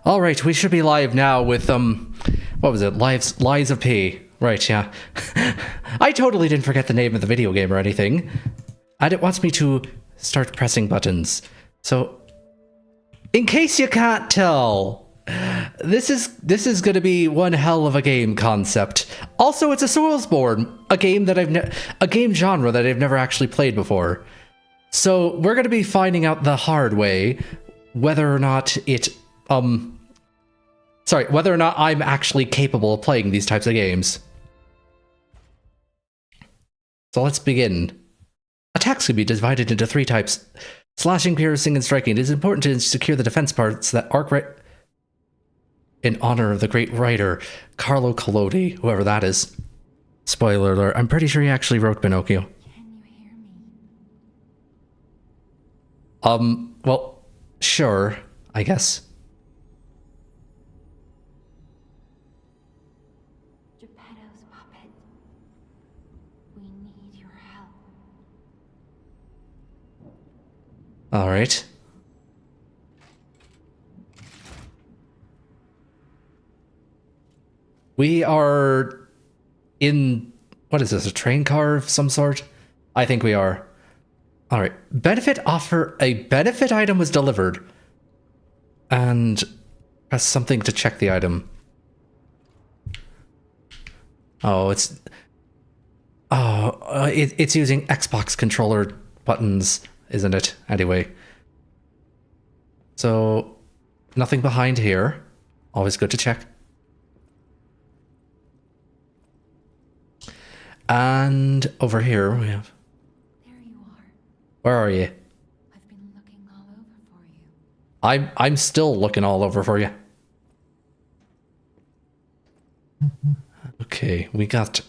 All right, we should be live now with what was it? Lies of P. Right, yeah. I totally didn't forget the name of the video game or anything. And it wants me to start pressing buttons. So, in case you can't tell, this is going to be one hell of a game concept. Also, it's a Soulsborne, a game that a game genre that I've never actually played before. So, we're going to be finding out the hard way whether or not whether or not I'm actually capable of playing these types of games. So let's begin. Attacks can be divided into 3 types: slashing, piercing, and striking. It is important to secure the defense parts that arc right in honor of the great writer Carlo Collodi, whoever that is. Spoiler alert, I'm pretty sure he actually wrote Pinocchio. Can you hear me? Well, sure, I guess. Geppetto's puppet. We need your help. All right. We are in, what is this, a train car of some sort? I think we are. All right. A benefit item was delivered. And press something to check the item. Oh, it's using Xbox controller buttons, isn't it? Anyway. So, nothing behind here. Always good to check. And over here we have... There you are. Where are you? I've been looking all over for you. I'm still looking all over for you. Okay, we got...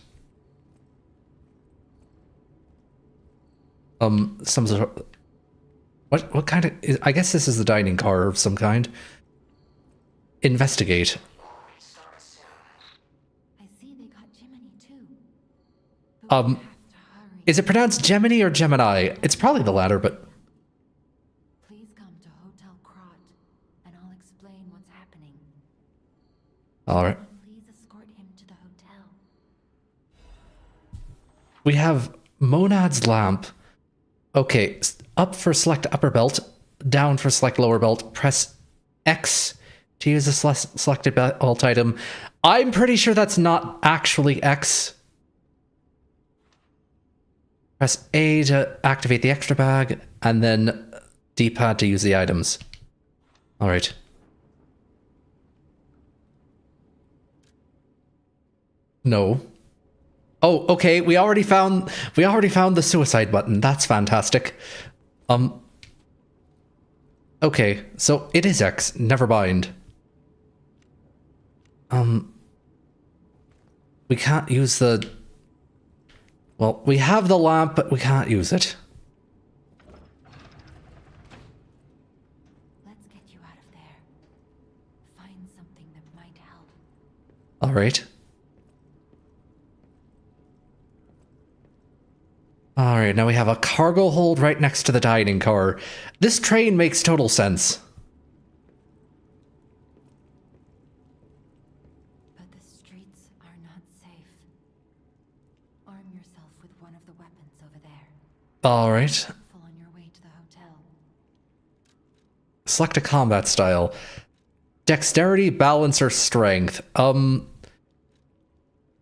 some sort of... What kind of... I guess this is the dining car of some kind. Investigate. I see they got Jiminy too. But we have to hurry. Is it pronounced Gemini or Gemini? It's probably the latter, but... Please come to Hotel Krot, and I'll explain what's happening. Alright. And please escort him to the hotel. We have Monad's lamp. Okay, up for select upper belt, down for select lower belt, press X to use a selected belt item. I'm pretty sure that's not actually X. Press A to activate the extra bag, and then D-pad to use the items. Alright. No. Oh, okay, we already found the suicide button. That's fantastic. Okay, so it is X, never mind. We can't use the... Well, we have the lamp, but we can't use it. Let's get you out of there. Find something that might help. Alright. Alright, now we have a cargo hold right next to the dining car. This train makes total sense. But the streets are not safe. Arm yourself with one of the weapons over there. Alright. Full on your way to the hotel. Select a combat style. Dexterity, balance, or strength.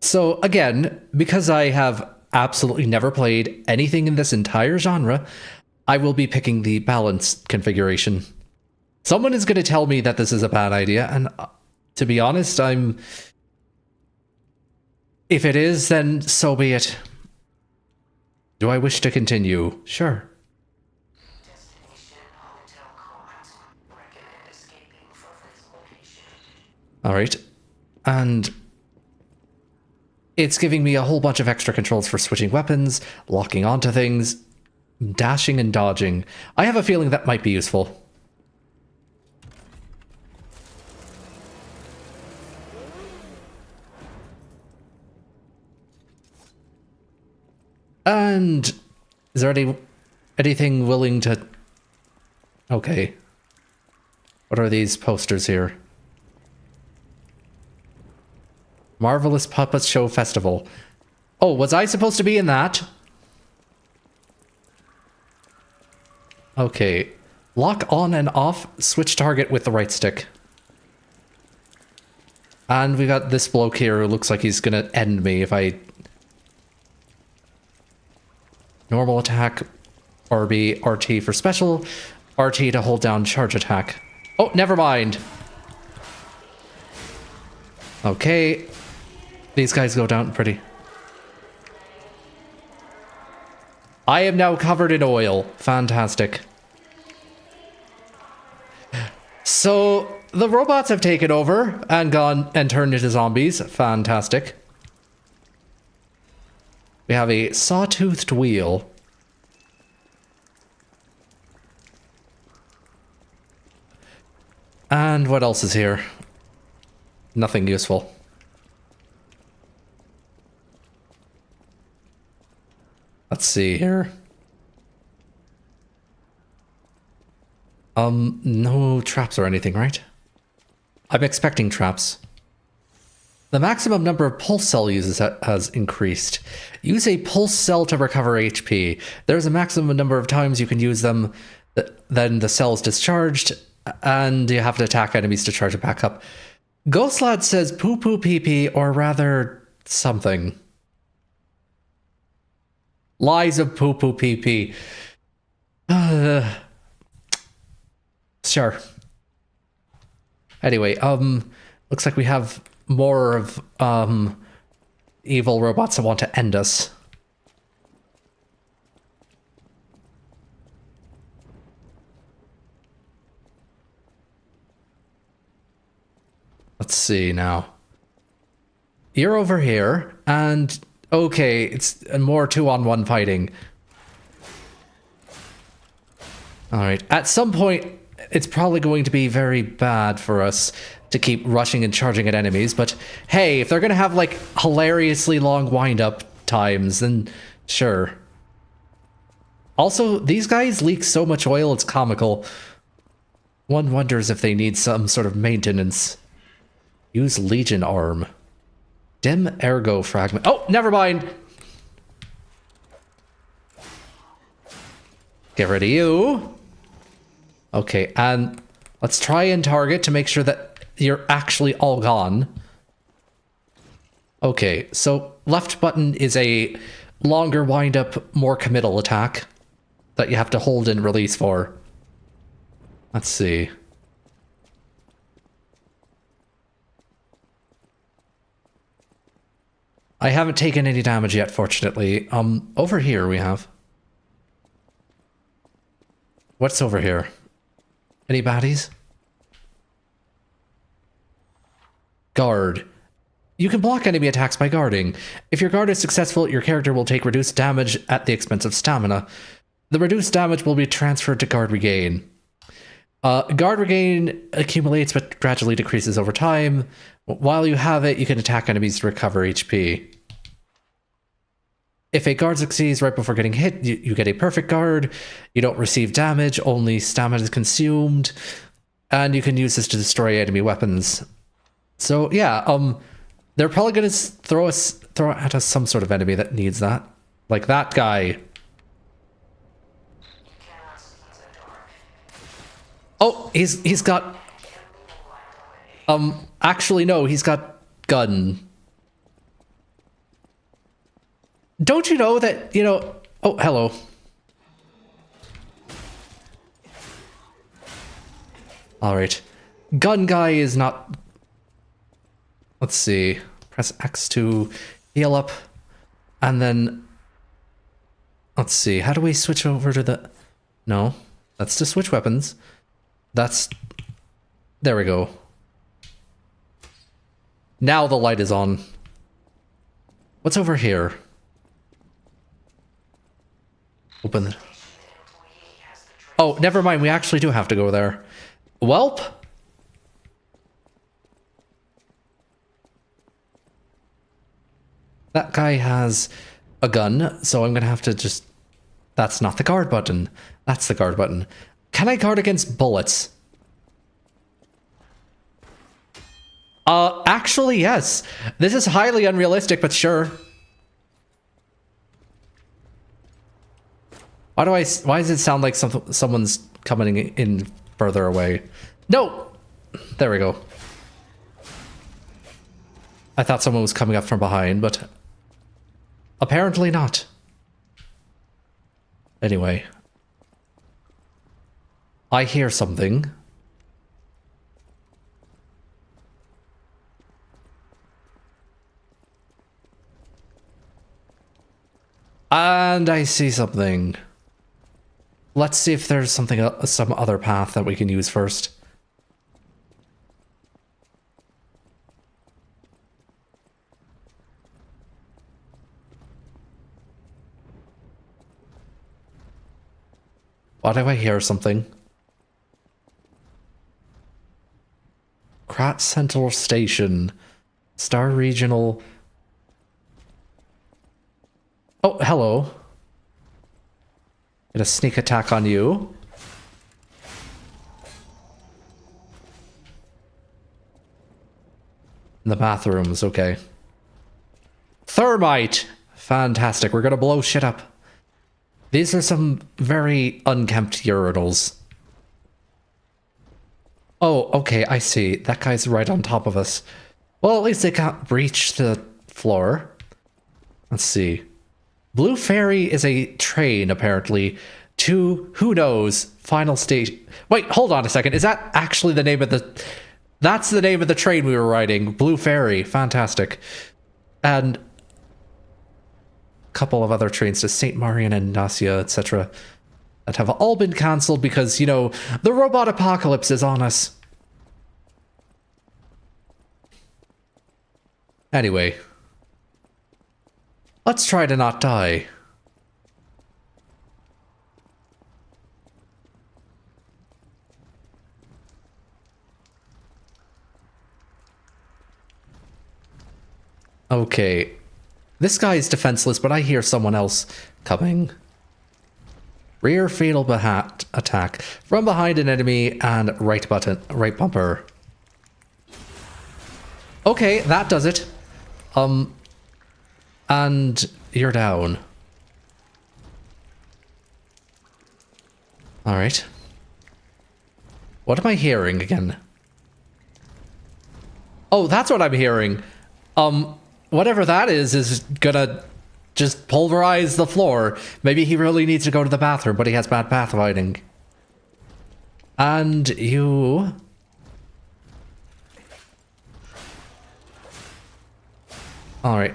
So again, because I have absolutely never played anything in this entire genre, I will be picking the balance configuration. Someone is going to tell me that this is a bad idea, and to be honest, if it is, then so be it. Do I wish to continue? Sure. Alright. And it's giving me a whole bunch of extra controls for switching weapons, locking onto things, dashing and dodging. I have a feeling that might be useful. And is there anything willing to... Okay. What are these posters here? Marvelous Puppet Show Festival. Oh, was I supposed to be in that? Okay. Lock on and off. Switch target with the right stick. And we got this bloke here who looks like he's gonna end me if I... Normal attack. RB, RT for special. RT to hold down charge attack. Oh, never mind. Okay. These guys go down pretty... I am now covered in oil. Fantastic. So, the robots have taken over and gone and turned into zombies. Fantastic. We have a sawtoothed wheel. And what else is here? Nothing useful. Let's see here. No traps or anything, right? I'm expecting traps. The maximum number of pulse cell uses has increased. Use a pulse cell to recover HP. There's a maximum number of times you can use them, then the cell is discharged, and you have to attack enemies to charge it back up. Ghost Lad says poo poo pee pee, or rather something. Lies of poo poo pee pee. Sure. Anyway, looks like we have more of evil robots that want to end us. Let's see now. You're over here, and okay, it's more 2-on-1 fighting. Alright, at some point, it's probably going to be very bad for us to keep rushing and charging at enemies, but hey, if they're gonna have like hilariously long wind-up times, then sure. Also, these guys leak so much oil, it's comical. One wonders if they need some sort of maintenance. Use Legion Arm. Dim Ergo Fragment. Oh, never mind! Get rid of you. Okay, and let's try and target to make sure that you're actually all gone. Okay, so left button is a longer wind-up, more committal attack that you have to hold and release for. Let's see. I haven't taken any damage yet, fortunately. Over here we have... What's over here? Any baddies? Guard. You can block enemy attacks by guarding. If your guard is successful, your character will take reduced damage at the expense of stamina. The reduced damage will be transferred to guard regain. Guard regain accumulates but gradually decreases over time. While you have it, you can attack enemies to recover HP. If a guard succeeds right before getting hit, you get a perfect guard. You don't receive damage, only stamina is consumed. And you can use this to destroy enemy weapons. So yeah, they're probably gonna throw at us some sort of enemy that needs that. Like that guy. Oh, he's got... actually no, he's got gun. Don't you know that, you know... Oh, hello. Alright. Gun guy is not... Let's see. Press X to heal up. And then... Let's see. How do we switch over to the... No. That's to switch weapons. That's... There we go. Now the light is on. What's over here? Open it. Oh, never mind. We actually do have to go there. Welp. That guy has a gun, so I'm going to have to just... That's not the guard button. That's the guard button. Can I guard against bullets? Actually, yes. This is highly unrealistic, but sure. Why does it sound like someone's coming in further away? No! There we go. I thought someone was coming up from behind, but apparently not. Anyway. I hear something. And I see something. Let's see if there's something, some other path that we can use first. Why do I hear something? Krat Central Station. Star Regional. Oh, hello. Get a sneak attack on you. In the bathrooms, okay. Thermite! Fantastic, we're gonna blow shit up. These are some very unkempt urinals. Oh, okay, I see. That guy's right on top of us. Well, at least they can't breach the floor. Let's see. Blue Ferry is a train, apparently, to, who knows, final station. Wait, hold on a second. Is that actually the name of the... That's the name of the train we were riding. Blue Ferry. Fantastic. And a couple of other trains to St. Marian and Nasia, etc. that have all been cancelled because, you know, the robot apocalypse is on us. Anyway. Let's try to not die. Okay. This guy is defenseless, but I hear someone else coming. Rear fatal attack. From behind an enemy and right bumper. Okay, that does it. And you're down. Alright. What am I hearing again? Oh, that's what I'm hearing. Whatever that is gonna just pulverize the floor. Maybe he really needs to go to the bathroom, but he has bad pathfinding. And you... Alright.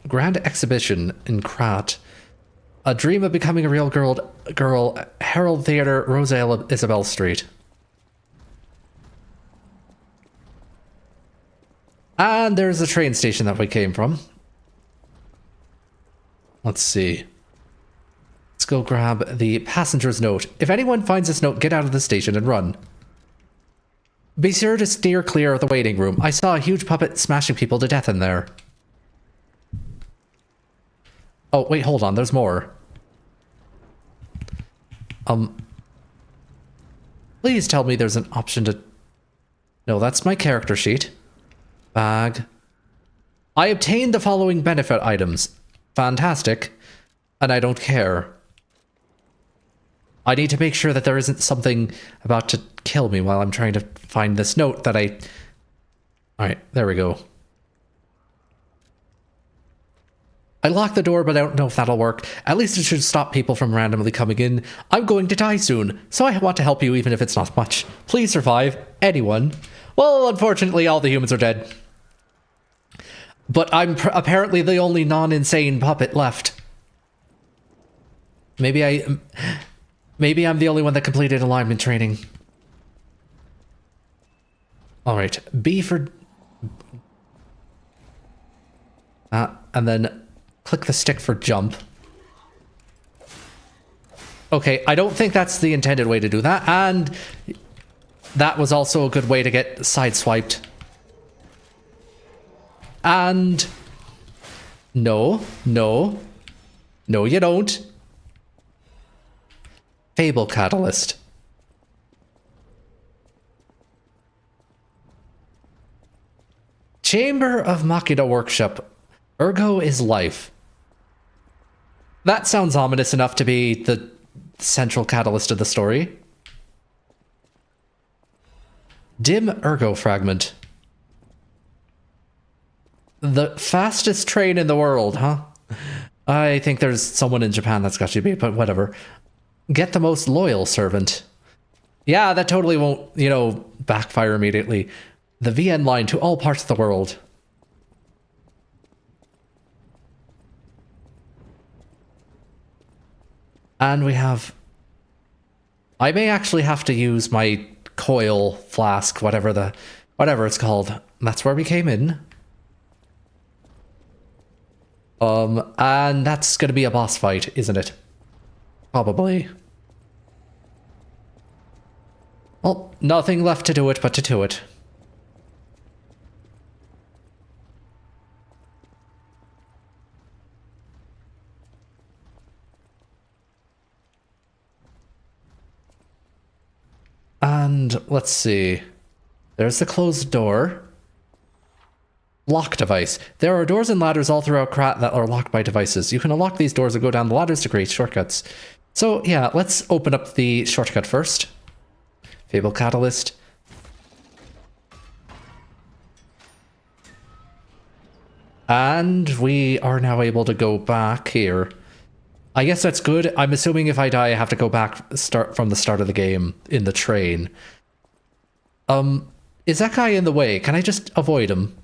Grand exhibition in Krat. A dream of becoming a real girl. Herald Theater, Rosa Isabel Street. And there's the train station that we came from. Let's see. Let's go grab the passenger's note. If anyone finds this note, get out of the station and run. Be sure to steer clear of the waiting room. I saw a huge puppet smashing people to death in there. Oh, wait, hold on. There's more. Please tell me there's an option to... No, that's my character sheet. Bag. I obtained the following benefit items. Fantastic. And I don't care. I need to make sure that there isn't something about to kill me while I'm trying to find this note that I... Alright, there we go. I locked the door, but I don't know if that'll work. At least it should stop people from randomly coming in. I'm going to die soon, so I want to help you even if it's not much. Please survive. Anyone. Well, unfortunately, all the humans are dead. But I'm apparently the only non-insane puppet left. Maybe I'm the only one that completed alignment training. Alright, B for... and then... Click the stick for jump. Okay, I don't think that's the intended way to do that, and that was also a good way to get sideswiped. And... No, no. No, you don't. Fable Catalyst. Chamber of Machina Workshop. Ergo is life. That sounds ominous enough to be the central catalyst of the story. Dim Ergo Fragment. The fastest train in the world, huh? I think there's someone in Japan that's got to be, but whatever. Get the most loyal servant. Yeah, that totally won't, you know, backfire immediately. The VN line to all parts of the world. And we have... I may actually have to use my coil flask, whatever it's called. That's where we came in. And that's gonna be a boss fight, isn't it? Probably. Well, nothing left to do it but to do it. And let's see. There's the closed door. Lock device. There are doors and ladders all throughout Krat that are locked by devices. You can unlock these doors and go down the ladders to create shortcuts. So yeah, let's open up the shortcut first. Fable Catalyst. And we are now able to go back here. I guess that's good. I'm assuming if I die, I have to go back from the start of the game in the train. Is that guy in the way? Can I just avoid him?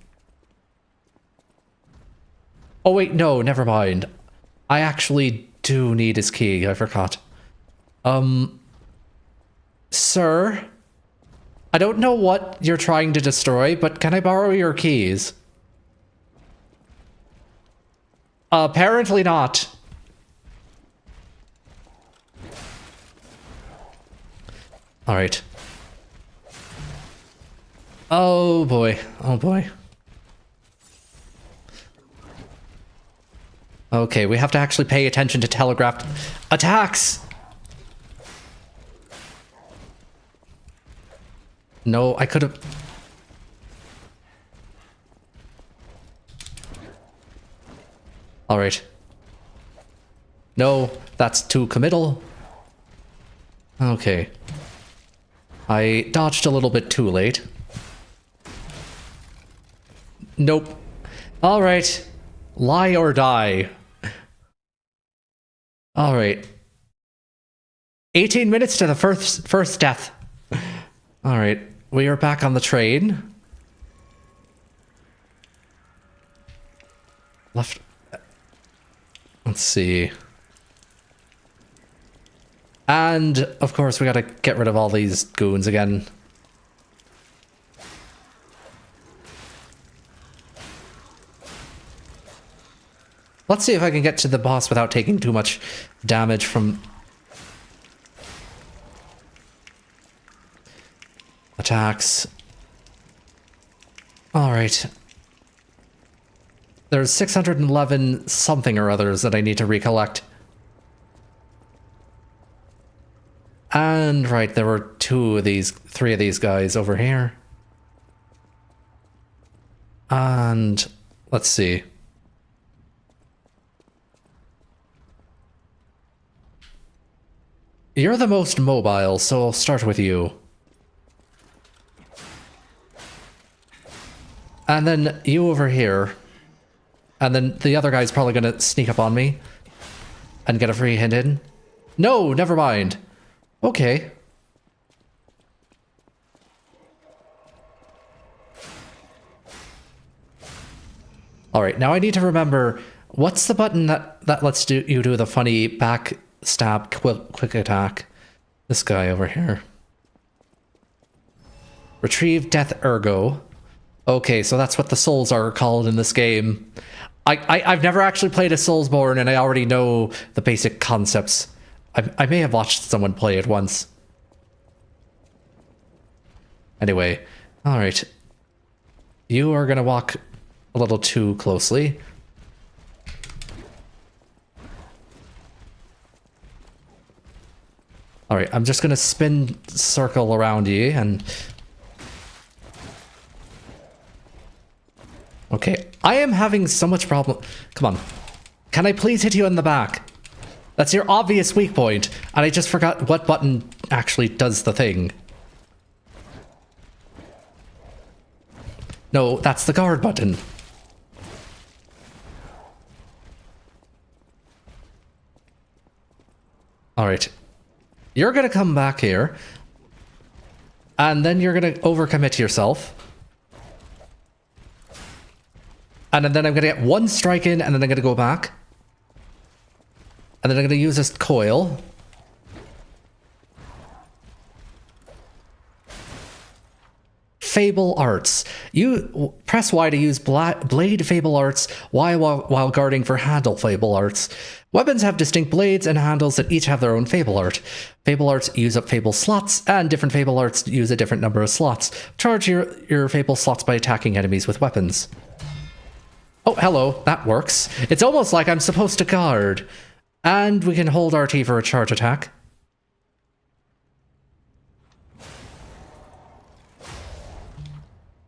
Oh wait, no, never mind. I actually do need his key. I forgot. Sir? I don't know what you're trying to destroy, but can I borrow your keys? Apparently not. All right. Oh boy. Oh boy. Okay, we have to actually pay attention to telegraphed attacks. No, I could have... All right. No, that's too committal. Okay. I dodged a little bit too late. Nope. All right. Lie or die. All right. 18 minutes to the first death. All right. We are back on the train. Left. Let's see. And, of course, we gotta get rid of all these goons again. Let's see if I can get to the boss without taking too much damage from attacks. Alright. There's 611 something or others that I need to recollect. And right, there were three of these guys over here. And let's see. You're the most mobile, so I'll start with you. And then you over here. And then the other guy's probably gonna sneak up on me and get a free hit in. No, never mind. Okay. Alright, now I need to remember, what's the button that lets you do the funny back stab quick attack? This guy over here. Retrieve Death Ergo. Okay, so that's what the souls are called in this game. I've never actually played a Soulsborne, and I already know the basic concepts. I may have watched someone play it once. Anyway, alright. You are gonna walk a little too closely. Alright, I'm just gonna spin circle around you and... Okay, I am having so much problem. Come on. Can I please hit you in the back? That's your obvious weak point, and I just forgot what button actually does the thing. No, that's the guard button. Alright. You're gonna come back here. And then you're gonna overcommit yourself. And then I'm gonna get one strike in, and then I'm gonna go back. And then I'm gonna use this coil. Fable Arts. You press Y to use Blade Fable Arts, Y while guarding for Handle Fable Arts. Weapons have distinct blades and handles that each have their own Fable Art. Fable Arts use up Fable slots, and different Fable Arts use a different number of slots. Charge your Fable slots by attacking enemies with weapons. Oh, hello. That works. It's almost like I'm supposed to guard. And we can hold RT for a charge attack.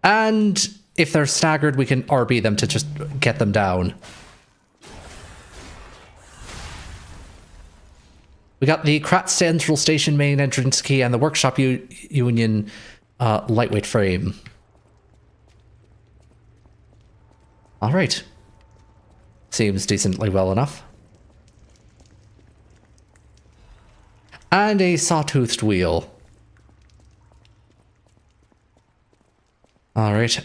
And if they're staggered, we can RB them to just get them down. We got the Krat Central Station main entrance key and the Workshop Union lightweight frame. Alright. Seems decently well enough. And a sawtoothed wheel. Alright.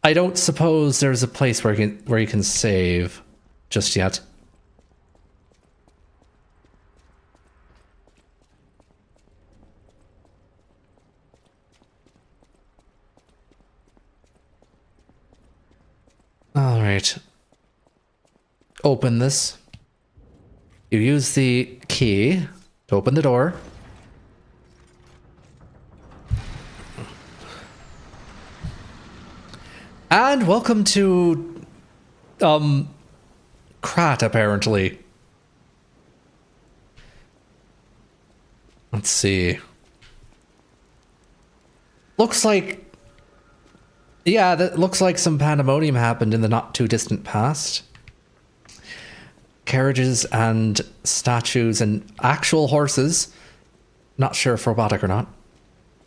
I don't suppose there's a place where you can save just yet. Alright. Open this. You use the key to open the door. And welcome to Krat, apparently. Let's see. Looks like... Yeah, that looks like some pandemonium happened in the not too distant past. Carriages and statues and actual horses. Not sure if robotic or not.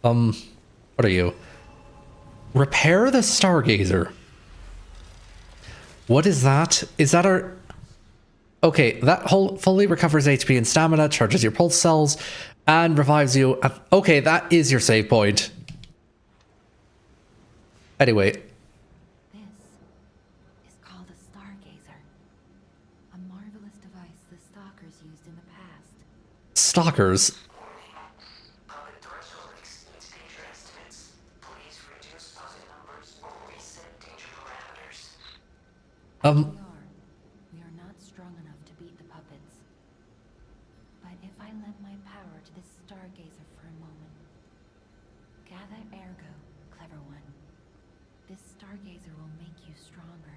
What are you? Repair the Stargazer. What is that? Is that our... Okay, that fully recovers HP and stamina, charges your pulse cells, and revives you. Okay, that is your save point. Anyway. This is called a Stargazer. A marvelous device the Stalkers used in the past. Stalkers? Public threshold exceeds danger estimates. Please reduce puzzle numbers or reset danger parameters. We are not strong enough to beat the puppets. But if I lend my power to this Stargazer for a moment. Gather ergo, clever one. This Stargazer will make you stronger.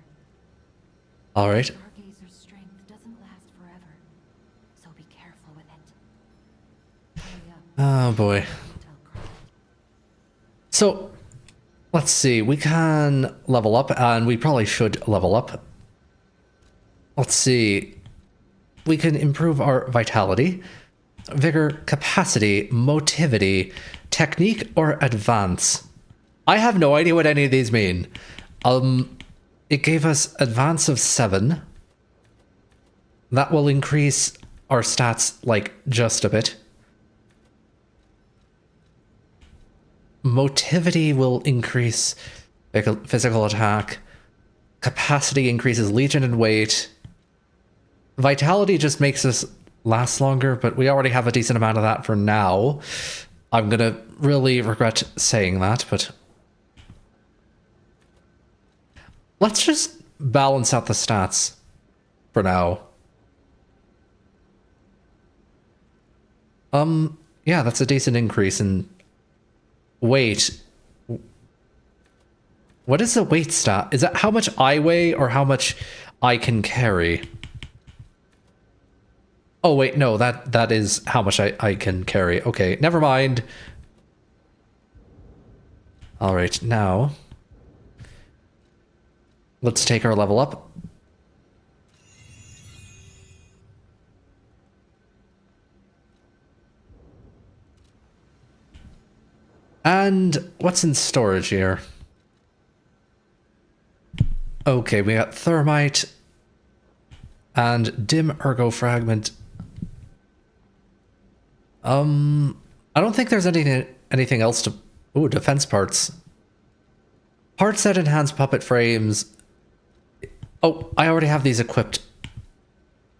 Alright. Stargazer's strength doesn't last forever, so be careful with it. Hurry up. Oh boy. Tell Krat. So, let's see. We can level up, and we probably should level up. Let's see. We can improve our vitality, vigor, capacity, motivity, technique, or advance. I have no idea what any of these mean. It gave us advance of 7. That will increase our stats, like, just a bit. Motivity will increase physical attack. Capacity increases legion and weight. Vitality just makes us last longer, but we already have a decent amount of that for now. I'm gonna really regret saying that, but... Let's just balance out the stats for now. Yeah, that's a decent increase in weight. What is the weight stat? Is that how much I weigh or how much I can carry? Oh wait, no, that is how much I can carry. Okay, never mind. All right, now Let's take our level up. And what's in storage here? Okay, we got thermite and dim ergo fragment. I don't think there's anything else to... Ooh, defense parts. Parts that enhance puppet frames. Oh, I already have these equipped.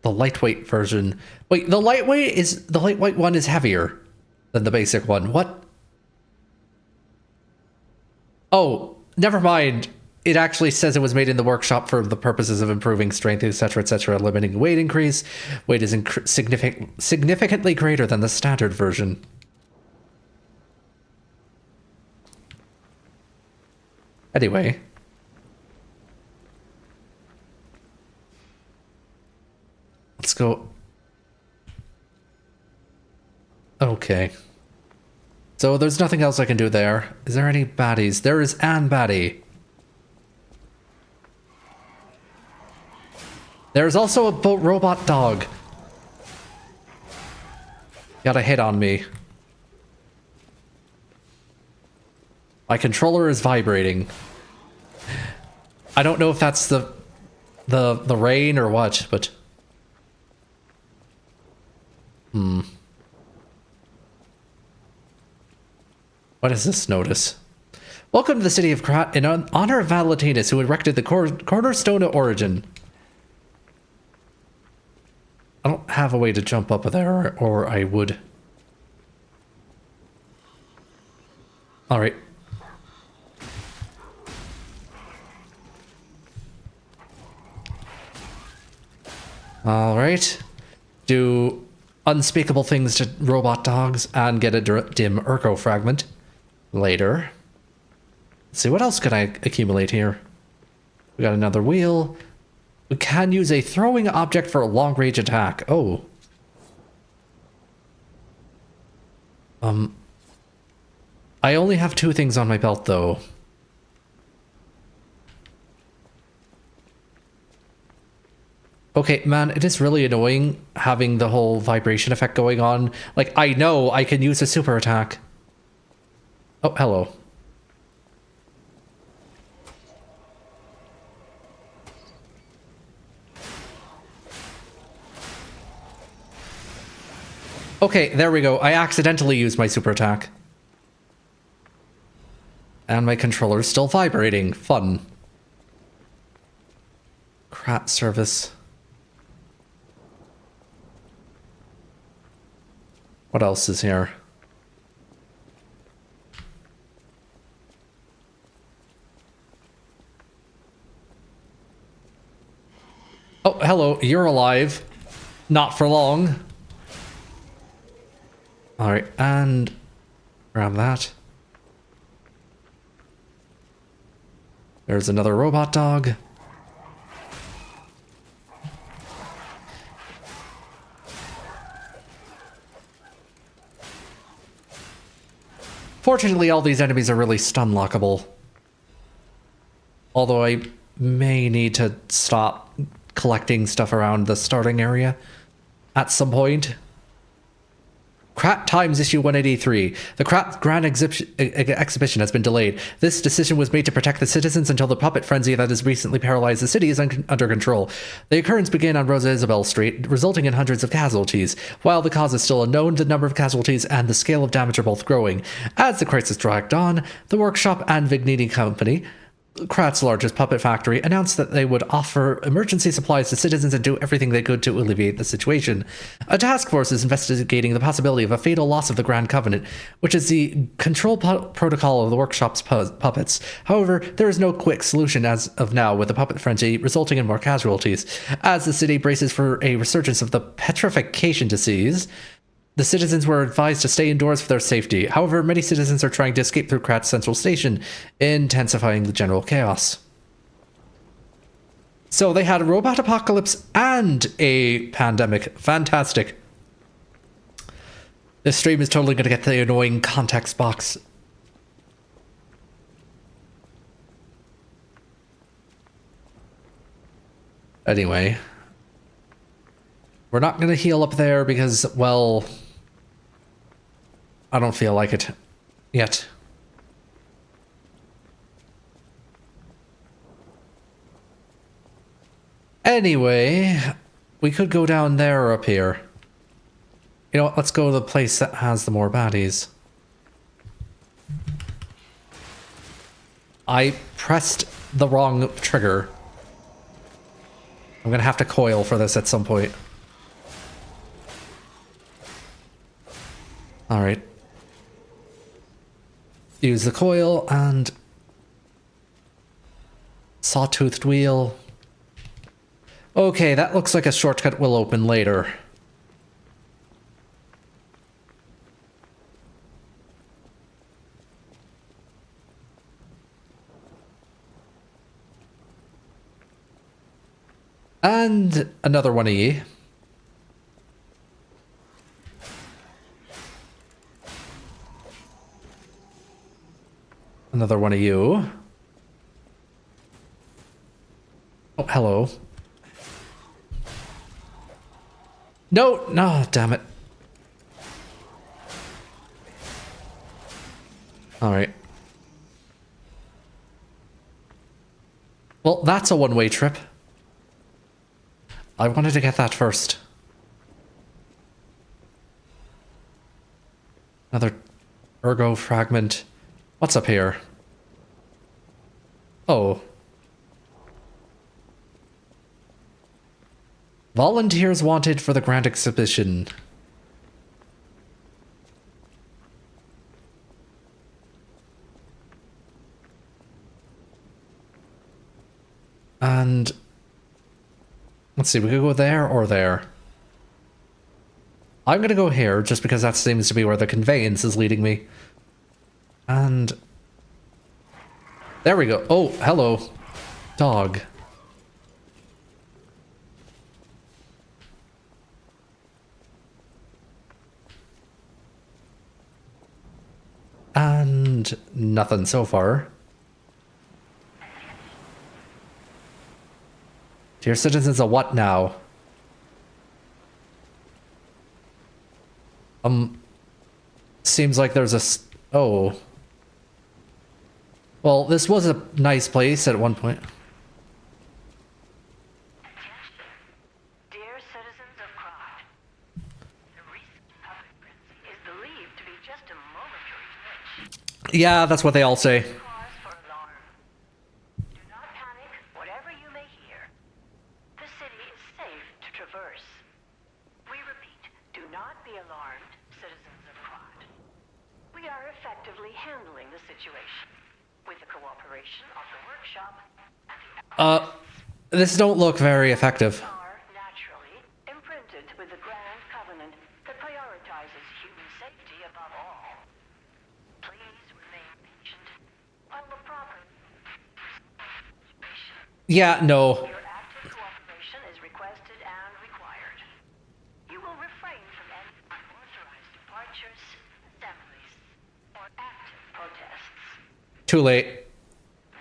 The lightweight version. Wait, the lightweight one is heavier than the basic one. What? Oh, never mind. It actually says it was made in the workshop for the purposes of improving strength, etc., limiting weight increase. Weight is significantly greater than the standard version. Anyway. Let's go. Okay. So there's nothing else I can do there. Is there any baddies? There is an baddie. There's also a robot dog. Got a hit on me. My controller is vibrating. I don't know if that's the rain or what, but... What is this notice? Welcome to the city of Krat in honor of Valentinus, who erected the cornerstone of origin. I don't have a way to jump up there, or I would. Alright. Alright. Do unspeakable things to robot dogs and get a dim ergo fragment later. Let's see, what else can I accumulate here? We got another wheel. We can use a throwing object for a long-range attack. Oh. I only have 2 things on my belt, though. Okay, man, it is really annoying having the whole vibration effect going on. Like, I know I can use a super attack. Oh, hello. Okay, there we go. I accidentally used my super attack. And my controller's still vibrating. Fun. Krat service. What else is here? Oh, hello. You're alive. Not for long. Alright, and grab that. There's another robot dog. Fortunately, all these enemies are really stun lockable. Although I may need to stop collecting stuff around the starting area at some point. Krat Times issue 183. The Krat Grand Exhibition has been delayed. This decision was made to protect the citizens until the puppet frenzy that has recently paralyzed the city is under control. The occurrence began on Rosa Isabel Street, resulting in hundreds of casualties. While the cause is still unknown, the number of casualties and the scale of damage are both growing. As the crisis dragged on, the workshop and Vignini Company, Krat's largest puppet factory, announced that they would offer emergency supplies to citizens and do everything they could to alleviate the situation. A task force is investigating the possibility of a fatal loss of the Grand Covenant, which is the control protocol of the workshop's puppets. However, there is no quick solution as of now, with the puppet frenzy resulting in more casualties. As the city braces for a resurgence of the petrification disease, the citizens were advised to stay indoors for their safety. However, many citizens are trying to escape through Krat's central station, intensifying the general chaos. So they had a robot apocalypse and a pandemic. Fantastic. This stream is totally going to get the annoying context box. Anyway. We're not going to heal up there because, well, I don't feel like it yet. Anyway, we could go down there or up here. You know what, let's go to the place that has the more baddies. I pressed the wrong trigger. I'm gonna have to coil for this at some point. Alright. Use the coil and... Sawtoothed wheel. Okay, that looks like a shortcut we'll open later. And another one of ye. Another one of you. Oh, hello. No, no, damn it. All right. Well, that's a one-way trip. I wanted to get that first. Another ergo fragment. What's up here? Oh. Volunteers wanted for the Grand Exhibition. And... let's see, we could go there or there. I'm gonna go here, just because that seems to be where the conveyance is leading me. And... there we go. Oh, hello. Dog. And nothing so far. Dear citizens of what now? Seems like there's a... oh. Well, this was a nice place at one point. Dear citizens of Krot, the recent puppet frenzy is believed to be just a momentary glitch. Yeah, that's what they all say. Cause for alarm. Do not panic, whatever you may hear. The city is safe to traverse. We repeat, do not be alarmed, citizens of Krot. We are effectively handling the situation with the cooperation of the workshop and the This don't look very effective. are naturally imprinted with the grand covenant that prioritizes human safety above all. Please remain patient while the proper situation. Yeah, no. Your active cooperation is requested and required. You will refrain from any unauthorized departures, assemblies, or active protests. Too late.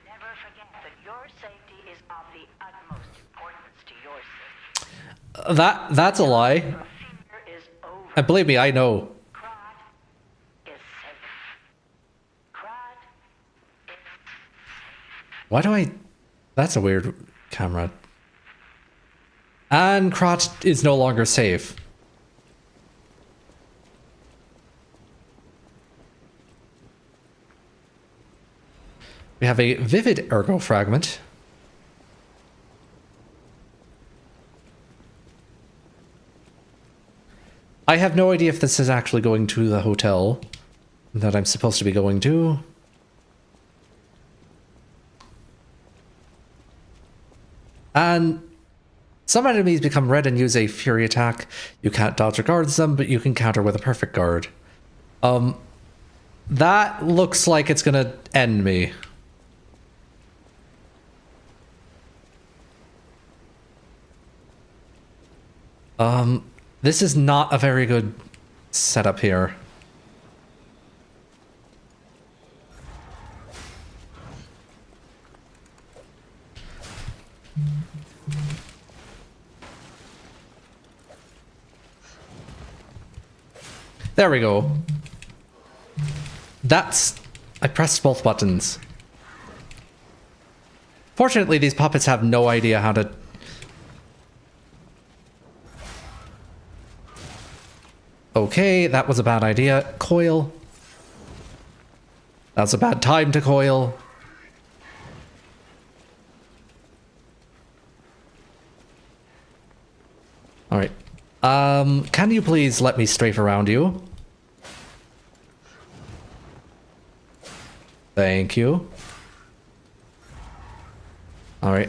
Never forget that your safety is of the utmost importance to your city. That's a lie. Your fear is over. And believe me, I know. Krot is safe. Krot is Why do I... that's a weird camera. And Krot is no longer safe. We have a vivid ergo fragment. I have no idea if this is actually going to the hotel that I'm supposed to be going to. And some enemies become red and use a fury attack. You can't dodge or guard them, but you can counter with a perfect guard. That looks like it's gonna end me. This is not a very good setup here. There we go. I pressed both buttons. Fortunately, these puppets have no idea how to... Okay, that was a bad idea. Coil. That's a bad time to coil. Alright. Can you please let me strafe around you? Thank you. Alright.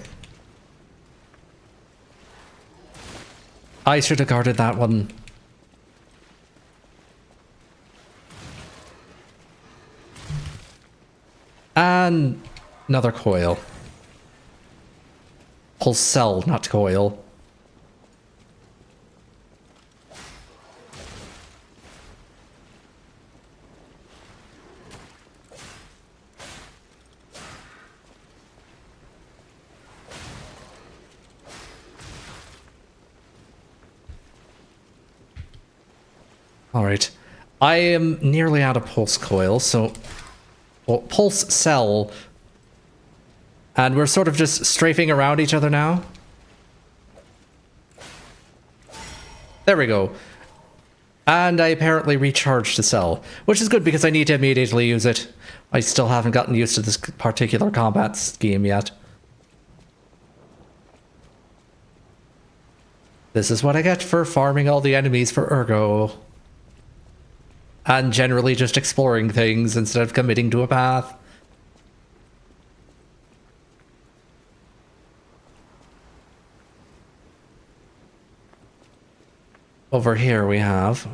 I should have guarded that one. And another coil. Pulse cell, not coil. Alright. I am nearly out of pulse coil, so... Well, pulse cell. And we're sort of just strafing around each other now. There we go. And I apparently recharged the cell, which is good because I need to immediately use it. I still haven't gotten used to this particular combat scheme yet. This is what I get for farming all the enemies for Ergo. And generally just exploring things instead of committing to a path. Over here we have...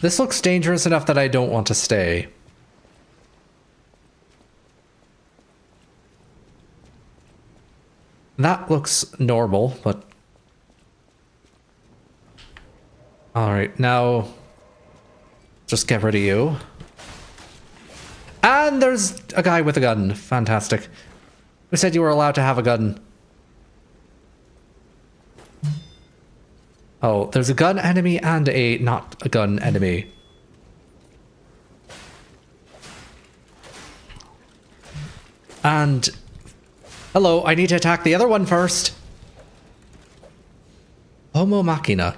This looks dangerous enough that I don't want to stay. That looks normal, but... Alright, now... Just get rid of you. And there's a guy with a gun. Fantastic. Who said you were allowed to have a gun? Oh, there's a gun enemy and a not a gun enemy. And... Hello, I need to attack the other one first. Homo Machina.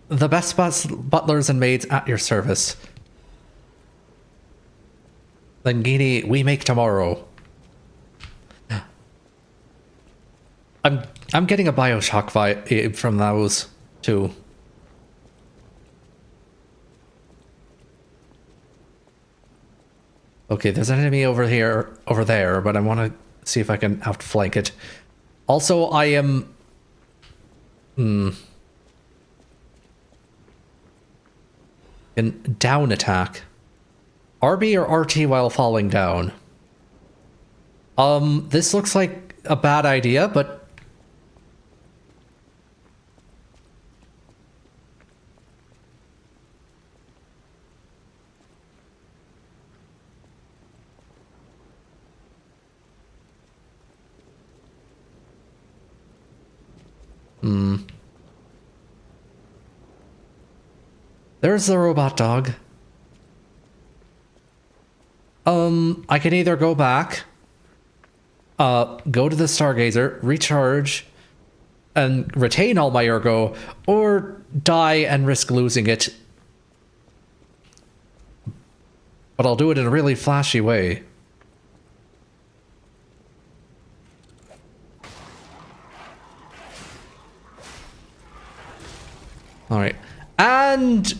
The best butlers and maids at your service. Linguini, we make tomorrow. I'm getting a Bioshock vibe from those too. Okay, there's an enemy over there, but I want to see if I can outflank it. Also, I am... In down attack. RB or RT while falling down? This looks like a bad idea, but... There's the robot dog. I can either go back, go to the Stargazer, recharge, and retain all my Ergo, or die and risk losing it. But I'll do it in a really flashy way. Alright. And...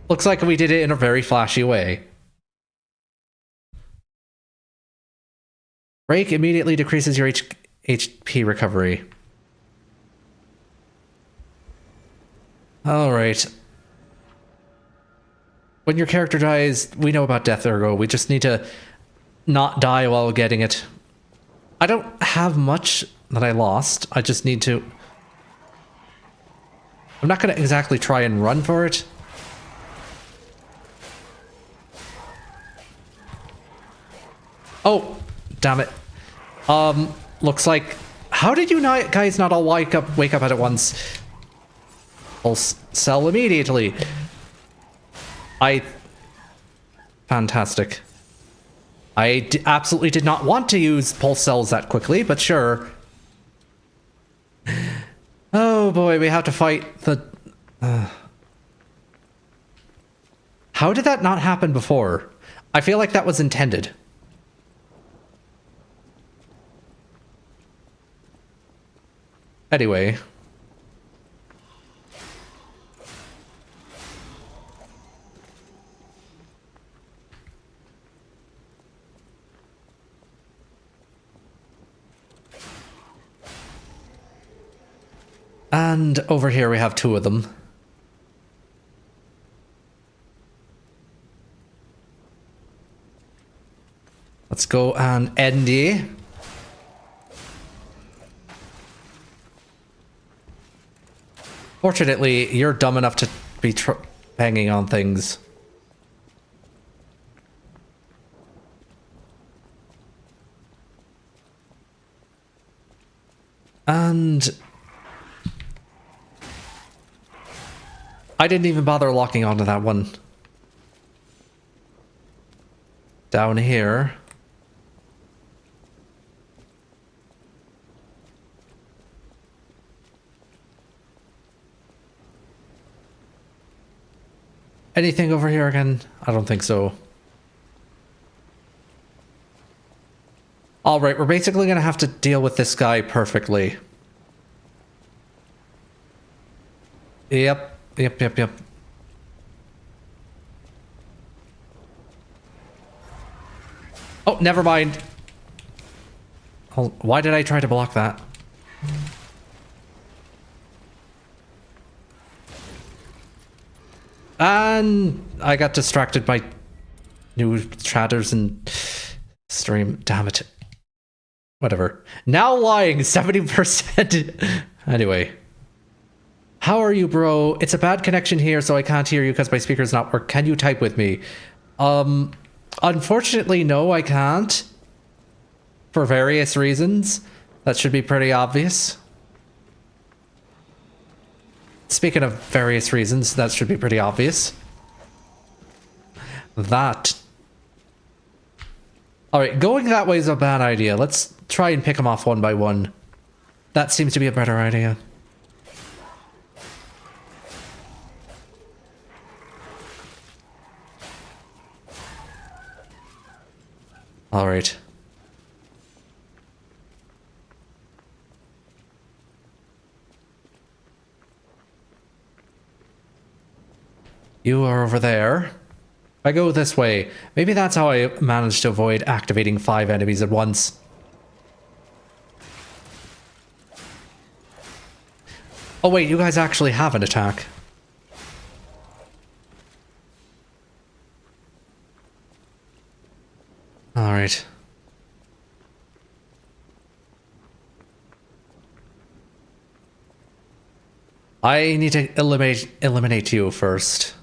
looks like we did it in a very flashy way. Break immediately decreases your HP recovery. Alright. When your character dies, we know about Death Ergo. We just need to not die while getting it. I don't have much that I lost. I just need to... I'm not going to exactly try and run for it. Oh, damn it. Looks like... How did you not, guys not all wake up at once? I'll sell immediately. Fantastic. I absolutely did not want to use pulse cells that quickly, but sure. Oh boy, we have to fight the... How did that not happen before? I feel like that was intended. Anyway. And over here we have two of them. Let's go and Andy. Fortunately, you're dumb enough to be banging on things. And... I didn't even bother locking onto that one. Down here. Anything over here again? I don't think so. Alright, we're basically gonna have to deal with this guy perfectly. Yep. Yep. Oh, never mind. Why did I try to block that? And I got distracted by new chatters and stream. Damn it. Whatever. Now lying 70%. Anyway. How are you, bro? It's a bad connection here, so I can't hear you because my speaker's not working. Can you type with me? Unfortunately, no, I can't. For various reasons. That should be pretty obvious. Speaking of various reasons, that should be pretty obvious. That. Alright, going that way is a bad idea. Let's try and pick them off one by one. That seems to be a better idea. Alright. You are over there. If I go this way, maybe that's how I managed to avoid activating 5 enemies at once. Oh wait, you guys actually have an attack. Alright. I need to eliminate you first.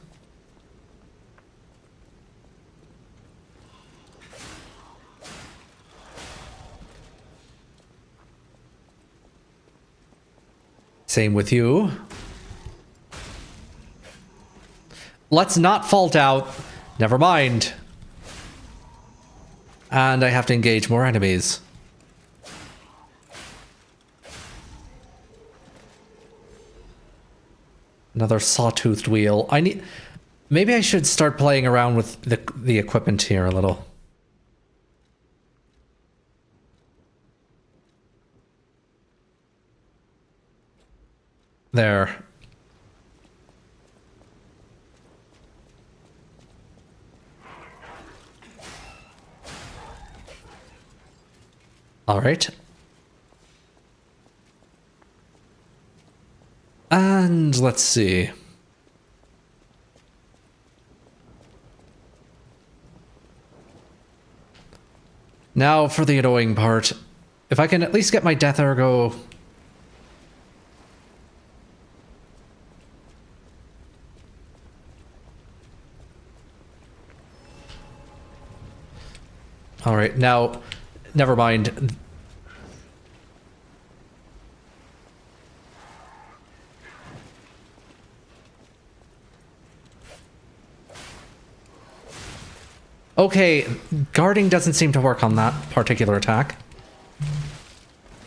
Same with you. Let's not fault out. Never mind. And I have to engage more enemies. Another sawtoothed wheel. Maybe I should start playing around with the equipment here a little. There. All right. And let's see. Now for the annoying part. If I can at least get my death ergo. All right, now, never mind. Okay, guarding doesn't seem to work on that particular attack.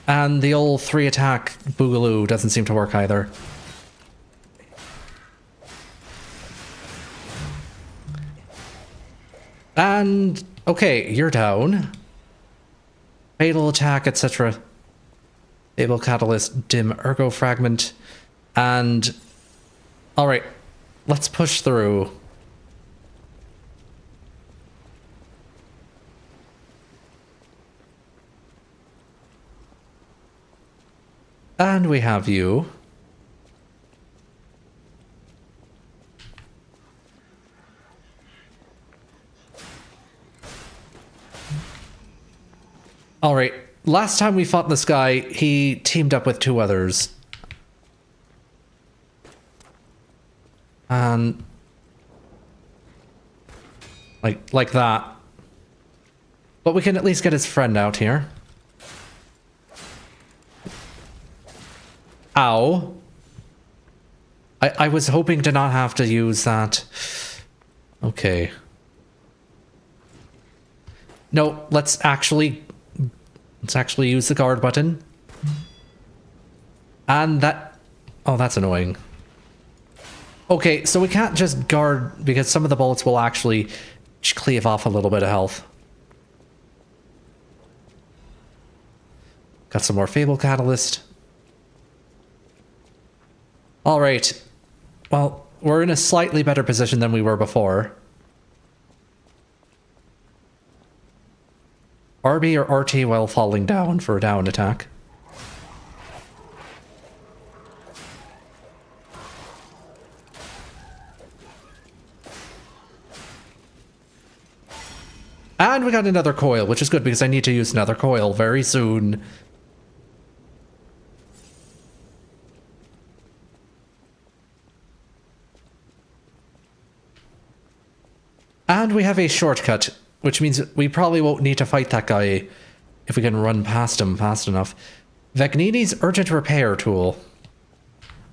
And the old 3-attack Boogaloo doesn't seem to work either. And, okay, you're down. Fatal attack, etc. Able Catalyst, Dim Ergo Fragment. And, alright, let's push through. And we have you. Alright, last time we fought this guy, he teamed up with 2 others. And... Like that. But we can at least get his friend out here. Ow. I was hoping to not have to use that. Okay. No, let's actually use the guard button. And that... Oh, that's annoying. Okay, so we can't just guard because some of the bullets will actually cleave off a little bit of health. Got some more Fable Catalyst. Alright. Well, we're in a slightly better position than we were before. RB or RT while falling down for a down attack. And we got another coil, which is good because I need to use another coil very soon. And we have a shortcut, which means we probably won't need to fight that guy if we can run past him fast enough. Vegnini's urgent repair tool.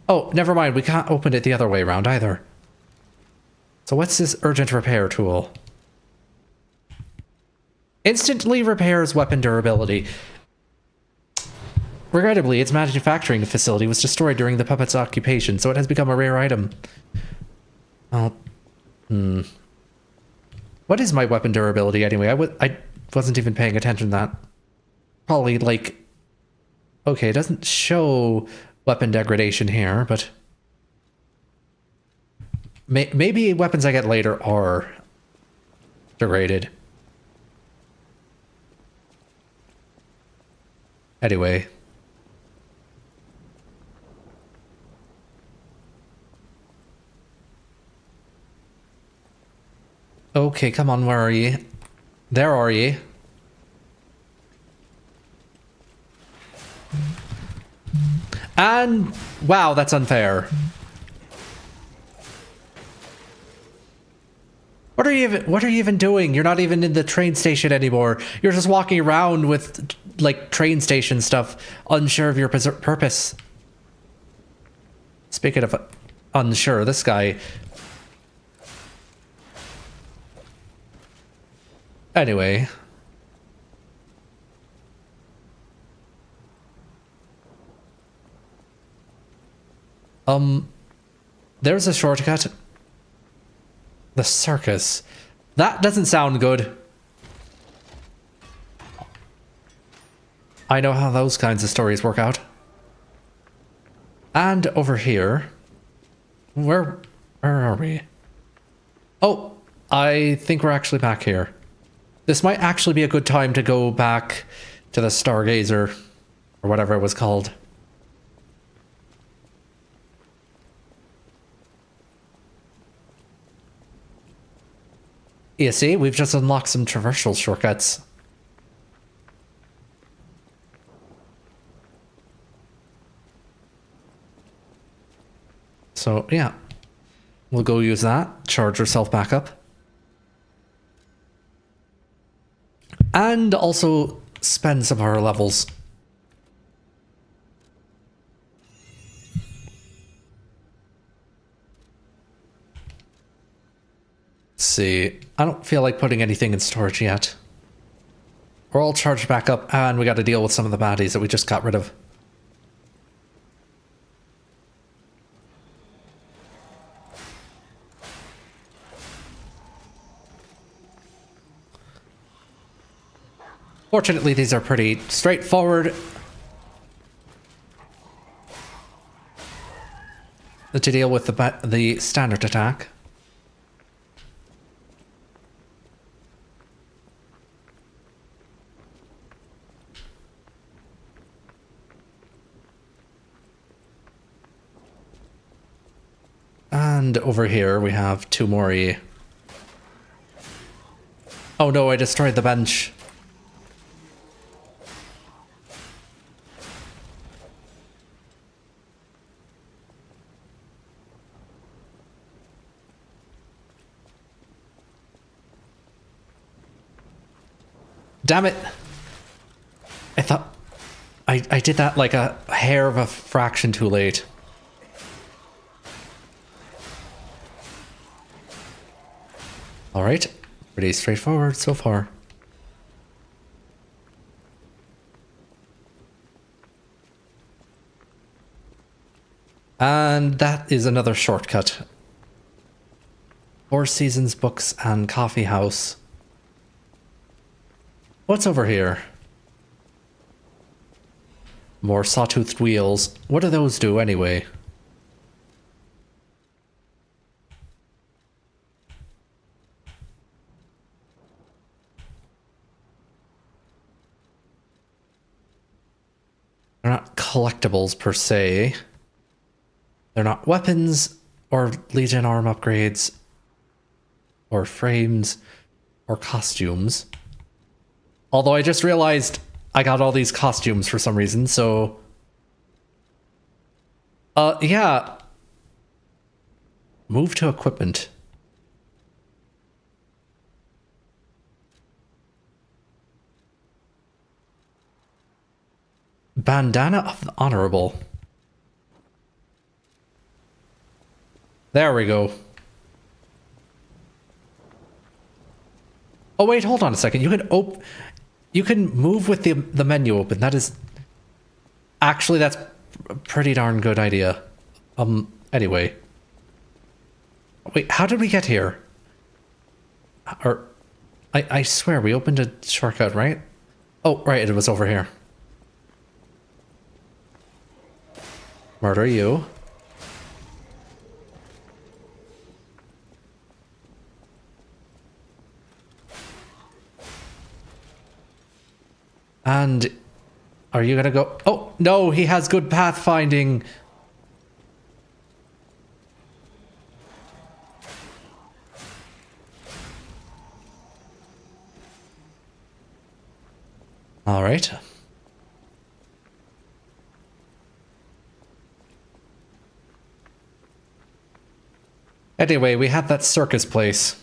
Oh, never mind. We can't open it the other way around either. So what's this urgent repair tool? Instantly repairs weapon durability. Regrettably, its manufacturing facility was destroyed during the puppet's occupation, so it has become a rare item. Well, What is my weapon durability anyway? I wasn't even paying attention to that. Probably like... Okay, it doesn't show weapon degradation here, but... Maybe weapons I get later are degraded. Anyway. Okay, come on, where are ye? There are ye. And... Wow, that's unfair. What are you even doing? You're not even in the train station anymore. You're just walking around with, like, train station stuff, unsure of your purpose. Speaking of unsure, this guy... Anyway. There's a shortcut. The circus. That doesn't sound good. I know how those kinds of stories work out. And over here... Where are we? Oh, I think we're actually back here. This might actually be a good time to go back to the Stargazer, or whatever it was called. You see, we've just unlocked some traversal shortcuts. So, yeah. We'll go use that, charge ourselves back up. And also spend some of our levels. see. I don't feel like putting anything in storage yet. We're all charged back up, and we got to deal with some of the baddies that we just got rid of. Fortunately, these are pretty straightforward to deal with the standard attack. And over here we have two more. Oh no, I destroyed the bench. Damn it! I thought I did that like a hair of a fraction too late. Alright, pretty straightforward so far. And that is another shortcut. Four Seasons Books and Coffee House. What's over here? More sawtoothed wheels. What do those do anyway? They're not collectibles per se. They're not weapons or Legion arm upgrades or frames or costumes. Although I just realized I got all these costumes for some reason, so... yeah. Move to equipment. Bandana of the Honorable. There we go. Oh wait, hold on a second. You can move with the menu open. That is actually, that's a pretty darn good idea. Anyway. Wait, how did we get here? Or I swear we opened a shortcut, right? Oh, right, it was over here. Murder you. And are you gonna go? Oh, no, he has good pathfinding. All right. Anyway, we had that circus place.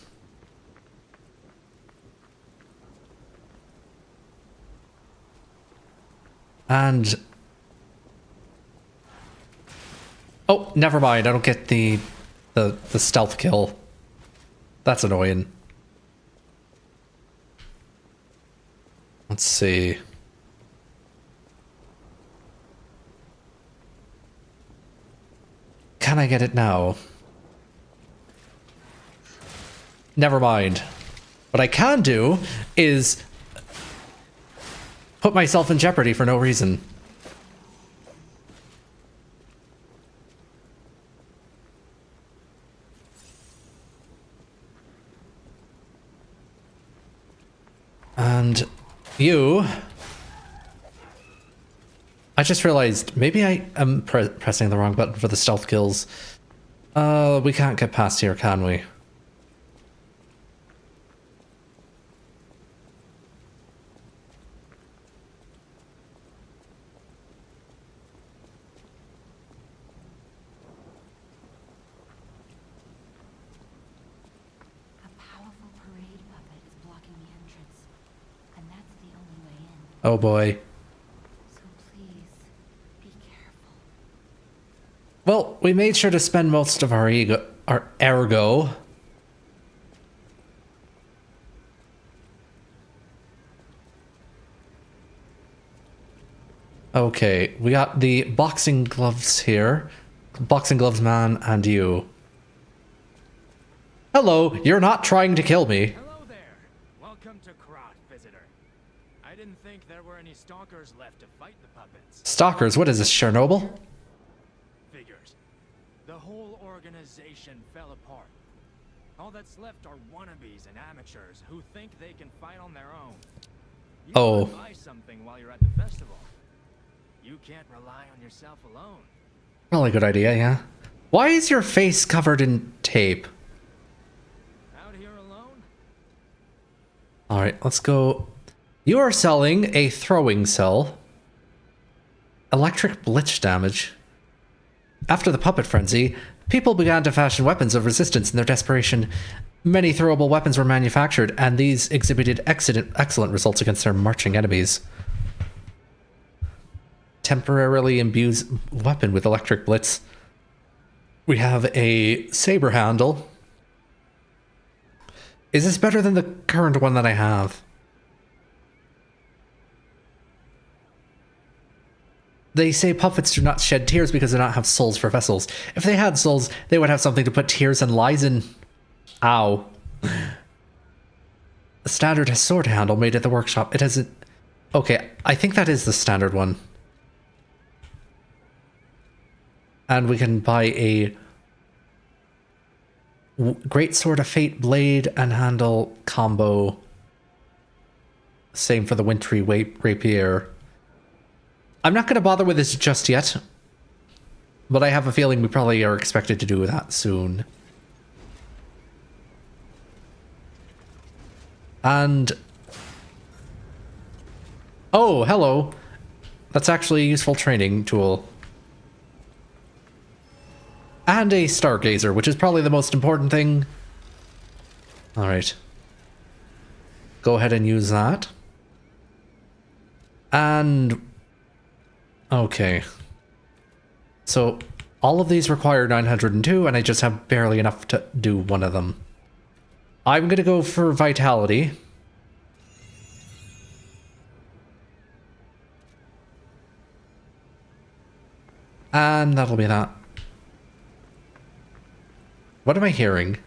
And... oh, never mind. I don't get the stealth kill. That's annoying. Let's see. Can I get it now? Never mind. What I can do is put myself in jeopardy for no reason. And you... I just realized maybe I am pressing the wrong button for the stealth kills. We can't get past here, can we? Oh boy. So please, be careful. Well, we made sure to spend most of our ergo. Okay, we got the boxing gloves here. Boxing gloves man and you. Hello, you're not trying to kill me. Hello there. Welcome to Krot, visitor. I didn't think there were any stalkers left to fight the puppets. Stalkers, what is this, Chernobyl? Figures. The whole organization fell apart. All that's left are wannabes and amateurs who think they can fight on their own. You Oh. wanna buy something while you're at the festival. You can't rely on yourself alone. Probably a good idea, yeah. Why is your face covered in tape? Out here alone? Alright, let's go. You are selling a throwing cell. Electric blitz damage. After the puppet frenzy, people began to fashion weapons of resistance in their desperation. Many throwable weapons were manufactured, and these exhibited excellent results against their marching enemies. Temporarily imbues weapon with electric blitz. We have a saber handle. Is this better than the current one that I have? They say puppets do not shed tears because they do not have souls for vessels. If they had souls, they would have something to put tears and lies in. Ow. The standard has sword handle made at the workshop. It has a... Okay, I think that is the standard one. And we can buy a Great Sword of Fate blade and handle combo. Same for the Wintry Rapier. I'm not going to bother with this just yet, but I have a feeling we probably are expected to do that soon. And... oh, hello. That's actually a useful training tool. And a stargazer, which is probably the most important thing. Alright. Go ahead and use that. And... okay. So, all of these require 902, and I just have barely enough to do one of them. I'm gonna go for Vitality. And that'll be that. What am I hearing?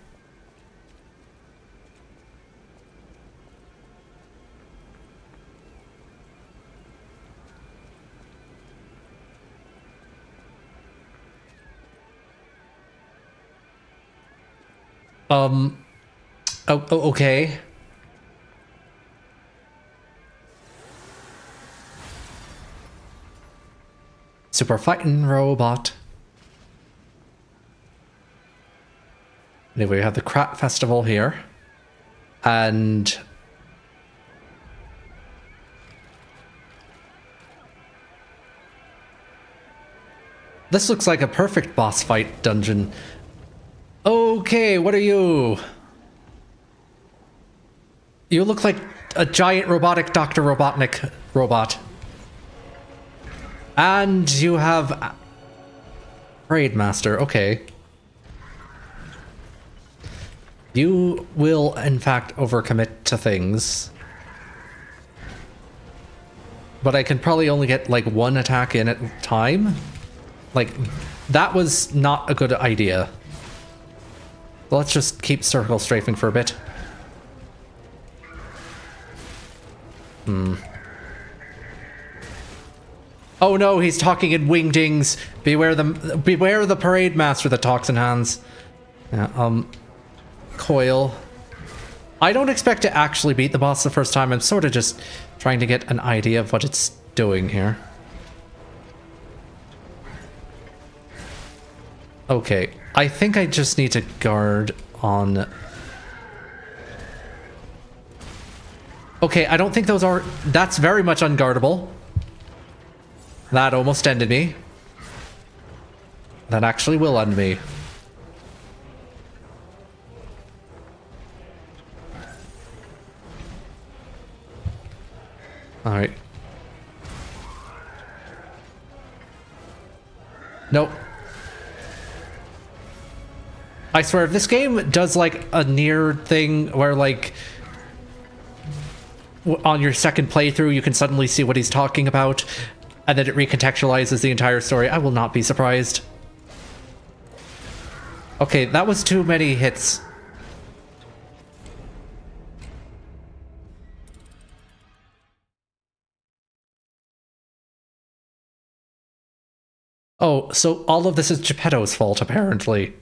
Okay. Super fighting robot. Anyway, we have the Krat Festival here. And... this looks like a perfect boss fight dungeon. Okay, what are you? You look like a giant robotic Dr. Robotnik robot. And you have... Parade Master, okay. You will, in fact, overcommit to things. But I can probably only get, like, one attack in at a time. Like, that was not a good idea. Let's just keep circle strafing for a bit. Oh no, he's talking in wingdings. Beware the parade master that talks in hands. Yeah, coil. I don't expect to actually beat the boss the first time. I'm sort of just trying to get an idea of what it's doing here. Okay, I think I just need to guard on... okay, I don't think those are... that's very much unguardable. That almost ended me. That actually will end me. Alright. Nope. I swear, if this game does like a near thing where like on your second playthrough you can suddenly see what he's talking about, and then it recontextualizes the entire story, I will not be surprised. Okay, that was too many hits. Oh, so all of this is Geppetto's fault, apparently.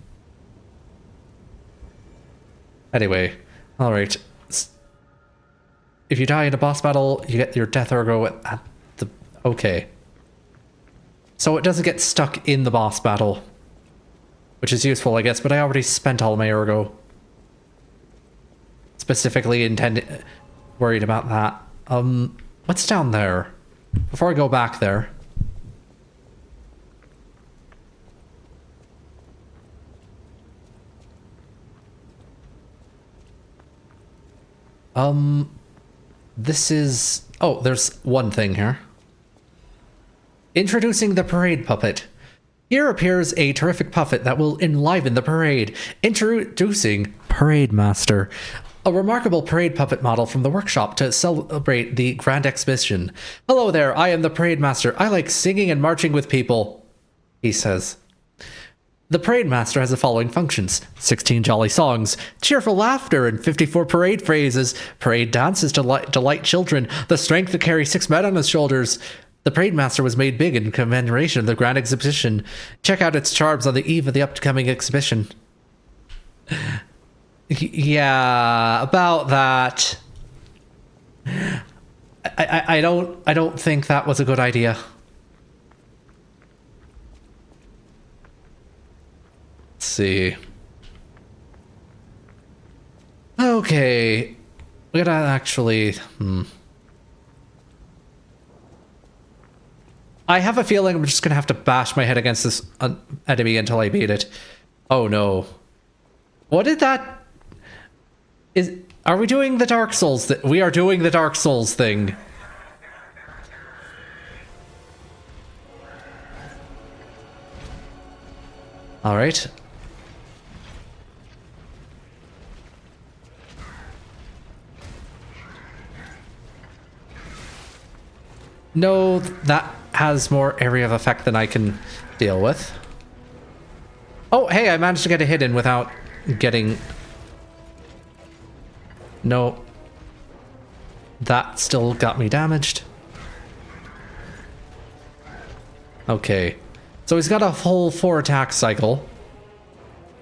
Anyway, alright. If you die in a boss battle, you get your death ergo at the... Okay. So it doesn't get stuck in the boss battle. Which is useful, I guess, but I already spent all my ergo. Specifically worried about that. What's down there? Before I go back there. This is... Oh, there's one thing here. Introducing the parade puppet. Here appears a terrific puppet that will enliven the parade. Introducing Parade Master, a remarkable parade puppet model from the workshop to celebrate the Grand Exhibition. Hello there, I am the Parade Master. I like singing and marching with people, he says. The Parade Master has the following functions: 16 jolly songs, cheerful laughter, and 54 parade phrases. Parade dances to delight children, the strength to carry 6 men on his shoulders. The Parade Master was made big in commemoration of the Grand Exhibition. Check out its charms on the eve of the upcoming exhibition. Yeah, about that. I don't think that was a good idea. Let's see. Okay. We gotta actually... I have a feeling I'm just gonna have to bash my head against this enemy until I beat it. Oh no. What did that... Are we doing the Dark Souls we are doing the Dark Souls thing. Alright. No, that has more area of effect than I can deal with. Oh, hey, I managed to get a hit in without getting... No. That still got me damaged. Okay. So he's got a whole 4 attack cycle.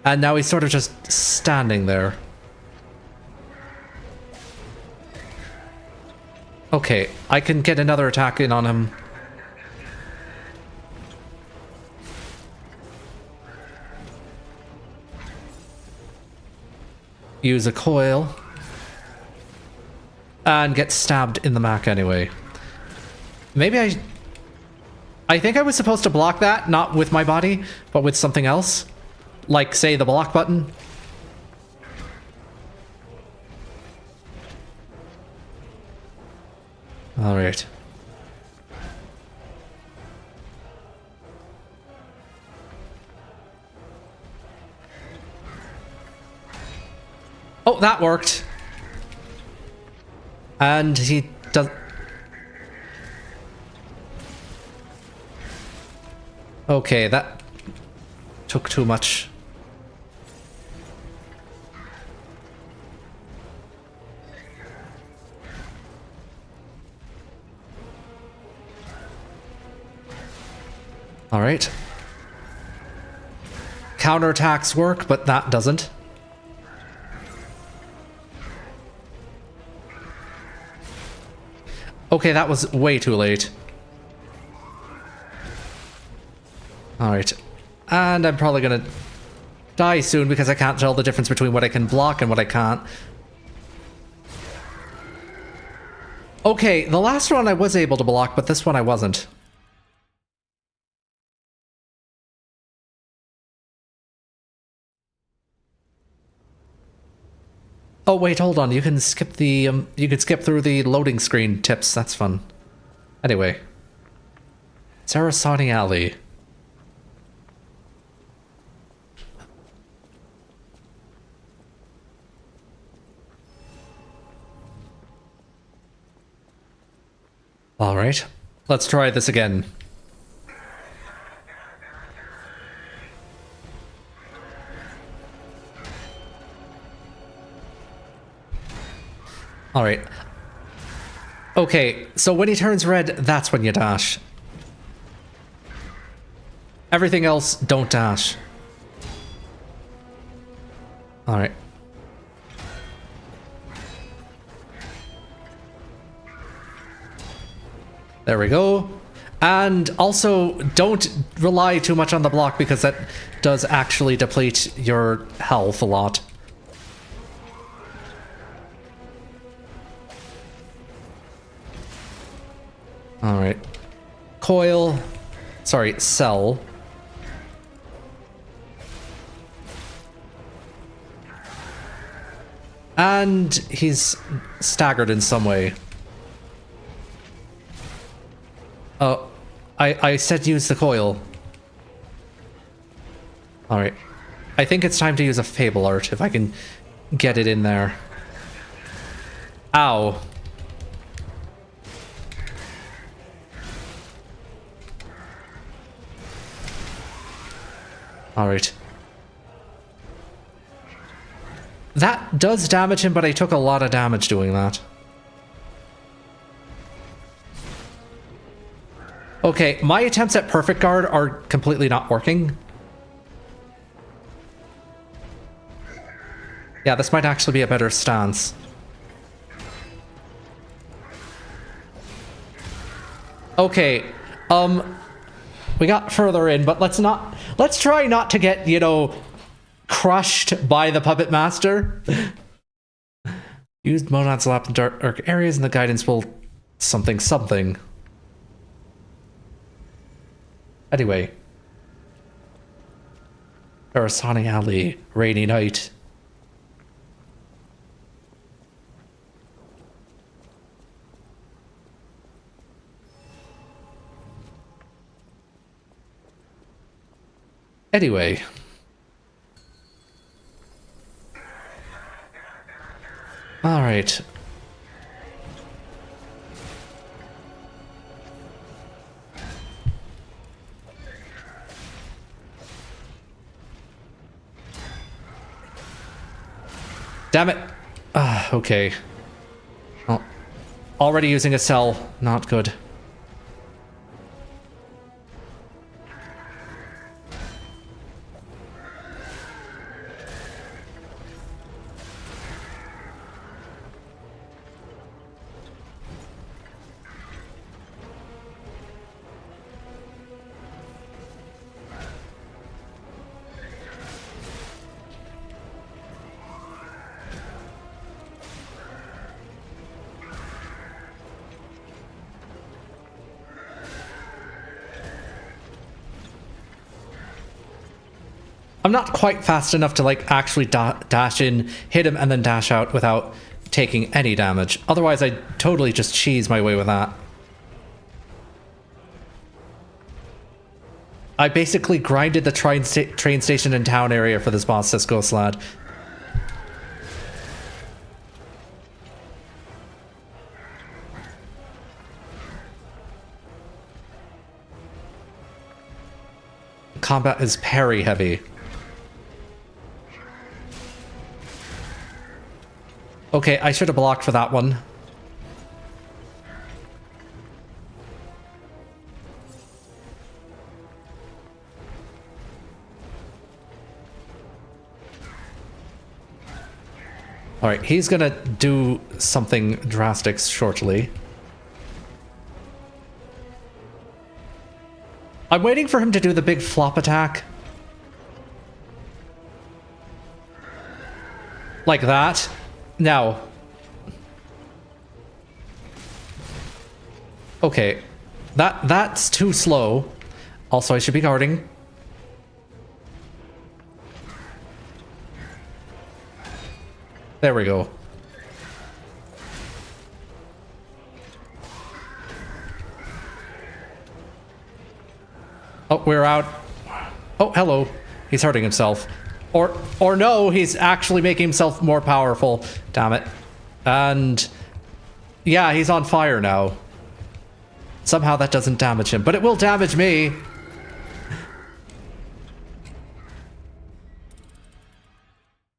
And now he's sort of just standing there. Okay, I can get another attack in on him. Use a coil. And get stabbed in the back anyway. Maybe I think I was supposed to block that, not with my body, but with something else. Like, say, the block button. Alright. Oh, that worked. And he does... Okay, that took too much. Alright. Counterattacks work, but that doesn't. Okay, that was way too late. Alright. And I'm probably gonna die soon because I can't tell the difference between what I can block and what I can't. Okay, the last one I was able to block, but this one I wasn't. Oh wait, hold on. You can skip the you can skip through the loading screen tips. That's fun. Anyway, Sarasani Alley. All right, Let's try this again. All right. Okay, so when he turns red, that's when you dash. Everything else, don't dash. All right. There we go. And also, don't rely too much on the block because that does actually deplete your health a lot. All right. Coil. Sorry, cell. And he's staggered in some way. Oh, I said use the coil. Alright. I think it's time to use a Fable Art, if I can get it in there. Ow. Alright. That does damage him, but I took a lot of damage doing that. Okay, my attempts at Perfect Guard are completely not working. Yeah, this might actually be a better stance. Okay, we got further in, but let's try not to get, you know, crushed by the Puppet Master. Used Monad's Lap in dark areas and the guidance will something. Anyway. Arasani Alley, rainy night. Anyway. All right. Damn it. Okay. Well, already using a cell. Not good. I'm not quite fast enough to like actually dash in, hit him, and then dash out without taking any damage. Otherwise, I'd totally just cheese my way with that. I basically grinded the train station and town area for this boss, says Ghost Lad. Combat is parry heavy. Okay, I should have blocked for that one. Alright, he's gonna do something drastic shortly. I'm waiting for him to do the big flop attack. Like that. Now. Okay. That's too slow. Also, I should be guarding. There we go. Oh, we're out. Oh, hello. He's hurting himself. Or no, he's actually making himself more powerful. Damn it. And yeah, he's on fire now. Somehow that doesn't damage him, but it will damage me.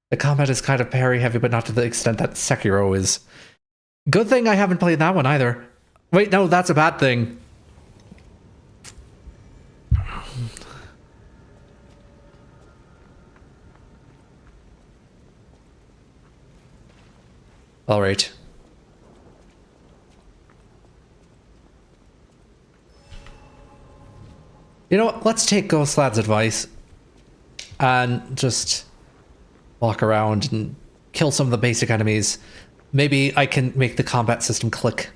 The combat is kind of parry heavy, but not to the extent that Sekiro is. Good thing I haven't played that one either. Wait, no, that's a bad thing. All right. You know what? Let's take Ghost Lad's advice and just walk around and kill some of the basic enemies. Maybe I can make the combat system click.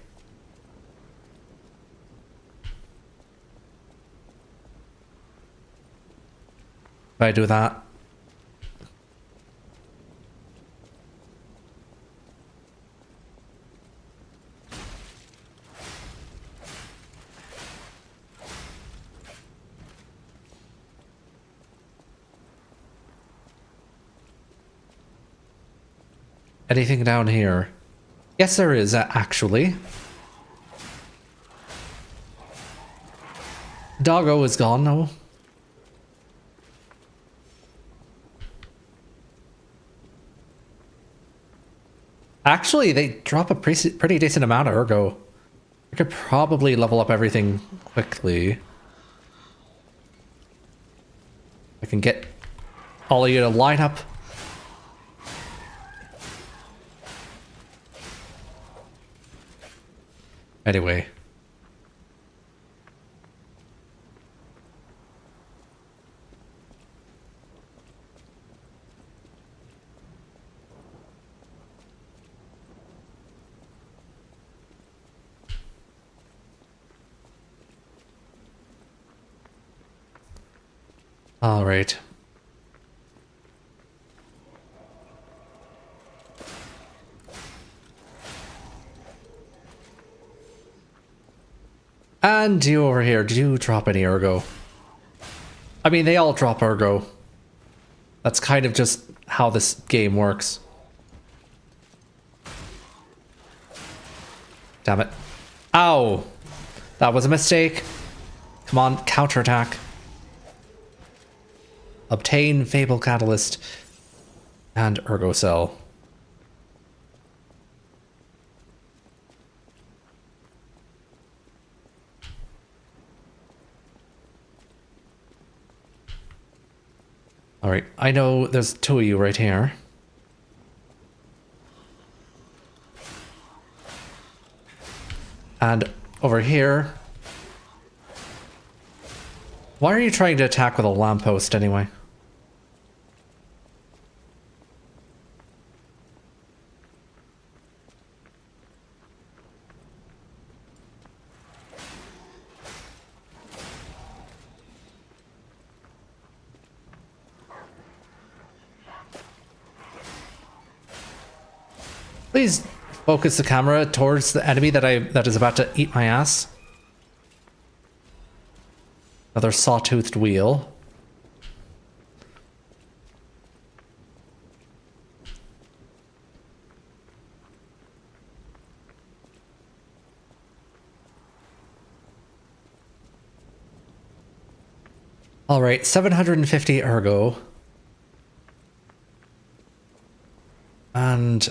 If I do that. Anything down here? Yes, there is, actually. Doggo is gone, no? Actually, they drop a pretty decent amount of ergo. I could probably level up everything quickly. I can get all of you to line up. Anyway. All right. And you over here, did you drop any ergo? I mean, they all drop ergo. That's kind of just how this game works. Damn it. Ow! That was a mistake. Come on, counterattack. Obtain Fable Catalyst and Ergo Cell. Alright, I know there's two of you right here. And over here. Why are you trying to attack with a lamppost anyway? Please focus the camera towards the enemy that is about to eat my ass. Another sawtoothed wheel. All right, 750 ergo. And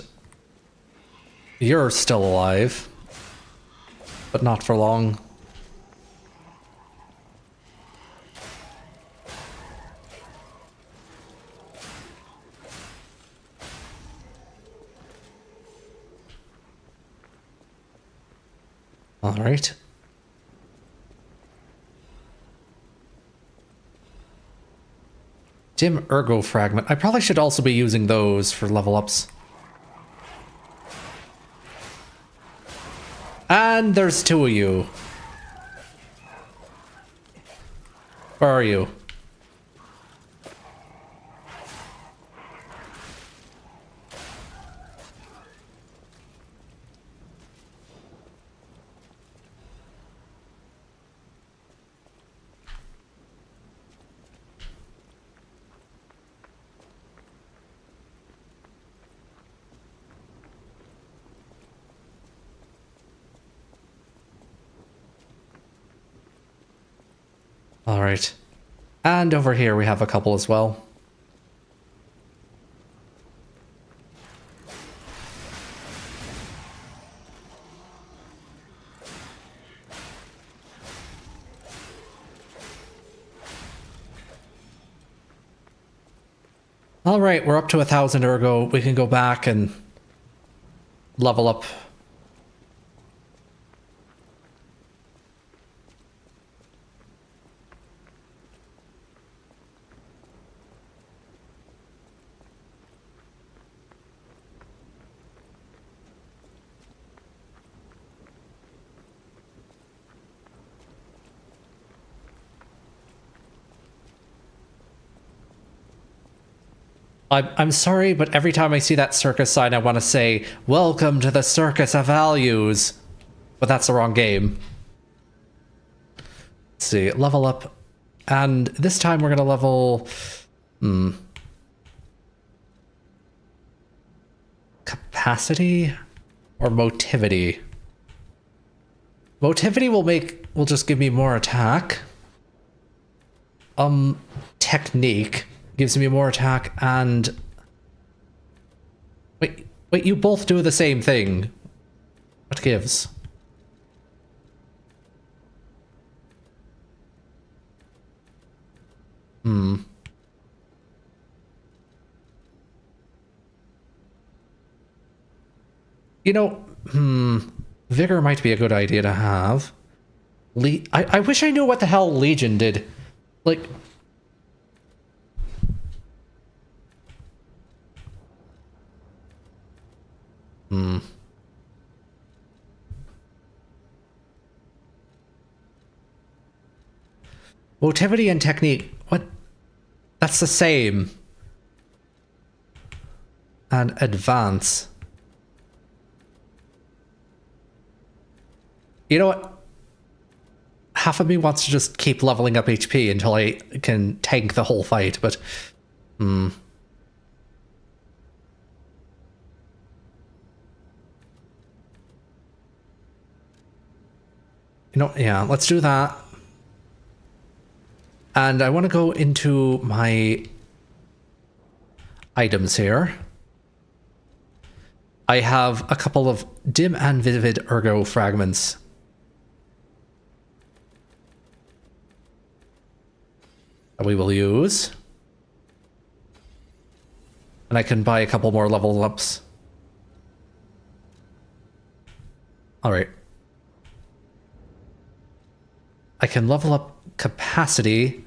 you're still alive, but not for long. All right. Dim Ergo Fragment. I probably should also be using those for level ups. And there's two of you. Where are you? All right. And over here we have a couple as well. All right, we're up to 1,000 ergo. We can go back and level up. I'm sorry, but every time I see that circus sign, I want to say, "Welcome to the Circus of Values." But that's the wrong game. Let's see, level up. And this time we're going to level... Capacity or motivity? Motivity will just give me more attack. Technique gives me more attack and... Wait, you both do the same thing. What gives? You know, Vigor might be a good idea to have. I wish I knew what the hell Legion did. Like... Motivity and technique. What? That's the same. And advance. You know what? Half of me wants to just keep leveling up HP until I can tank the whole fight, but... You know, yeah, let's do that. And I want to go into my items here. I have a couple of dim and vivid ergo fragments. That we will use. And I can buy a couple more level ups. Alright. I can level up capacity,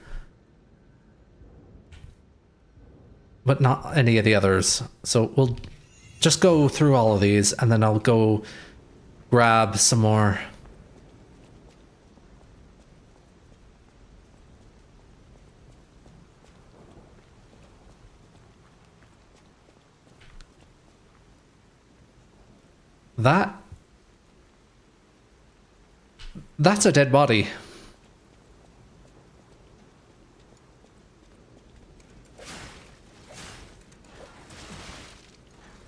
but not any of the others. So we'll just go through all of these and then I'll go grab some more. That's a dead body.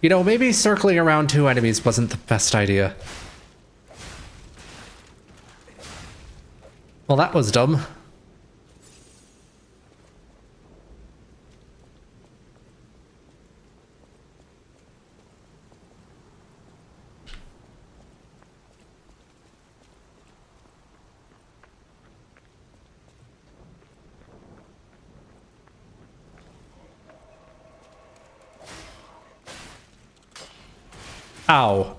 You know, maybe circling around two enemies wasn't the best idea. Well, that was dumb. Ow.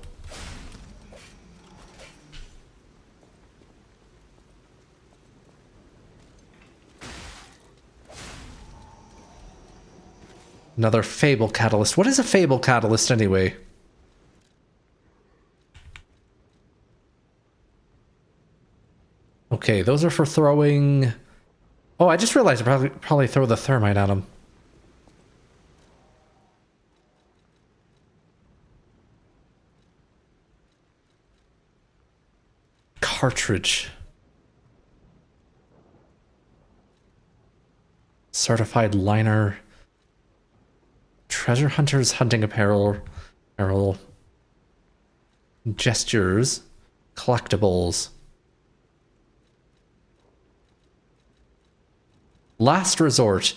Another Fable Catalyst. What is a Fable Catalyst anyway? Okay, those are for throwing... Oh, I just realized I probably throw the thermite at them. Cartridge. Certified liner. Treasure hunters hunting apparel. Gestures. Collectibles. Last resort.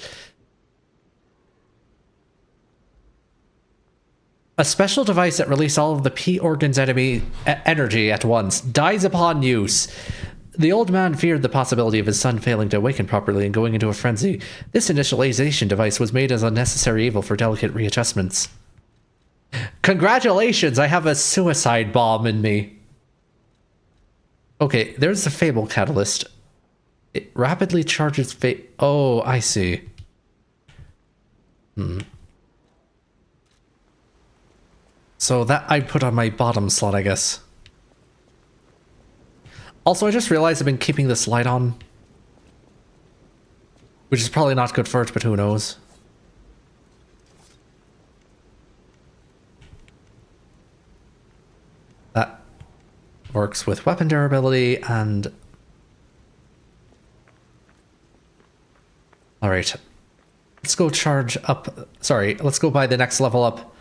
A special device that releases all of the P organ's enemy energy at once dies upon use. The old man feared the possibility of his son failing to awaken properly and going into a frenzy. This initialization device was made as unnecessary evil for delicate readjustments. Congratulations, I have a suicide bomb in me. Okay, there's the Fable Catalyst. It rapidly charges Oh, I see. So that I put on my bottom slot, I guess. Also, I just realized I've been keeping this light on. Which is probably not good for it, but who knows. That works with weapon durability and... Alright. Let's go charge up... Sorry, let's go buy the next level up.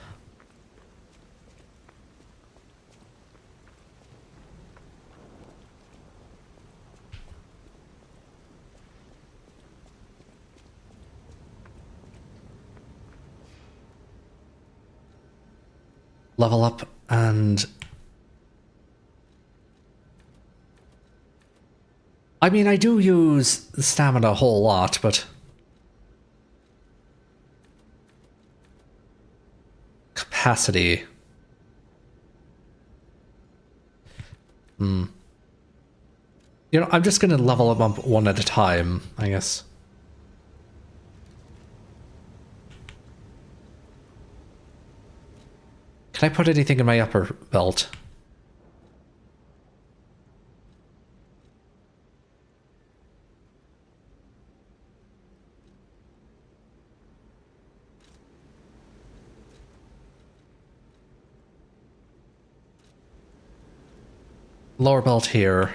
Level up and... I mean, I do use stamina a whole lot, but... Capacity. You know, I'm just gonna level them up one at a time, I guess. Can I put anything in my upper belt? Lower belt here.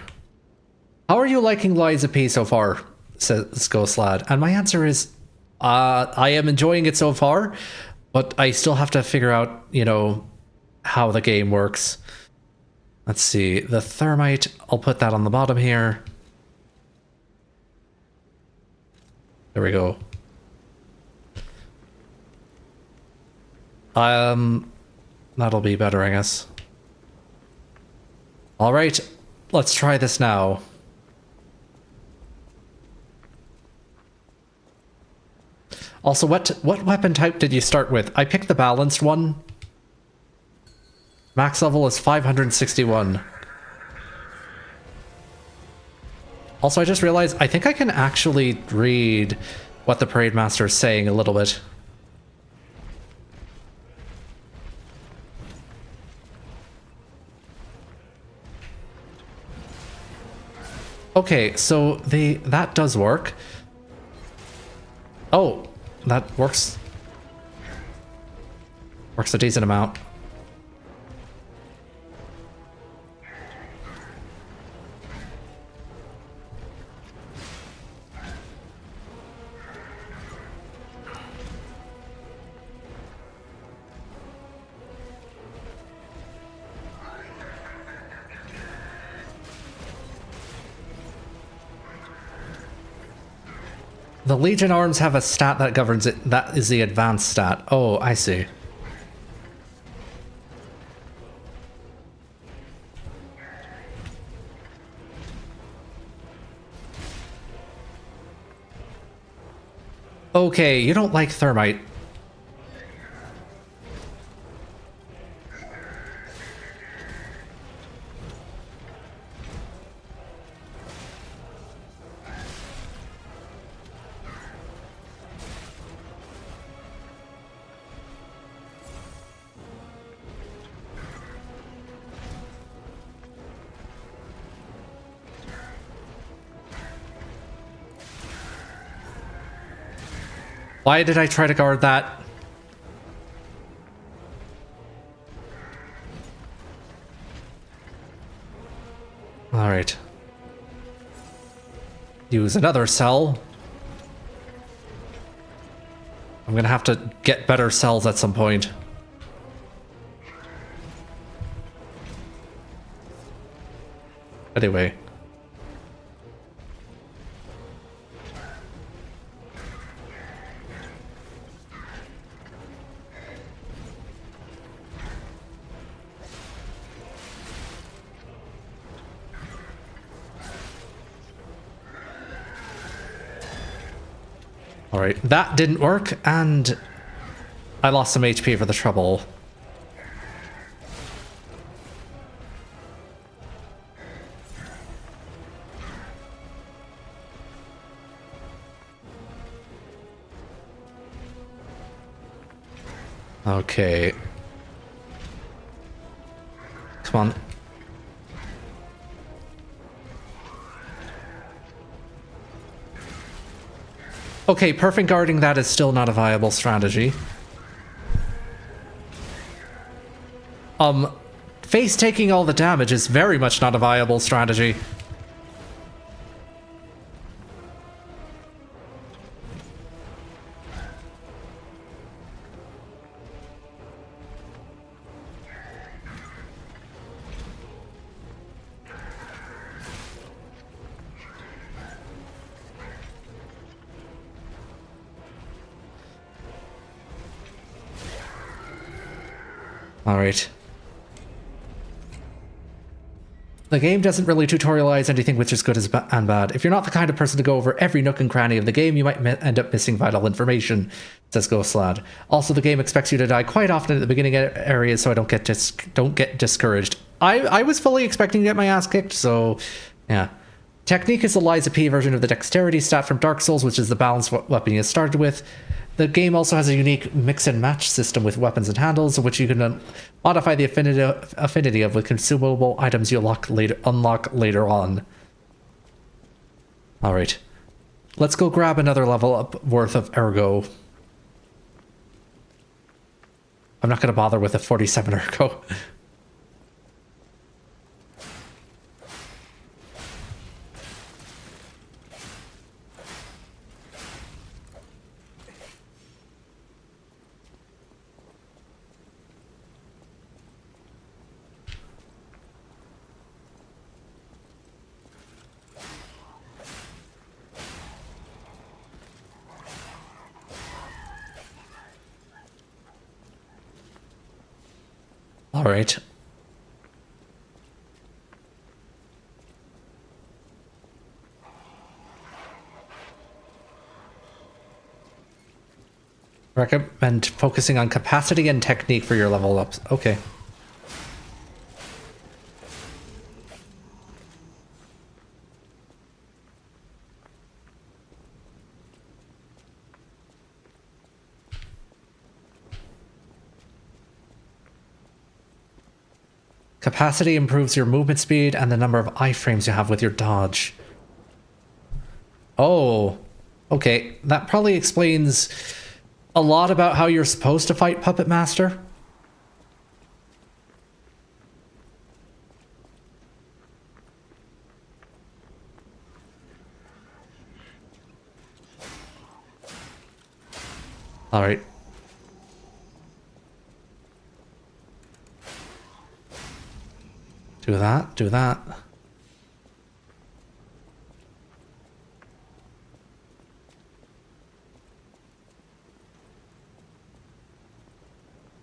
How are you liking Lies of P so far? Says Ghost Lad. And my answer is, I am enjoying it so far, but I still have to figure out, you know, how the game works. Let's see. The thermite, I'll put that on the bottom here. There we go. That'll be better, I guess. All right, let's try this now. Also, what weapon type did you start with? I picked the balanced one. Max level is 561. Also, I just realized I think I can actually read what the Parade Master is saying a little bit. Okay, so that does work. Oh, that works. Works a decent amount. The Legion arms have a stat that governs it. That is the advanced stat. Oh, I see. Okay, you don't like thermite. Why did I try to guard that? All right. Use another cell. I'm gonna have to get better cells at some point. Alright, that didn't work, and I lost some HP for the trouble. Okay. Come on. Okay, perfect guarding that is still not a viable strategy. Face taking all the damage is very much not a viable strategy. Alright. The game doesn't really tutorialize anything which is good and bad. If you're not the kind of person to go over every nook and cranny of the game, you might end up missing vital information, says Ghost Lad. Also, the game expects you to die quite often at the beginning areas, so I don't get discouraged. I was fully expecting to get my ass kicked, so yeah. Technique is the Liza P version of the dexterity stat from Dark Souls, which is the balanced weapon you started with. The game also has a unique mix and match system with weapons and handles, which you can modify the affinity of with consumable items you unlock later on. Alright. Let's go grab another level up worth of Ergo. I'm not going to bother with a 47 Ergo. All right. Recommend focusing on capacity and technique for your level ups. Okay. Capacity improves your movement speed and the number of iframes you have with your dodge. Oh, okay. That probably explains a lot about how you're supposed to fight Puppet Master. All right. Do that, do that.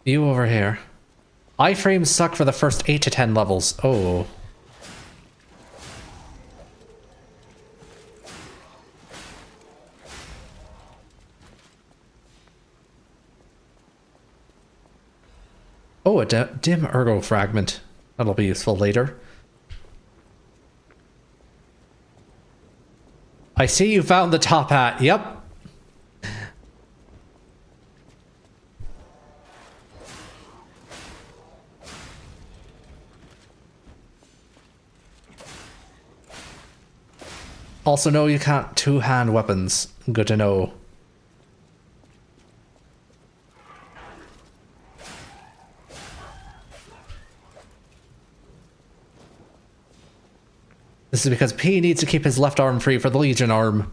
You over here. Iframes suck for the first 8 to 10 levels. Oh. Oh, a dim ergo fragment. That'll be useful later. I see you found the top hat. Yep. Also, no, you can't two-hand weapons. Good to know. This is because P needs to keep his left arm free for the Legion arm.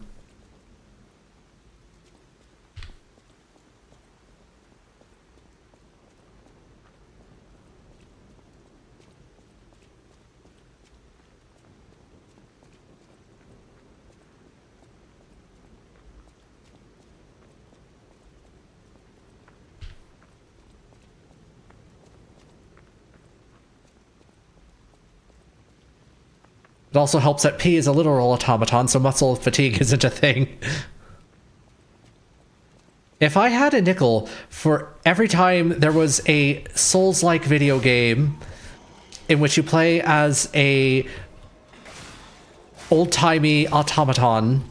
It also helps that P is a literal automaton, so muscle fatigue isn't a thing. If I had a nickel for every time there was a Souls-like video game in which you play as a old-timey automaton,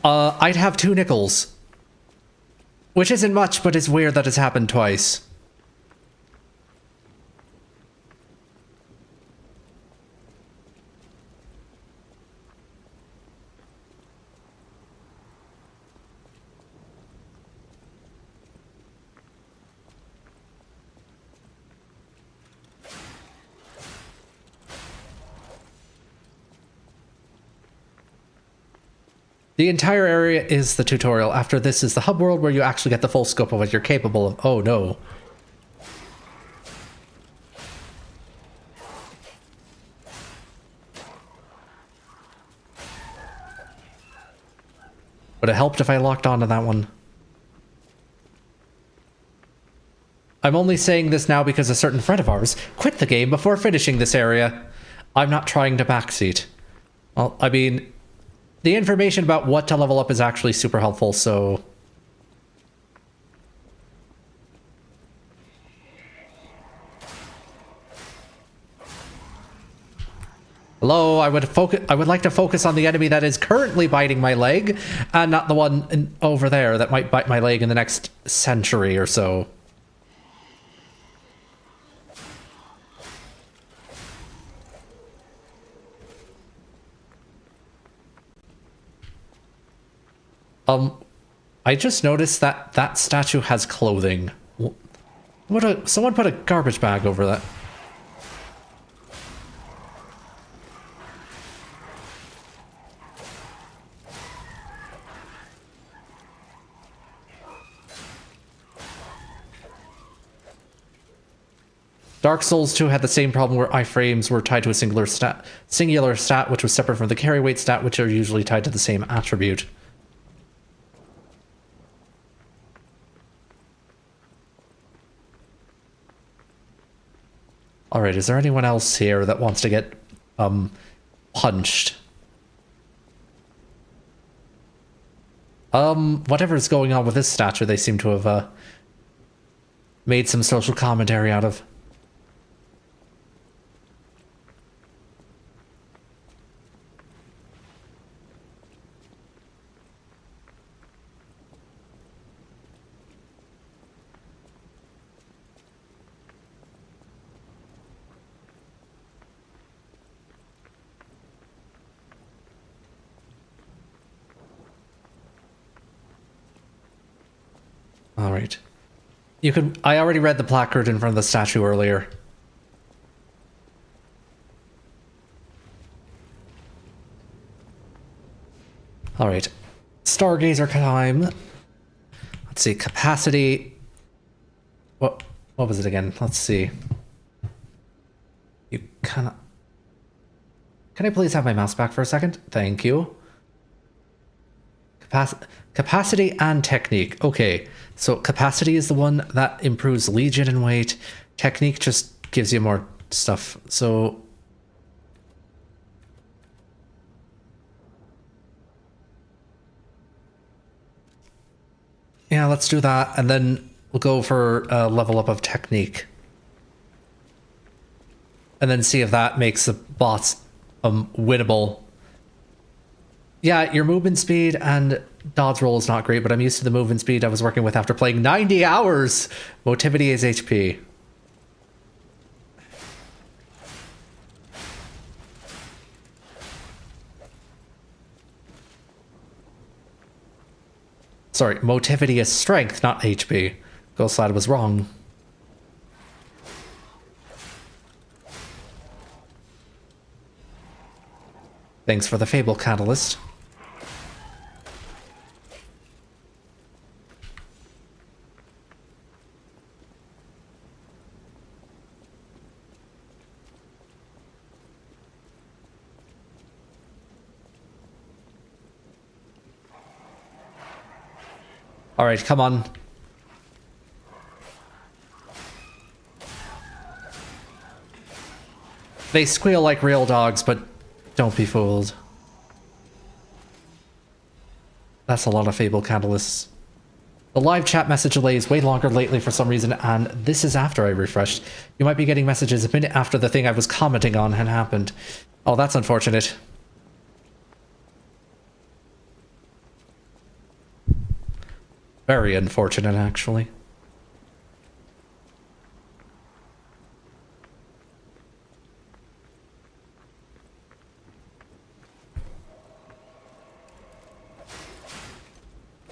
I'd have 2 nickels. Which isn't much, but it's weird that it's happened twice. The entire area is the tutorial. After this is the hub world where you actually get the full scope of what you're capable of. Oh no. Would it helped if I locked onto that one? I'm only saying this now because a certain friend of ours quit the game before finishing this area. I'm not trying to backseat. Well, I mean, the information about what to level up is actually super helpful, so... Hello, I would like to focus on the enemy that is currently biting my leg, and not the one over there that might bite my leg in the next century or so. I just noticed that that statue has clothing. Someone put a garbage bag over that. Dark Souls 2 had the same problem where iframes were tied to a singular stat, which was separate from the carry weight stat, which are usually tied to the same attribute. Alright, is there anyone else here that wants to get, punched? Whatever's going on with this statue, they seem to have, made some social commentary out of. Alright. I already read the placard in front of the statue earlier. Alright. Stargazer time. Let's see, capacity. What was it again? Let's see. You cannot... Can I please have my mouse back for a second? Thank you. Capacity and technique. Okay, so capacity is the one that improves legion and weight. Technique just gives you more stuff. So yeah, let's do that, and then we'll go for a level up of technique, and then see if that makes the boss winnable. Yeah, your movement speed and dodge roll is not great, but I'm used to the movement speed I was working with after playing 90 hours. Motivity is HP. Sorry, motivity is strength, not HP. Ghost Slide was wrong. Thanks for the Fable Catalyst. All right, come on. They squeal like real dogs, but don't be fooled. That's a lot of Fable catalysts. The live chat message delay is way longer lately for some reason, and this is after I refreshed. You might be getting messages a minute after the thing I was commenting on had happened. Oh, that's unfortunate. Very unfortunate, actually.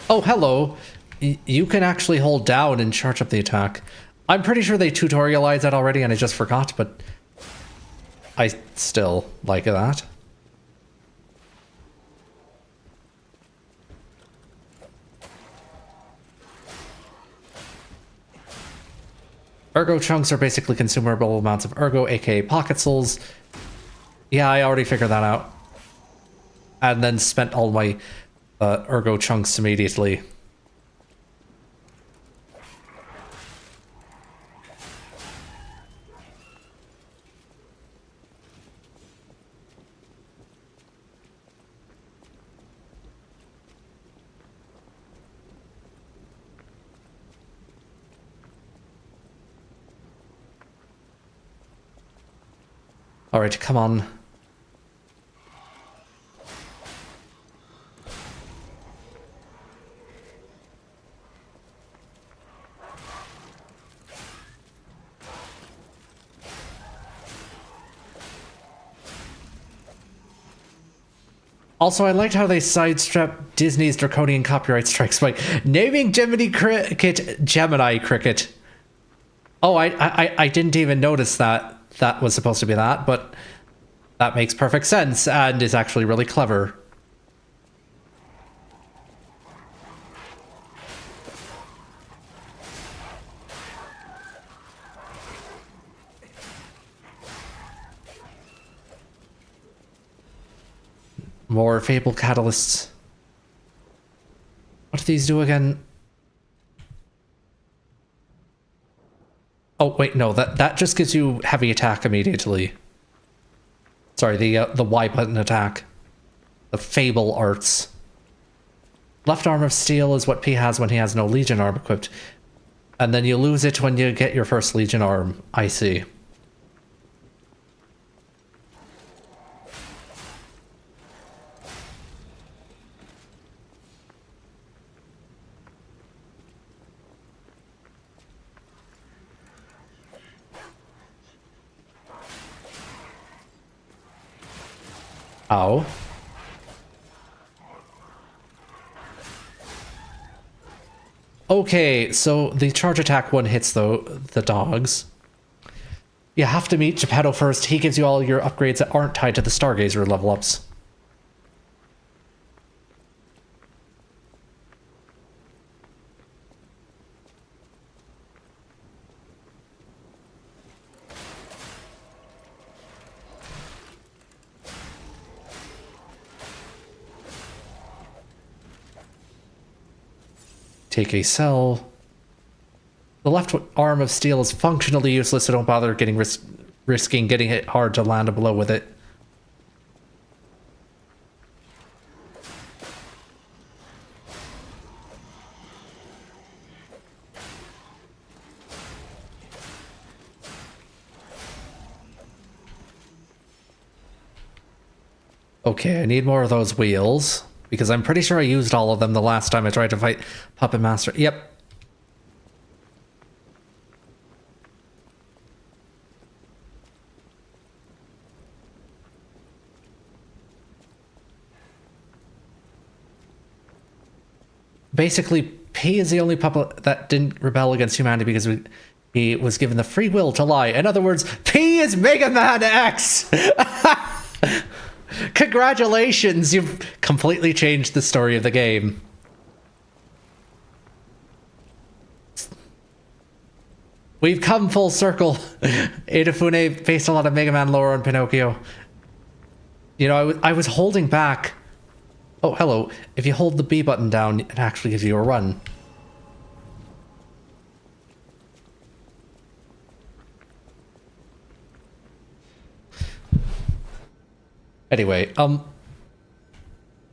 Oh, hello. You can actually hold down and charge up the attack. I'm pretty sure they tutorialized that already and I just forgot, but I still like that. Ergo chunks are basically consumable amounts of Ergo, aka pocket souls. Yeah, I already figured that out. And then spent all my Ergo chunks immediately. Alright, come on. Also, I liked how they sidestepped Disney's draconian copyright strikes by naming Gemini Cricket. Oh, I didn't even notice that that was supposed to be that, but that makes perfect sense and is actually really clever. More Fable catalysts. What do these do again? Oh wait, no, that just gives you heavy attack immediately. Sorry, the Y button attack. The Fable arts. Left arm of steel is what P has when he has no Legion arm equipped. And then you lose it when you get your first Legion arm. I see. Ow. Okay, so the charge attack one hits the dogs. You have to meet Geppetto first. He gives you all your upgrades that aren't tied to the Stargazer level ups. Take a cell. The left arm of steel is functionally useless, so don't bother risking getting hit hard to land a blow with it. Okay, I need more of those wheels. Because I'm pretty sure I used all of them the last time I tried to fight Puppet Master. Yep. Basically, P is the only puppet that didn't rebel against humanity because he was given the free will to lie. In other words, P is Mega Man X! Congratulations, you've completely changed the story of the game. We've come full circle. Inafune based a lot of Mega Man lore on Pinocchio. You know, I was holding back. Oh, hello. If you hold the B button down, it actually gives you a run. Anyway,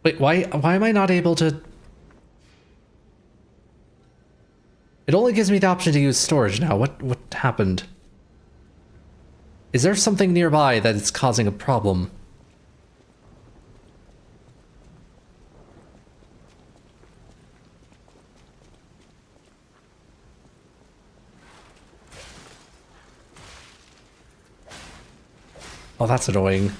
wait, why am I not able to It only gives me the option to use storage now. What happened? Is there something nearby that is causing a problem? Oh, that's annoying.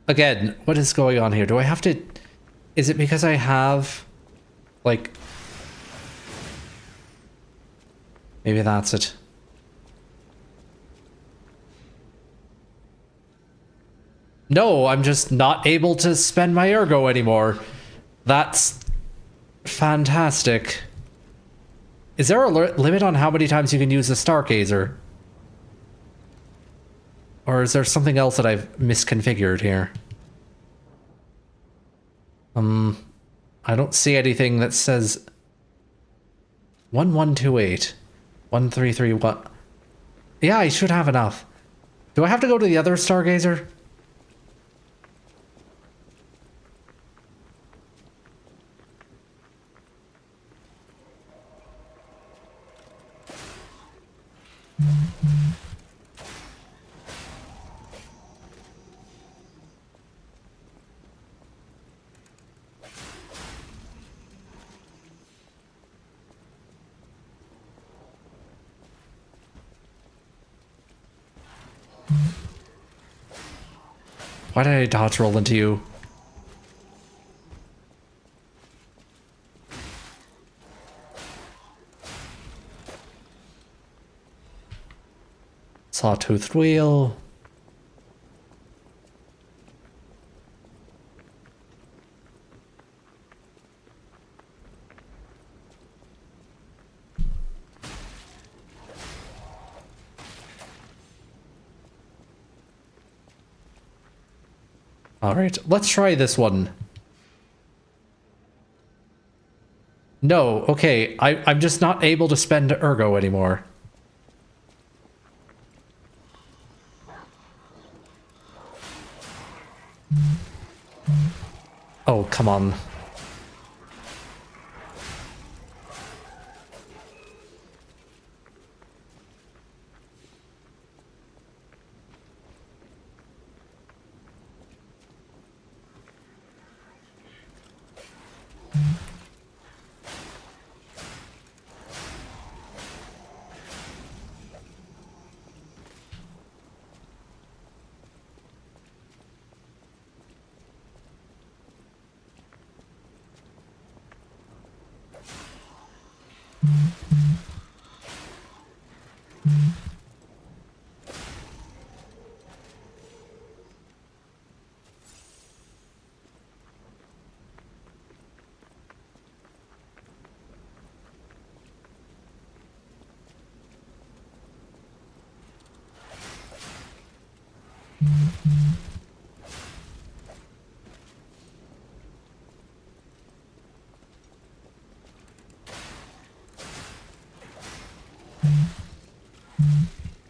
Again, what is going on here? Do I have to... Is it because I have... Like... Maybe that's it. No, I'm just not able to spend my ergo anymore. That's... fantastic. Is there a limit on how many times you can use the Stargazer? Or is there something else that I've misconfigured here? I don't see anything that says 1128 1331. Yeah, I should have enough. Do I have to go to the other Stargazer? Why did I dodge roll into you? Sawtoothed wheel. Alright, let's try this one. No, okay, I'm just not able to spend ergo anymore. Oh, come on.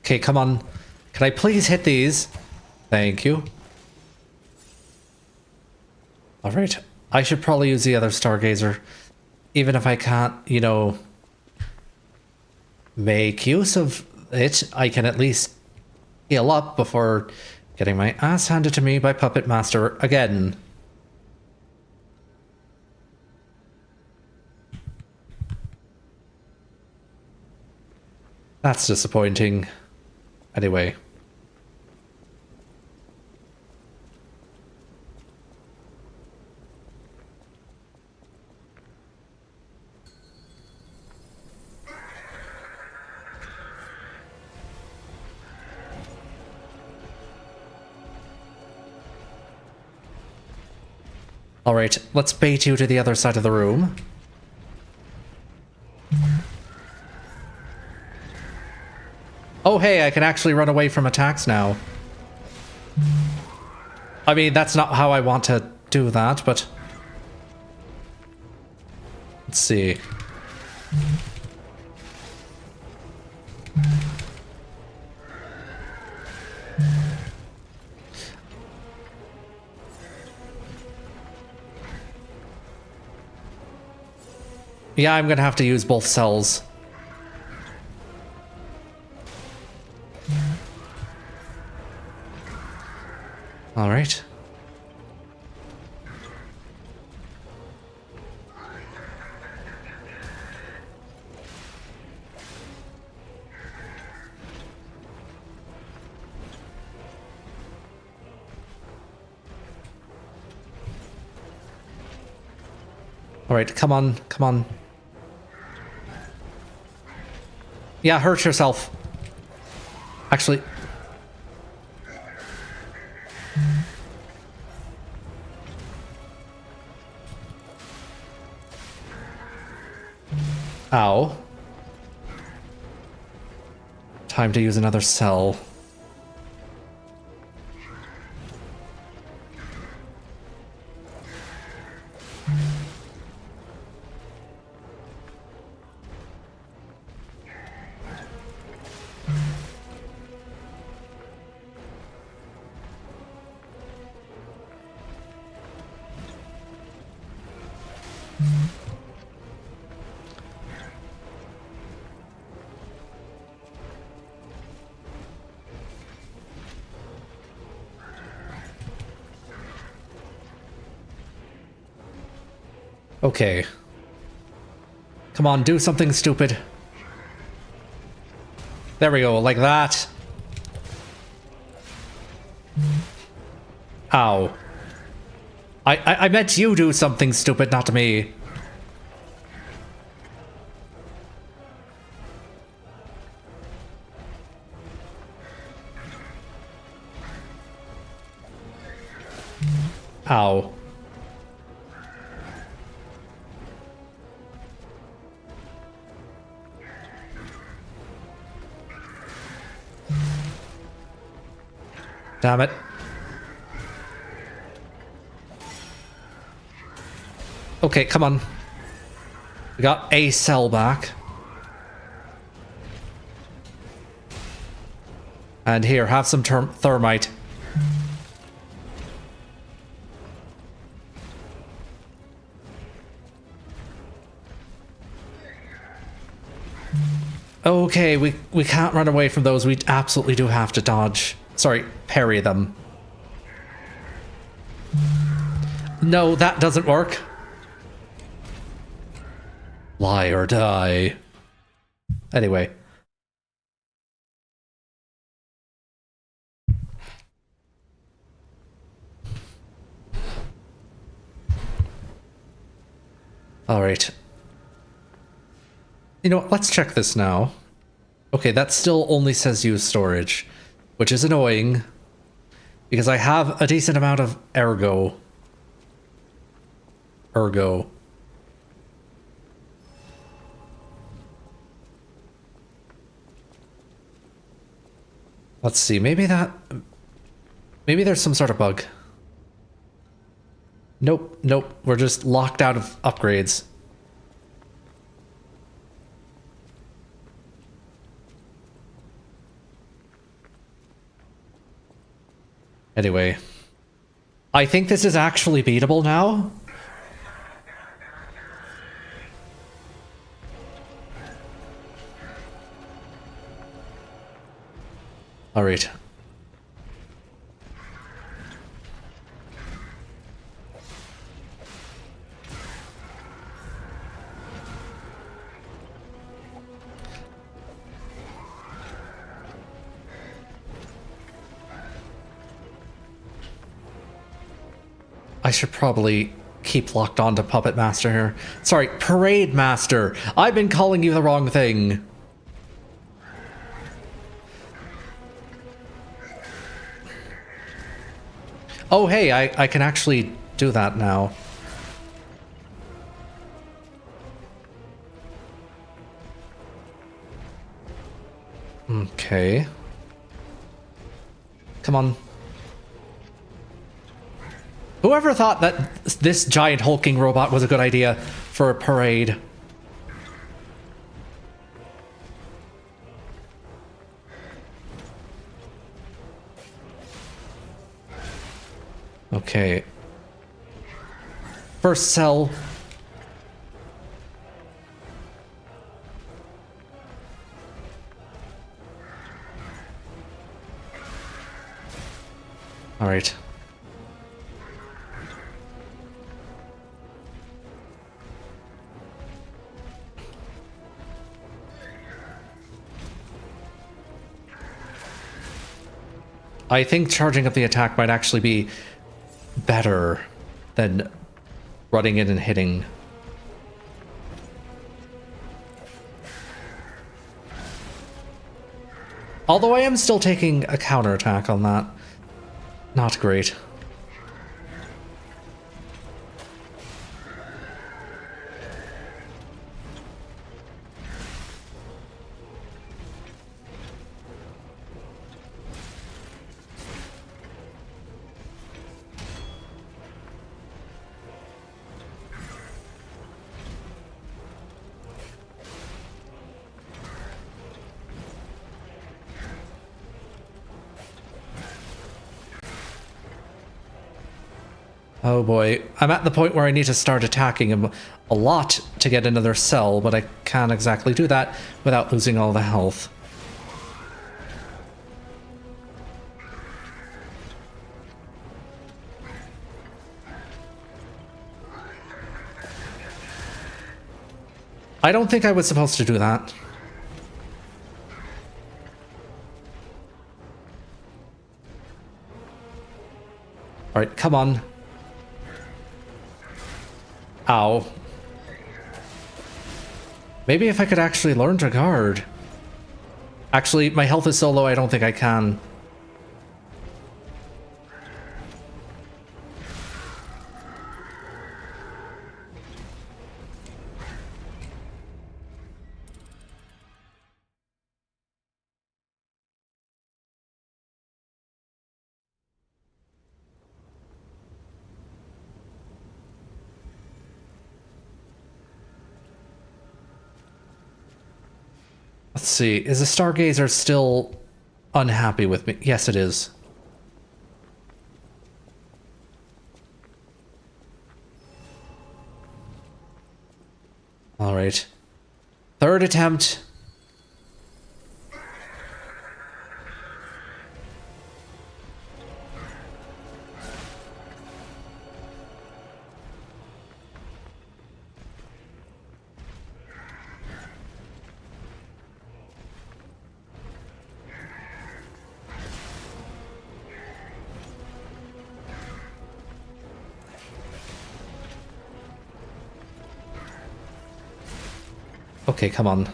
Okay, come on. Can I please hit these? Thank you. Alright. I should probably use the other Stargazer. Even if I can't, you know, make use of it, I can at least heal up before getting my ass handed to me by Puppet Master again. That's disappointing. Anyway. Alright, let's bait you to the other side of the room. Oh hey, I can actually run away from attacks now. I mean, that's not how I want to do that, but... Let's see. Yeah, I'm gonna have to use both cells. All right. All right, come on, come on. Yeah, hurt yourself. Actually... Ow. Time to use another cell. Okay. Come on, do something stupid. There we go, like that. Ow. I meant you do something stupid, not me. Ow. Damn it. Okay, come on. We got a cell back. And here, have some thermite. Okay, we can't run away from those. We absolutely do have to dodge. Sorry, parry them. No, that doesn't work. Lie or die. Anyway. Alright. You know what, let's check this now. Okay, that still only says use storage, which is annoying, because I have a decent amount of ergo. Let's see, maybe there's some sort of bug. Nope, we're just locked out of upgrades. Anyway, I think this is actually beatable now. All right. I should probably keep locked on to Puppet Master here. Sorry, Parade Master. I've been calling you the wrong thing. Oh, hey, I can actually do that now. Okay. Come on. Whoever thought that this giant hulking robot was a good idea for a parade? Okay. First cell. All right. I think charging up the attack might actually be better than running in and hitting. Although I am still taking a counterattack on that. Not great. Oh boy, I'm at the point where I need to start attacking him a lot to get another cell, but I can't exactly do that without losing all the health. I don't think I was supposed to do that. Alright, come on. Ow. Maybe if I could actually learn to guard. Actually, my health is so low I don't think I can. Let's see, is the Stargazer still unhappy with me? Yes, it is. All right. Third attempt. Okay, come on.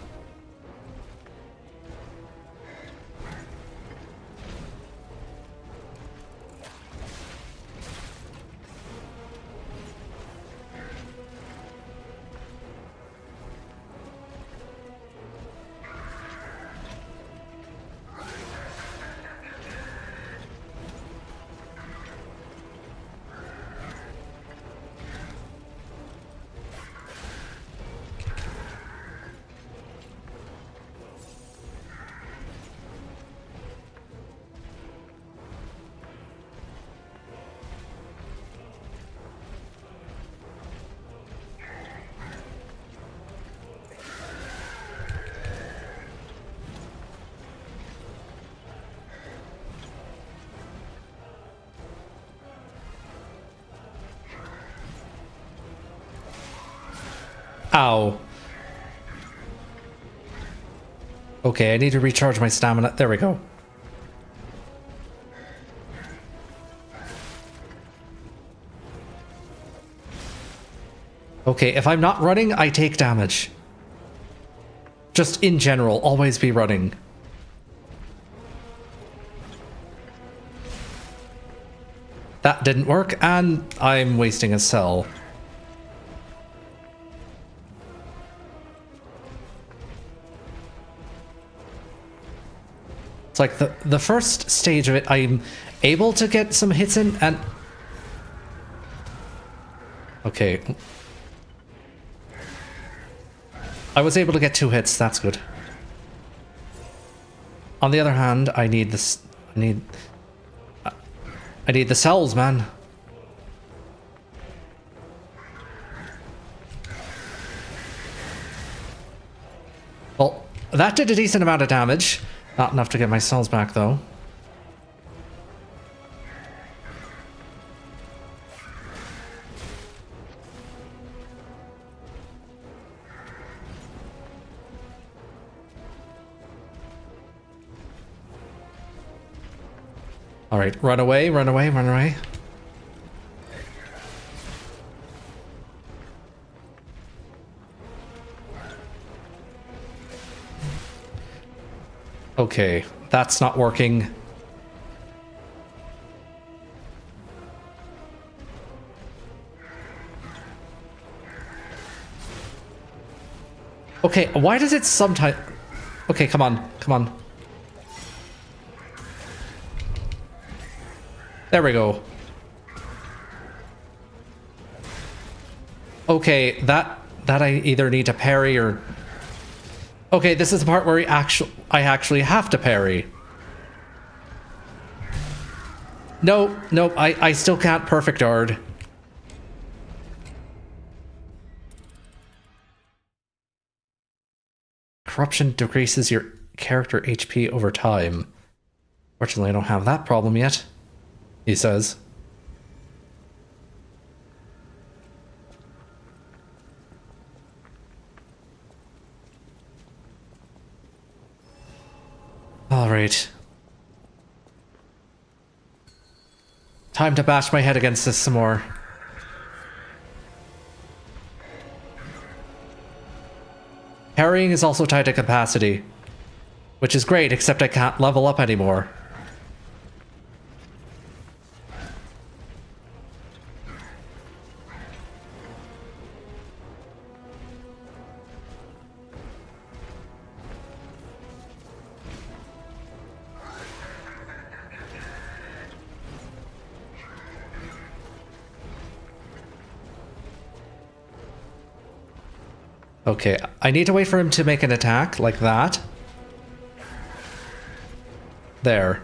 Ow. Okay, I need to recharge my stamina. There we go. Okay, if I'm not running, I take damage. Just in general, always be running. That didn't work, and I'm wasting a cell. It's like the first stage of it, I'm able to get some hits in, and... Okay. I was able to get 2 hits, that's good. On the other hand, I need this... I need the cells, man. Well, that did a decent amount of damage. Not enough to get my cells back, though. Alright, run away, run away, run away. Okay, that's not working. Okay, why does it sometimes... Okay, come on, come on. There we go. Okay, that I either need to parry or... Okay, this is the part where I actually have to parry. No, no, I still can't perfect guard. Corruption decreases your character HP over time. Fortunately, I don't have that problem yet, he says. All right. Time to bash my head against this some more. Parrying is also tied to capacity, which is great, except I can't level up anymore. Okay, I need to wait for him to make an attack like that. There.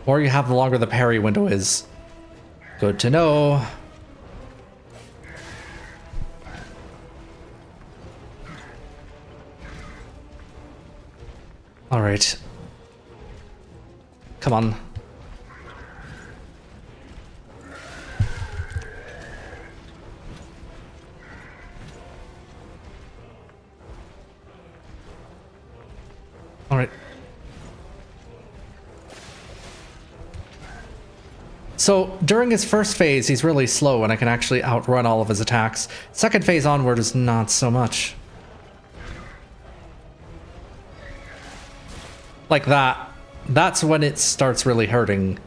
Or you have the longer the parry window is. Good to know. All right. Come on. All right. So during his first phase, he's really slow and I can actually outrun all of his attacks. Second phase onward is not so much. Like that. That's when it starts really hurting.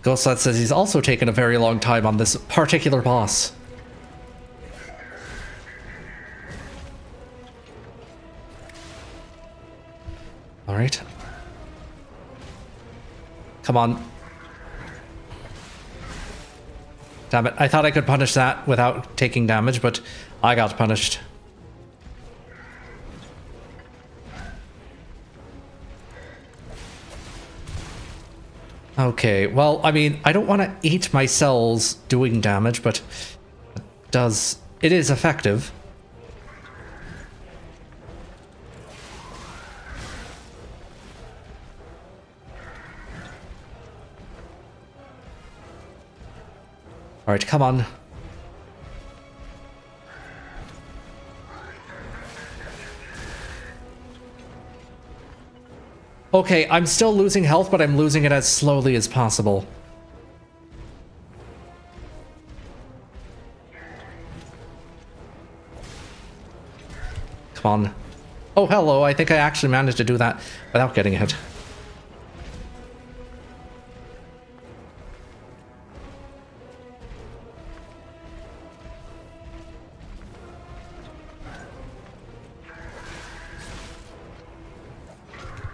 Ghostlad says he's also taken a very long time on this particular boss. All right. Come on. Damn it. I thought I could punish that without taking damage, but I got punished. Okay, well, I mean, I don't want to eat my cells doing damage, but it is effective. All right, come on. Okay, I'm still losing health, but I'm losing it as slowly as possible. Come on. Oh, hello. I think I actually managed to do that without getting hit.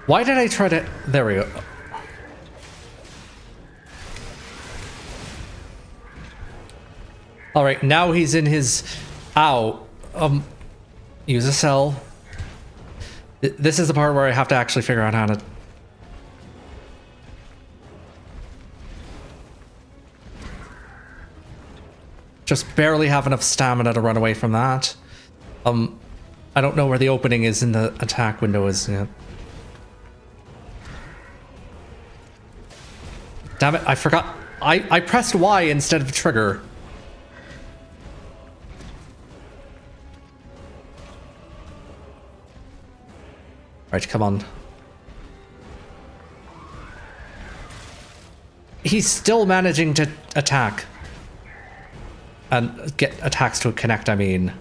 Why did I try to... There we go. Alright, now he's in his... Ow. Use a cell. This is the part where I have to actually figure out how to... Just barely have enough stamina to run away from that. I don't know where the opening is in the attack window is yet. Damn it, I forgot. I pressed Y instead of trigger. Right, come on. He's still managing to attack. And get attacks to connect, I mean.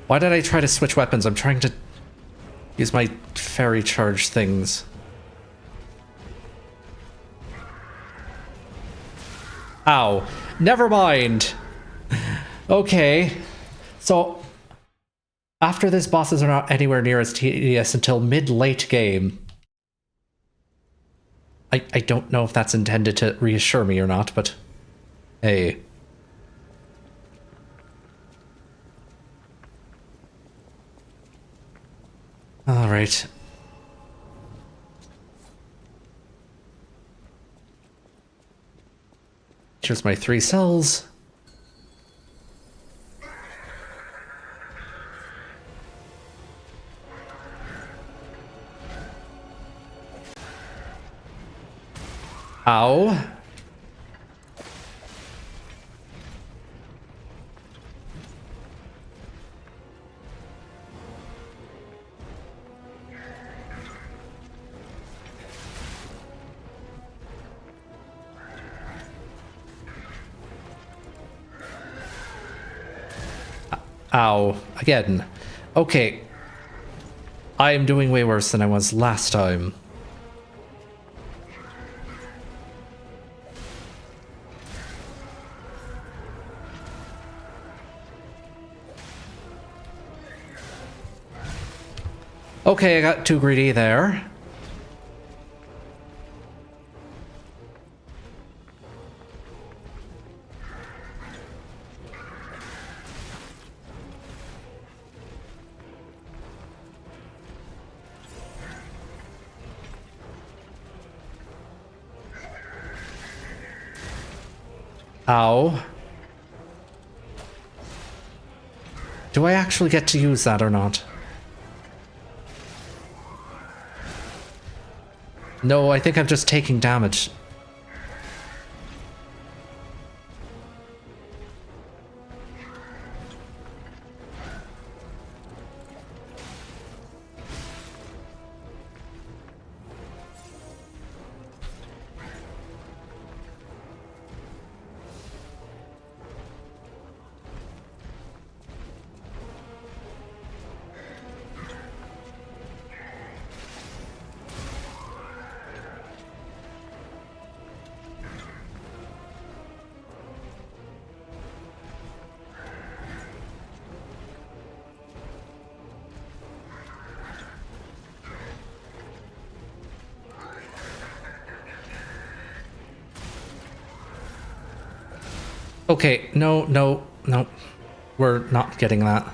Why did I try to switch weapons? I'm trying to use my fairy charge things. Ow. Never mind. Okay. So, after this, bosses are not anywhere near as tedious until mid-late game. I don't know if that's intended to reassure me or not, but hey. All right. Here's my 3 cells. Ow. Ow. Again. Okay. I am doing way worse than I was last time. Okay, I got too greedy there. Ow. Do I actually get to use that or not? No, I think I'm just taking damage. Okay, no, no, no. We're not getting that.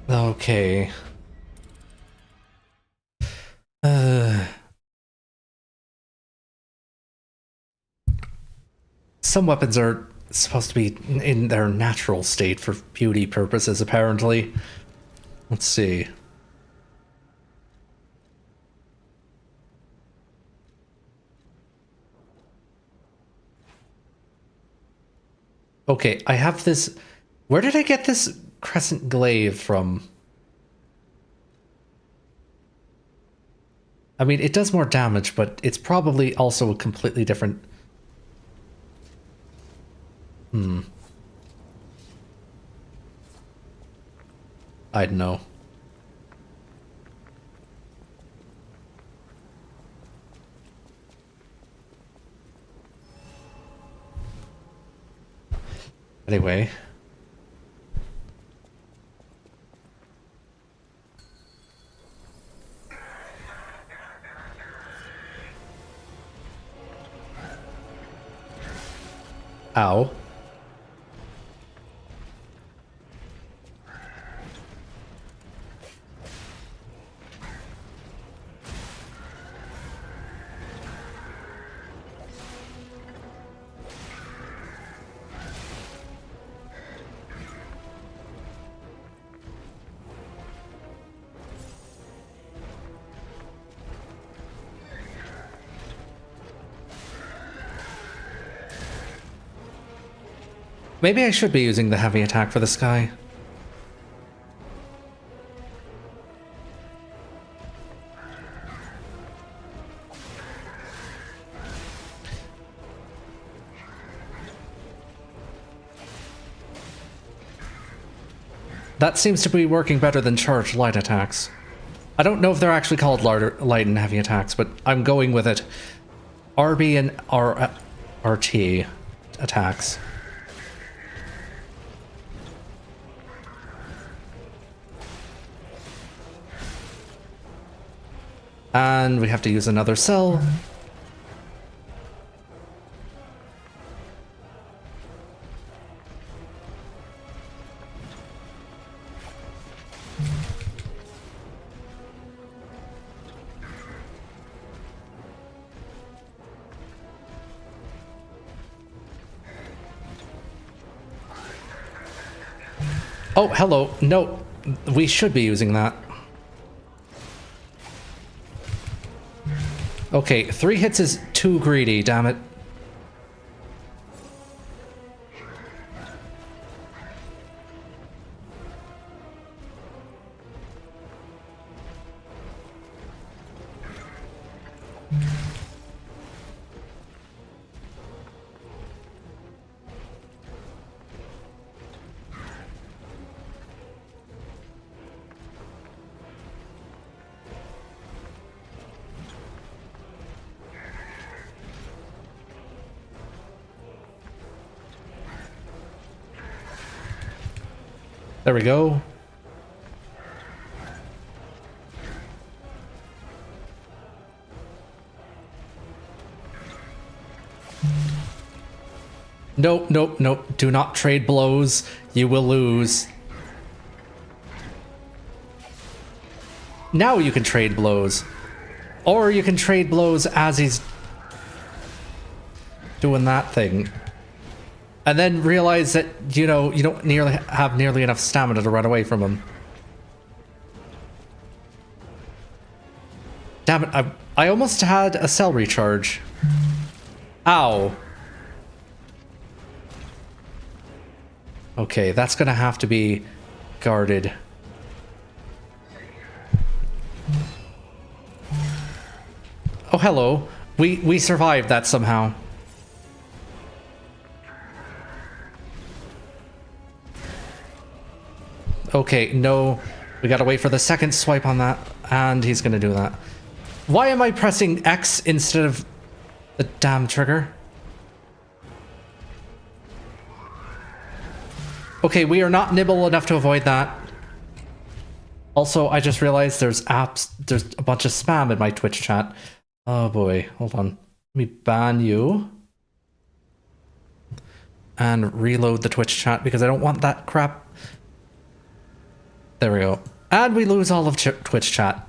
Okay. Some weapons are supposed to be in their natural state for beauty purposes, apparently. Let's see. Okay, I have this... Where did I get this crescent glaive from? I mean, it does more damage, but it's probably also a completely different... I don't know. Anyway. Ow. Maybe I should be using the heavy attack for this guy. That seems to be working better than charged light attacks. I don't know if they're actually called light and heavy attacks, but I'm going with it. RB and RT attacks. And we have to use another cell. Oh, hello. No, we should be using that. Okay, 3 hits is too greedy, damn it. There we go. Nope, nope, nope. Do not trade blows. You will lose. Now you can trade blows. Or you can trade blows as he's doing that thing. And then realize that, you know, you don't have nearly enough stamina to run away from him. Damn it, I almost had a cell recharge. Ow. Okay, that's gonna have to be guarded. Oh, hello. We survived that somehow. Okay, no. We gotta wait for the second swipe on that, and he's gonna do that. Why am I pressing X instead of the damn trigger? Okay, we are not nimble enough to avoid that. Also, I just realized there's a bunch of spam in my Twitch chat. Oh boy, hold on. Let me ban you. And reload the Twitch chat because I don't want that crap. There we go. And we lose all of Twitch chat.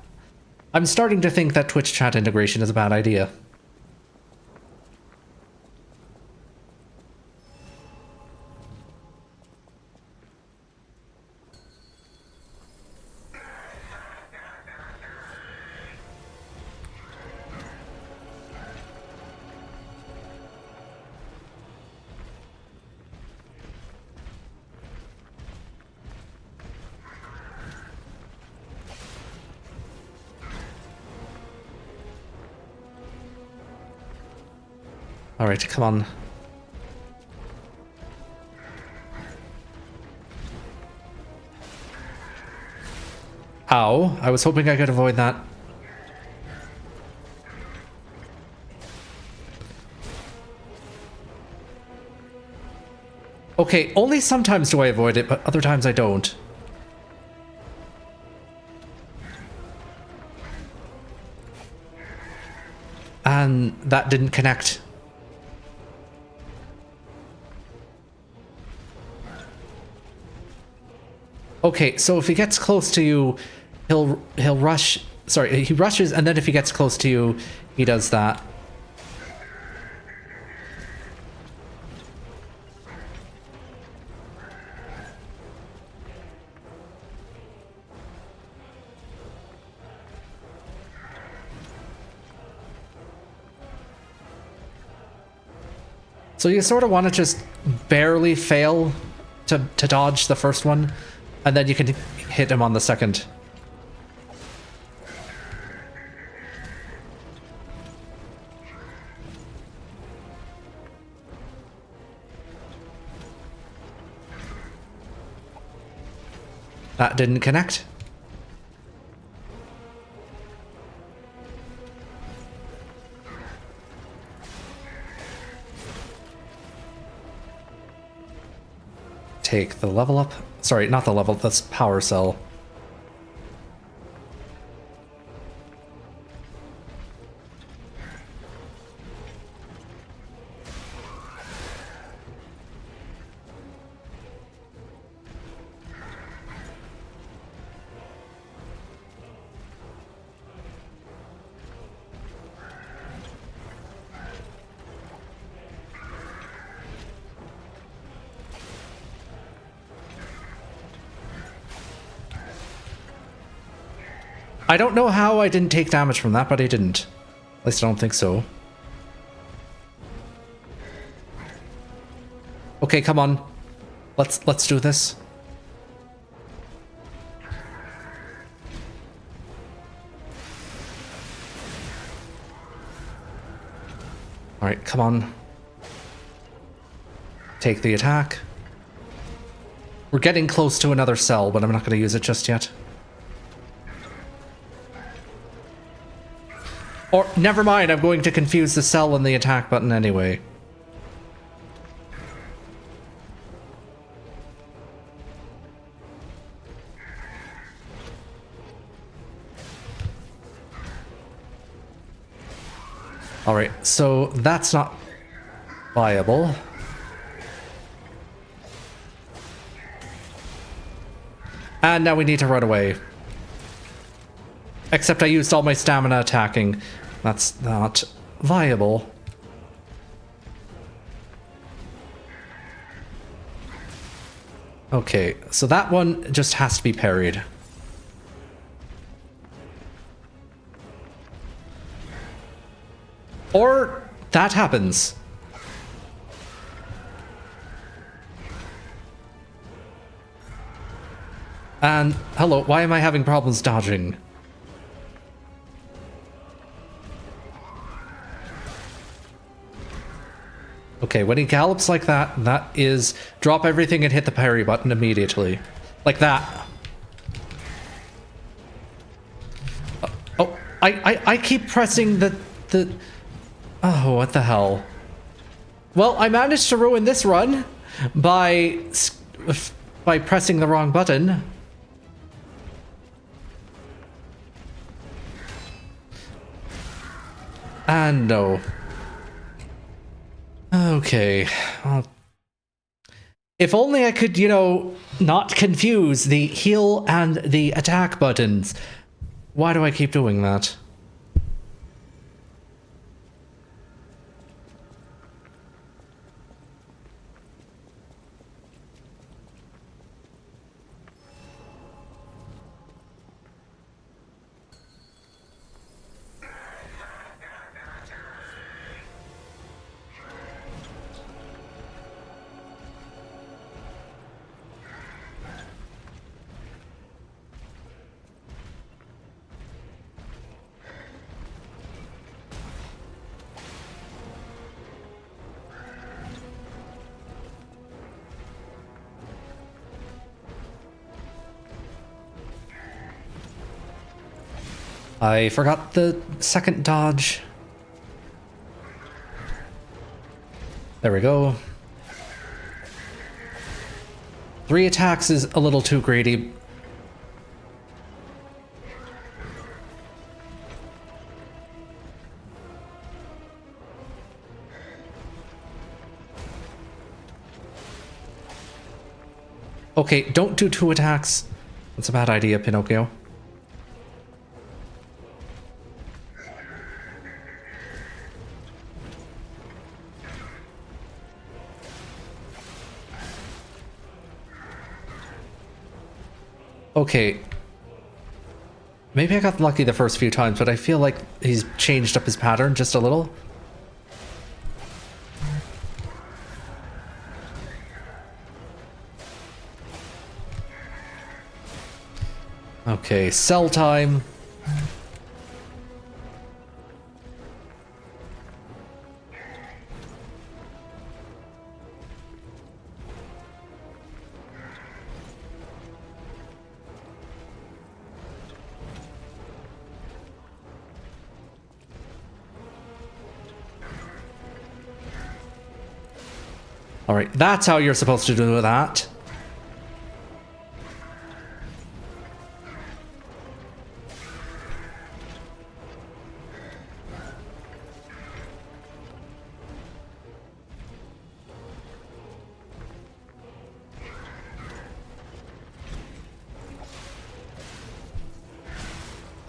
I'm starting to think that Twitch chat integration is a bad idea. Alright, come on. Ow, I was hoping I could avoid that. Okay, only sometimes do I avoid it, but other times I don't. And that didn't connect. Okay, so if he gets close to you, he'll rush. Sorry, he rushes, and then if he gets close to you, he does that. So you sort of want to just barely fail to dodge the first one, and then you can hit him on the second. That didn't connect. Take the level up. Sorry, not the level, that's power cell. I don't know how I didn't take damage from that, but I didn't. At least I don't think so. Okay, come on. Let's do this. All right, come on. Take the attack. We're getting close to another cell, but I'm not going to use it just yet. Or, never mind, I'm going to confuse the cell and the attack button anyway. Alright, so that's not viable. And now we need to run away. Except I used all my stamina attacking. That's not viable. Okay, so that one just has to be parried. Or that happens. And hello, why am I having problems dodging? Okay, when he gallops like that, that is drop everything and hit the parry button immediately. Like that. Oh, I keep pressing the... Oh, what the hell? Well, I managed to ruin this run by pressing the wrong button. And no. Okay. Well, if only I could, you know, not confuse the heal and the attack buttons. Why do I keep doing that? I forgot the second dodge. There we go. 3 attacks is a little too greedy. Okay, don't do 2 attacks. That's a bad idea, Pinocchio. Okay. Maybe I got lucky the first few times, but I feel like he's changed up his pattern just a little. Okay, sell time. All right, that's how you're supposed to do that.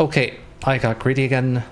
Okay, I got greedy again.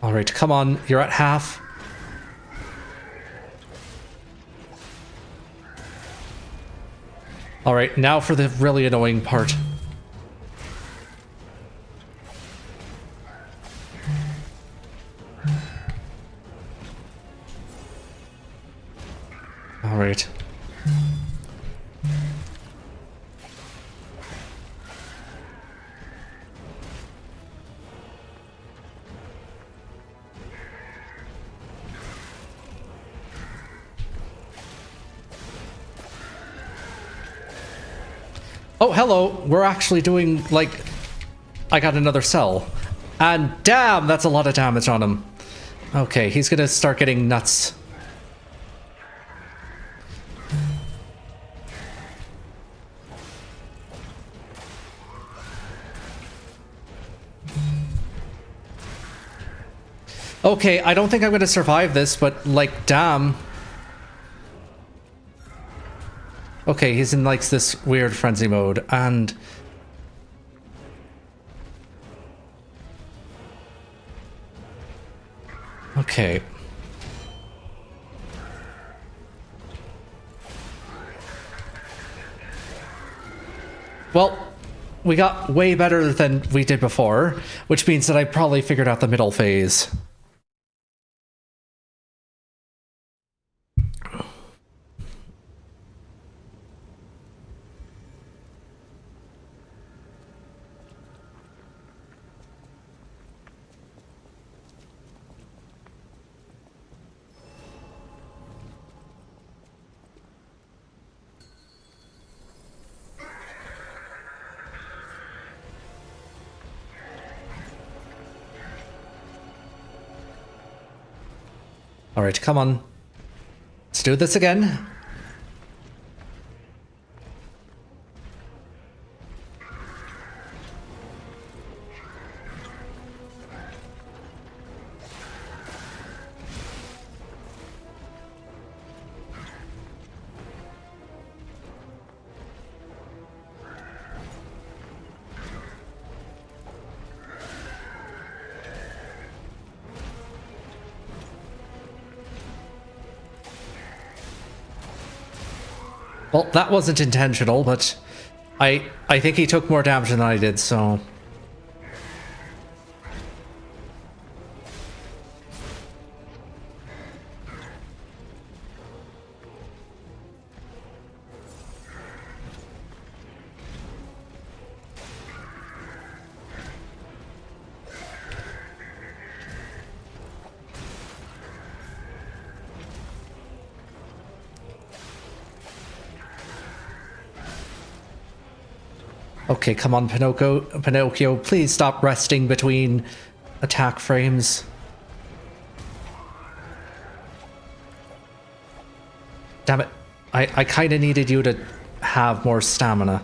All right, come on, you're at half. All right, now for the really annoying part. All right. Oh, hello. We're actually doing, like... I got another cell. And damn, that's a lot of damage on him. Okay, he's gonna start getting nuts. Okay, I don't think I'm gonna survive this, but, like, damn. Okay, he's in, like, this weird frenzy mode, and... Okay. Well, we got way better than we did before, which means that I probably figured out the middle phase. All right, come on. Let's do this again. Well, that wasn't intentional, but I think he took more damage than I did, so... Okay, come on, Pinocchio, please stop resting between attack frames. Damn it. I kind of needed you to have more stamina.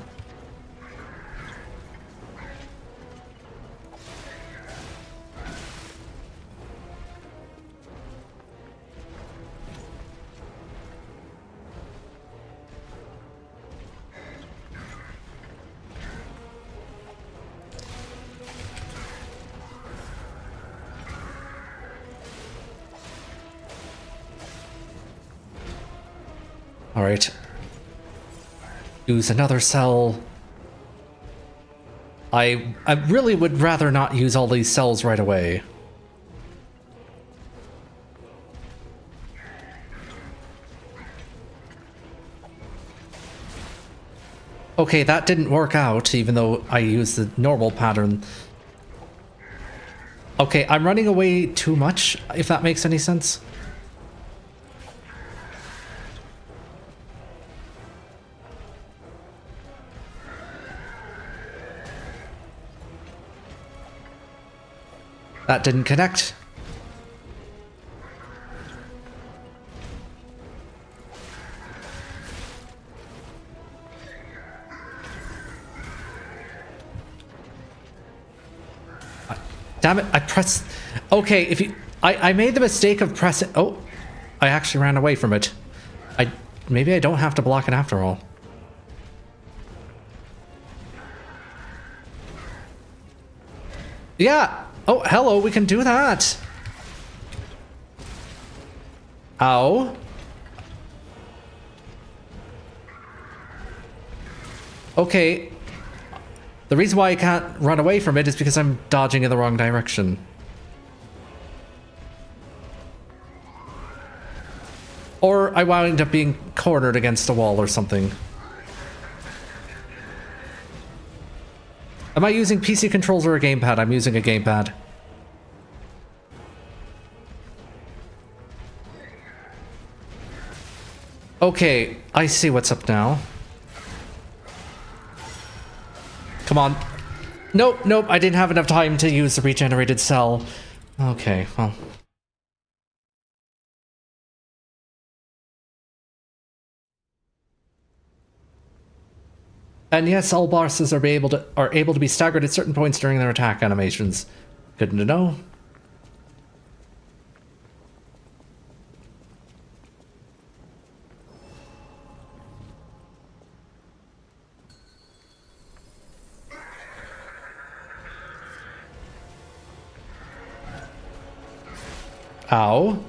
Alright. Use another cell. I really would rather not use all these cells right away. Okay, that didn't work out, even though I used the normal pattern. Okay, I'm running away too much, if that makes any sense. That didn't connect. Damn it, I pressed... Okay, if you... I made the mistake of pressing... Oh, I actually ran away from it. Maybe I don't have to block it after all. Yeah! Oh, hello, we can do that! Ow. Okay. The reason why I can't run away from it is because I'm dodging in the wrong direction. Or I wound up being cornered against a wall or something. Am I using PC controls or a gamepad? I'm using a gamepad. Okay, I see what's up now. Come on. Nope, nope, I didn't have enough time to use the regenerated cell. Okay, well. And yes, all bosses are able to be staggered at certain points during their attack animations. Good to know. Ow.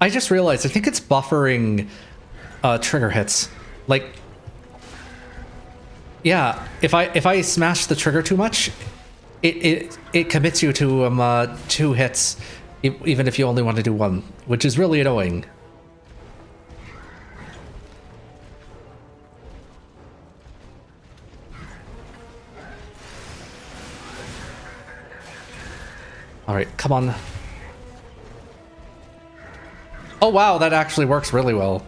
I just realized, I think it's buffering trigger hits. Like, yeah, if I smash the trigger too much, it commits you to 2 hits, even if you only want to do 1, which is really annoying. All right, come on. Oh wow, that actually works really well.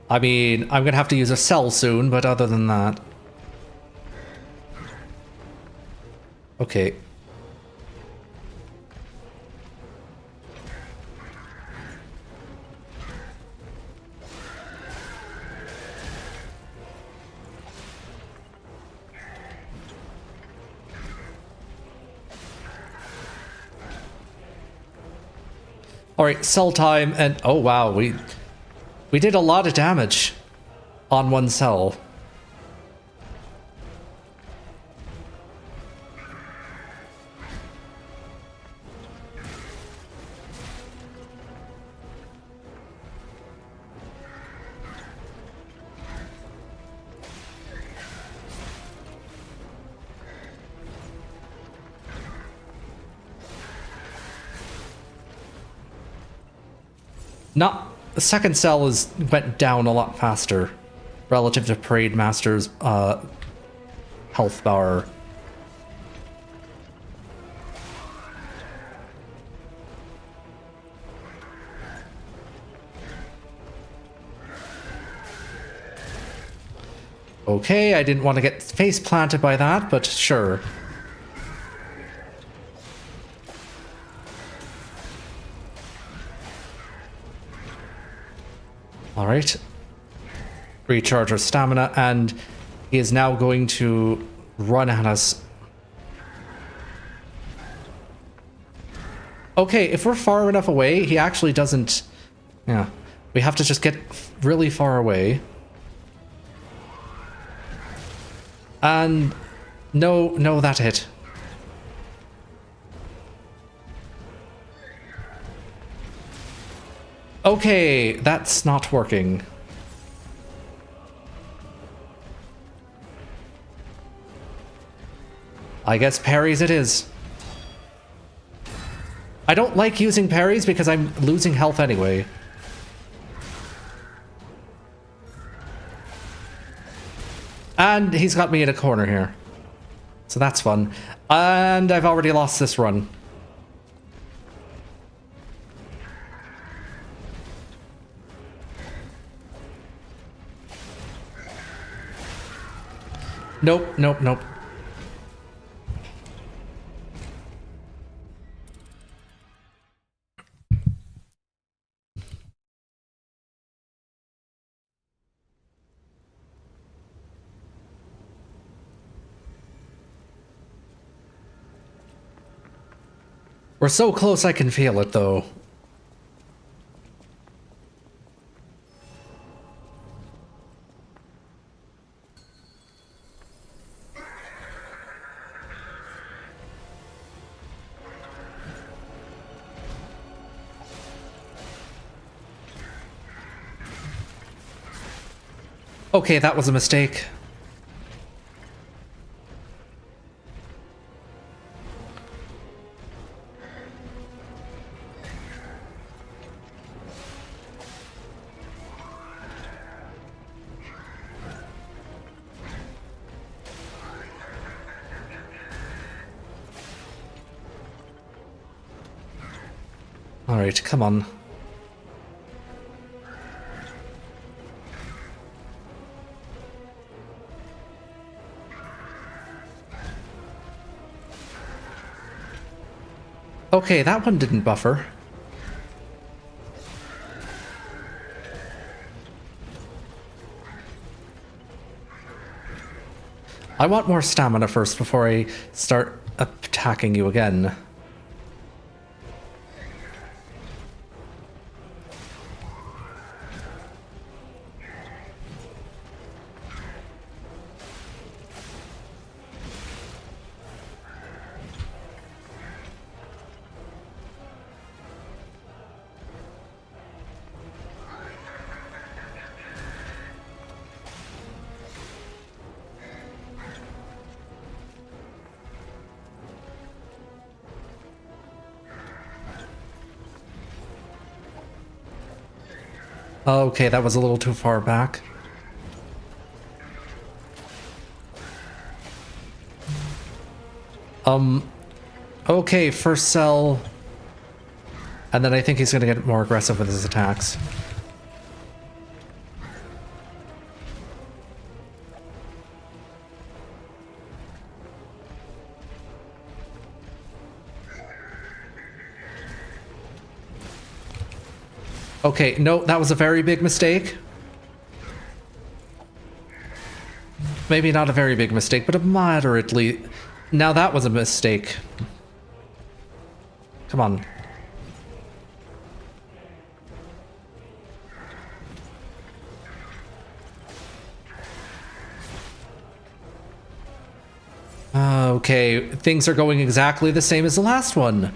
I mean, I'm gonna have to use a cell soon, but other than that... Okay. All right, cell time, and oh wow, we did a lot of damage on 1 cell. Not the second cell went down a lot faster relative to Parade Master's health bar. Okay, I didn't want to get face planted by that, but sure. Alright. Recharge our stamina, and he is now going to run at us. Okay, if we're far enough away, he actually doesn't... Yeah. We have to just get really far away. And... No, that hit. Okay, that's not working. I guess parries it is. I don't like using parries because I'm losing health anyway. And he's got me in a corner here. So that's fun. And I've already lost this run. Nope. We're so close I can feel it, though. Okay, that was a mistake. Alright, come on. Okay, that one didn't buffer. I want more stamina first before I start attacking you again. Okay, that was a little too far back. Okay, first cell. And then I think he's gonna get more aggressive with his attacks. Okay, no, that was a very big mistake. Maybe not a very big mistake, but a moderately... Now that was a mistake. Come on. Okay, things are going exactly the same as the last one.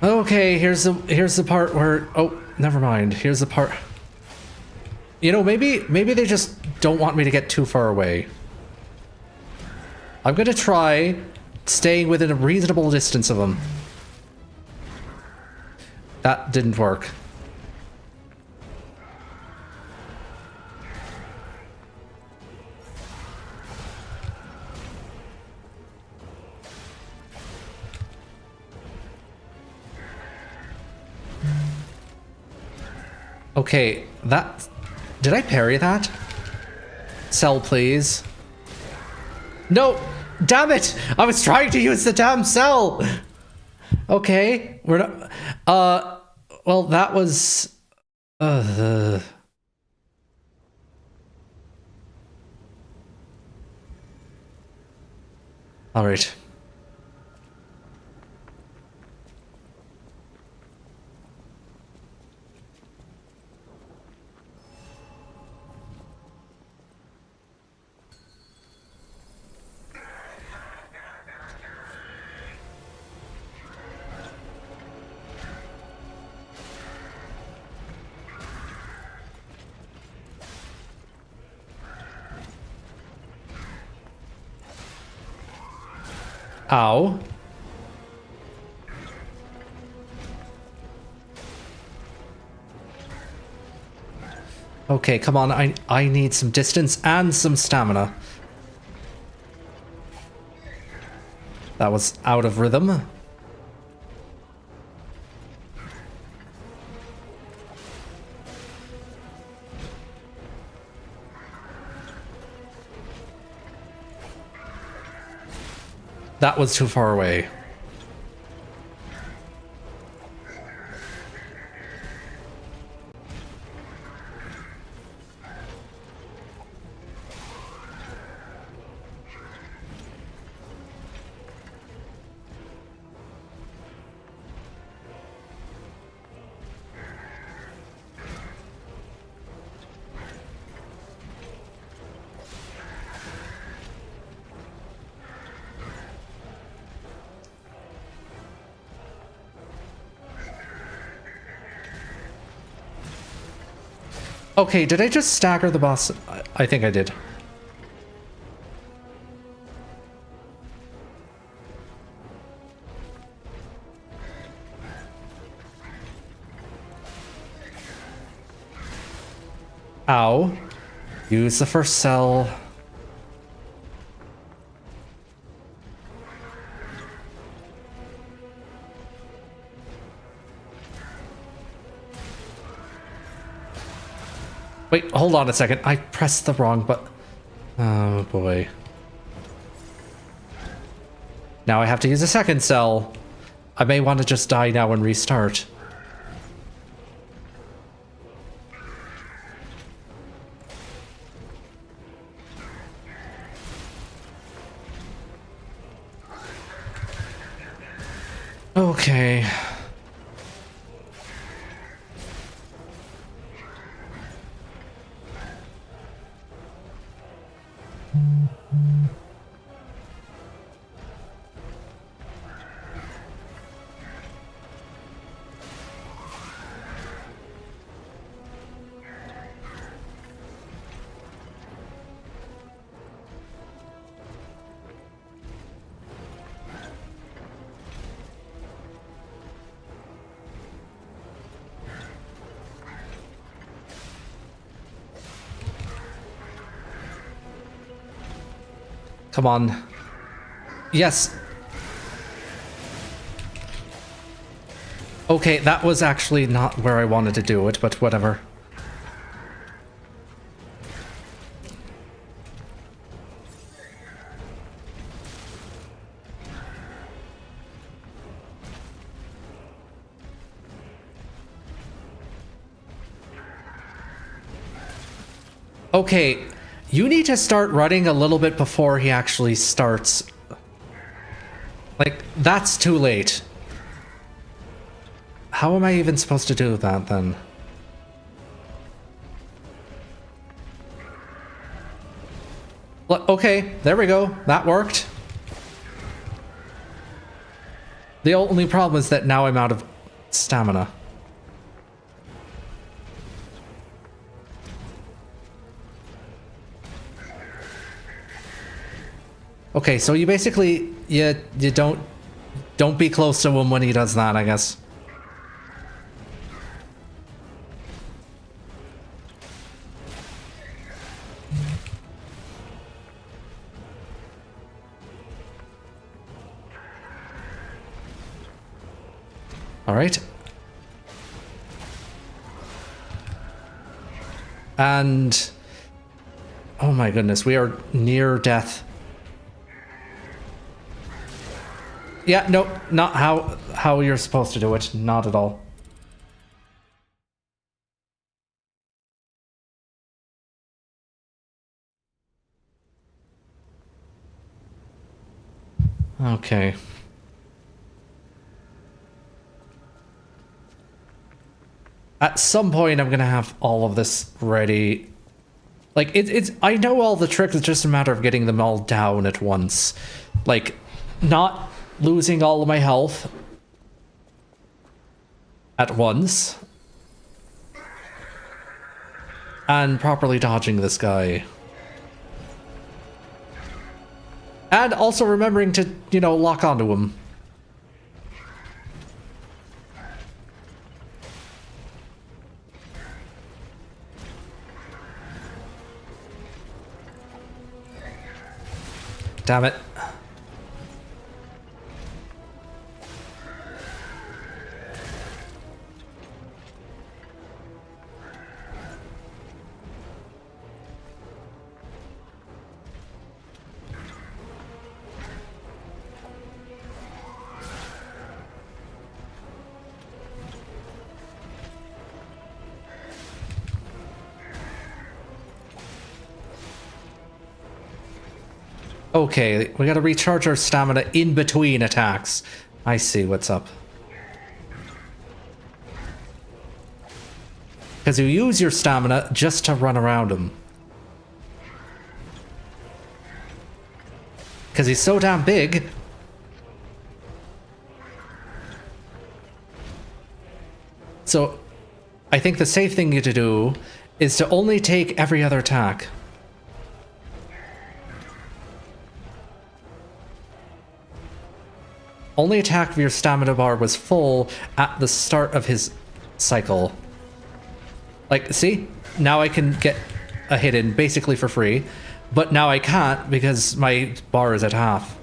Okay, here's the part where... Oh, never mind. Here's the part... You know, maybe they just don't want me to get too far away. I'm gonna try staying within a reasonable distance of them. That didn't work. Okay, that... Did I parry that? Cell, please. No! Damn it! I was trying to use the damn cell! Okay, we're not... well, that was... Alright. Ow. Okay, come on. I need some distance and some stamina. That was out of rhythm. That was too far away. Okay, did I just stagger the boss? I think I did. Ow. Use the first cell. Wait, hold on a second. I pressed the wrong button. Oh boy. Now I have to use a second cell. I may want to just die now and restart. Okay. Come on. Yes. Okay, that was actually not where I wanted to do it, but whatever. Okay, you need to start running a little bit before he actually starts. Like, that's too late. How am I even supposed to do that then? Okay, there we go. That worked. The only problem is that now I'm out of stamina. Okay, so you basically you don't be close to him when he does that, I guess. All right. And oh my goodness, we are near death. Yeah, no, not how you're supposed to do it. Not at all. Okay. At some point, I'm gonna have all of this ready. Like, it's I know all the tricks, it's just a matter of getting them all down at once. Like, not losing all of my health at once. And properly dodging this guy. And also remembering to, you know, lock onto him. Damn it. Okay, we gotta recharge our stamina in between attacks. I see what's up. Because you use your stamina just to run around him. Because he's so damn big. So, I think the safe thing to do is to only take every other attack. Only attack if your stamina bar was full at the start of his cycle. Like, see? Now I can get a hit in basically for free, but now I can't because my bar is at half.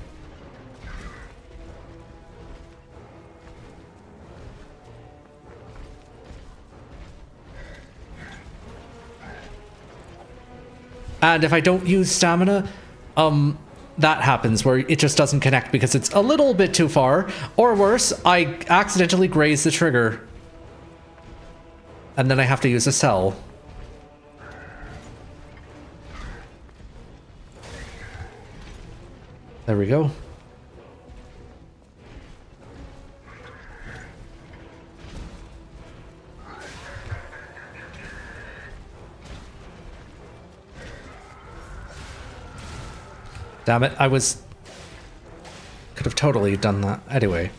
And if I don't use stamina, that happens where it just doesn't connect because it's a little bit too far. Or worse, I accidentally graze the trigger. And then I have to use a cell. There we go. Damn it, could have totally done that. Anyway.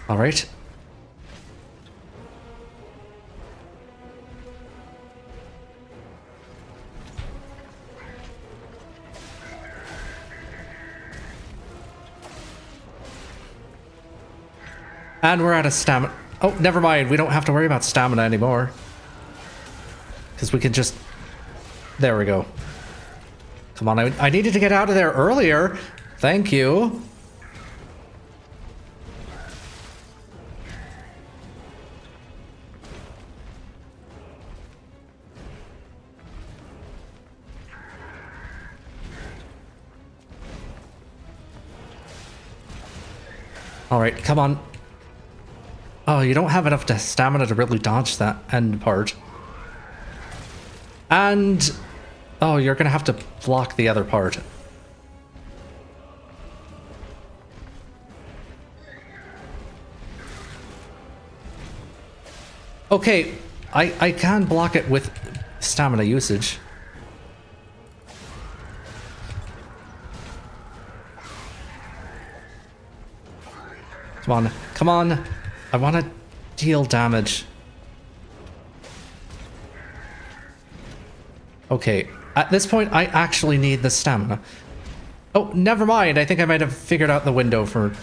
All right. And we're out of stamina. Oh, never mind. We don't have to worry about stamina anymore. Because we can just... There we go. Come on, I needed to get out of there earlier. Thank you. All right, come on. Oh, you don't have enough stamina to really dodge that end part. And... Oh, you're gonna have to block the other part. Okay, I can block it with stamina usage. Come on, come on. I want to deal damage. Okay, at this point, I actually need the stamina. Oh, never mind. I think I might have figured out the window for...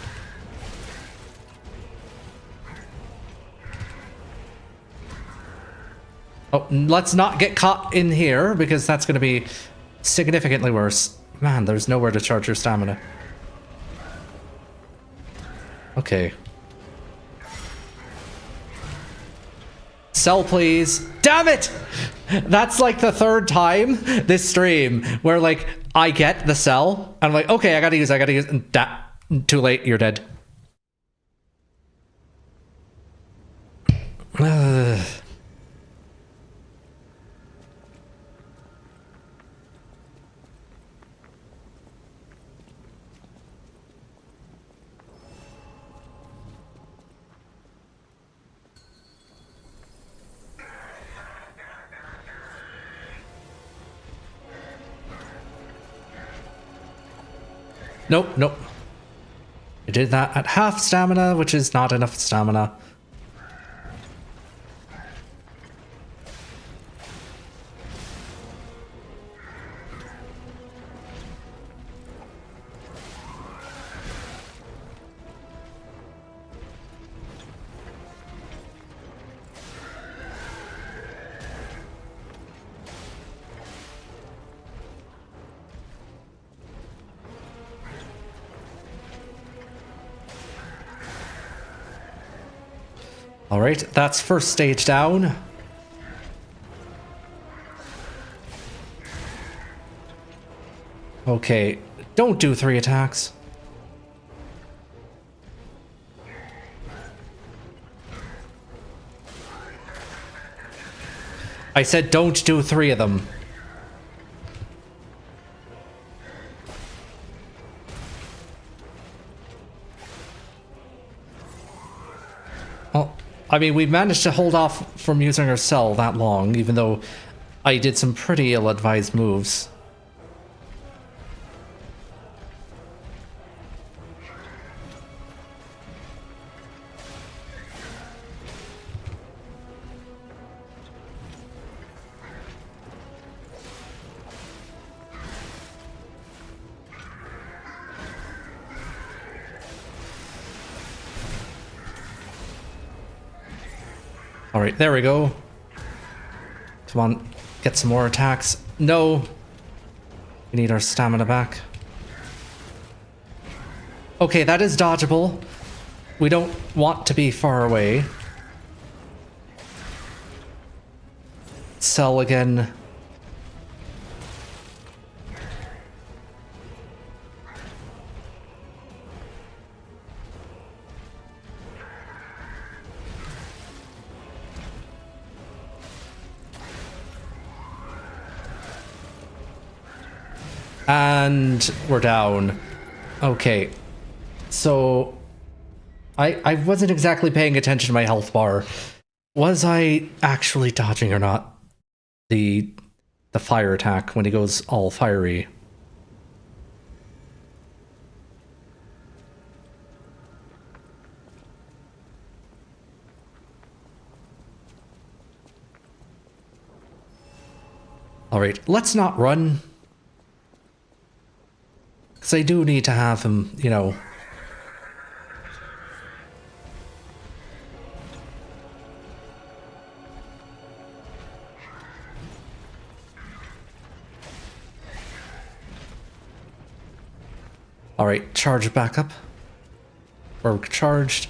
Oh, let's not get caught in here, because that's going to be significantly worse. Man, there's nowhere to charge your stamina. Okay. Sell, please. Damn it! That's like the third time this stream where, like, I get the sell. I'm like, okay, I gotta use, and too late, you're dead. Nope, nope. I did that at half stamina, which is not enough stamina. Alright, that's first stage down. Okay, don't do 3 attacks. I said don't do 3 of them. Well, I mean, we managed to hold off from using our cell that long, even though I did some pretty ill-advised moves. Alright, there we go. Come on, get some more attacks. No! We need our stamina back. Okay, that is dodgeable. We don't want to be far away. Cell again. And we're down. Okay. So I wasn't exactly paying attention to my health bar. Was I actually dodging or not? The fire attack when he goes all fiery. All right, let's not run. Because I do need to have him, you know. All right, charge back up. Or charged.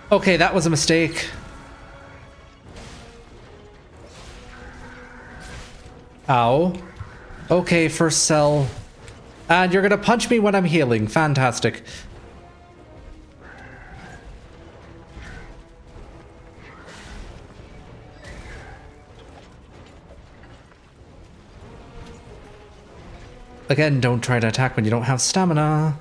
Okay, that was a mistake. Ow. Okay, first cell. And you're gonna punch me when I'm healing. Fantastic. Again, don't try to attack when you don't have stamina.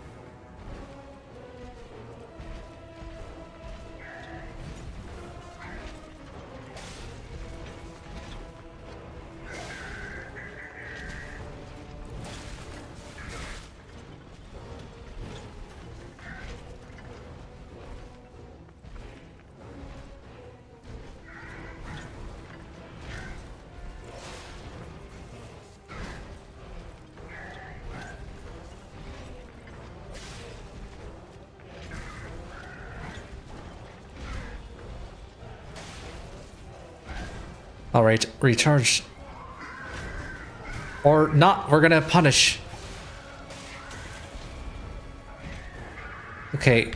Alright, recharge. Or not, we're gonna punish. Okay.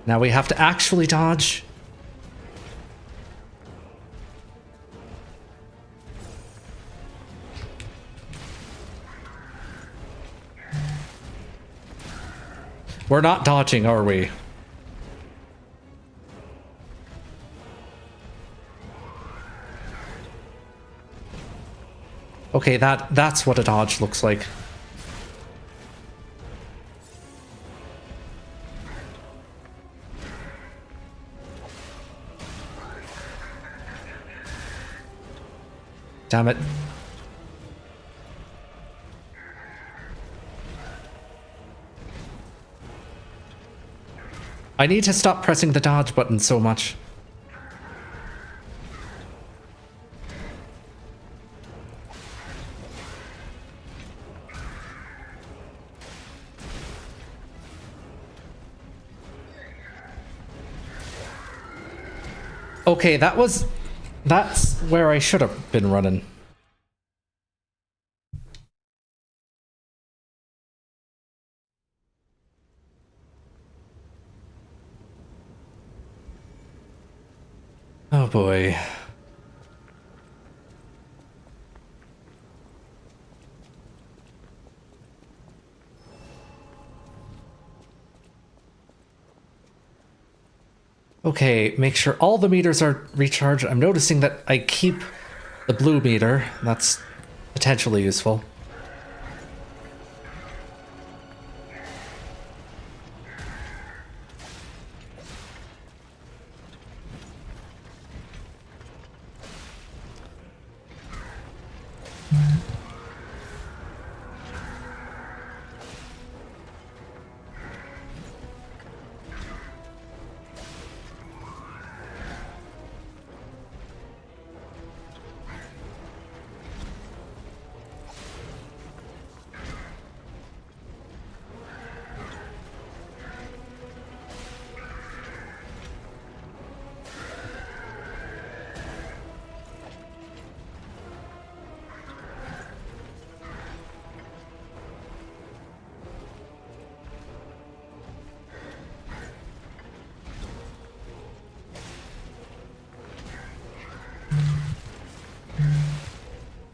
Now we have to actually dodge. We're not dodging, are we? Okay, that's what a dodge looks like. Damn it. I need to stop pressing the dodge button so much. Okay, that's where I should have been running. Oh boy. Okay, make sure all the meters are recharged. I'm noticing that I keep the blue meter. That's potentially useful.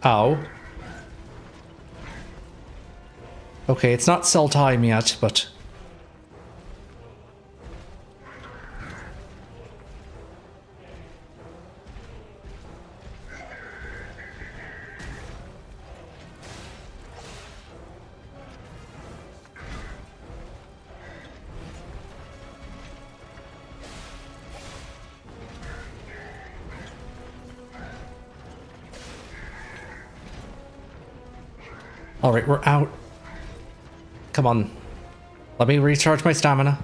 Ow. Okay, it's not cell time yet, but... Alright, we're out. Come on. Let me recharge my stamina.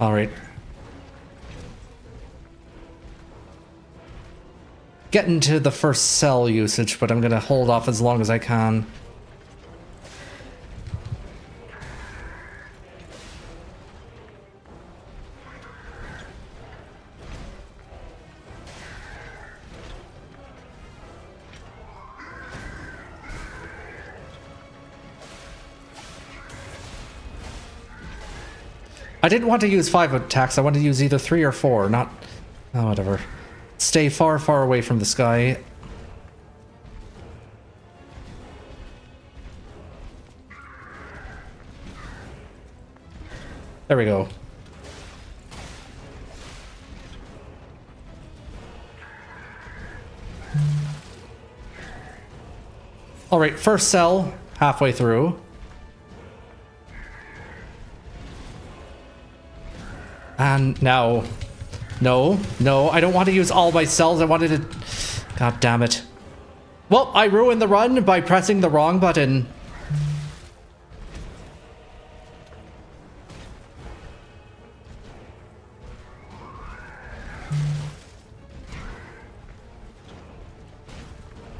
Alright. get into the first cell usage, but I'm gonna hold off as long as I can. I didn't want to use 5 attacks. I wanted to use either 3 or 4, not... Oh, whatever. Stay far, far away from this guy. There we go. Alright, first cell, halfway through. And now... No, no, I don't want to use all my cells. I wanted to... God damn it. Well, I ruined the run by pressing the wrong button.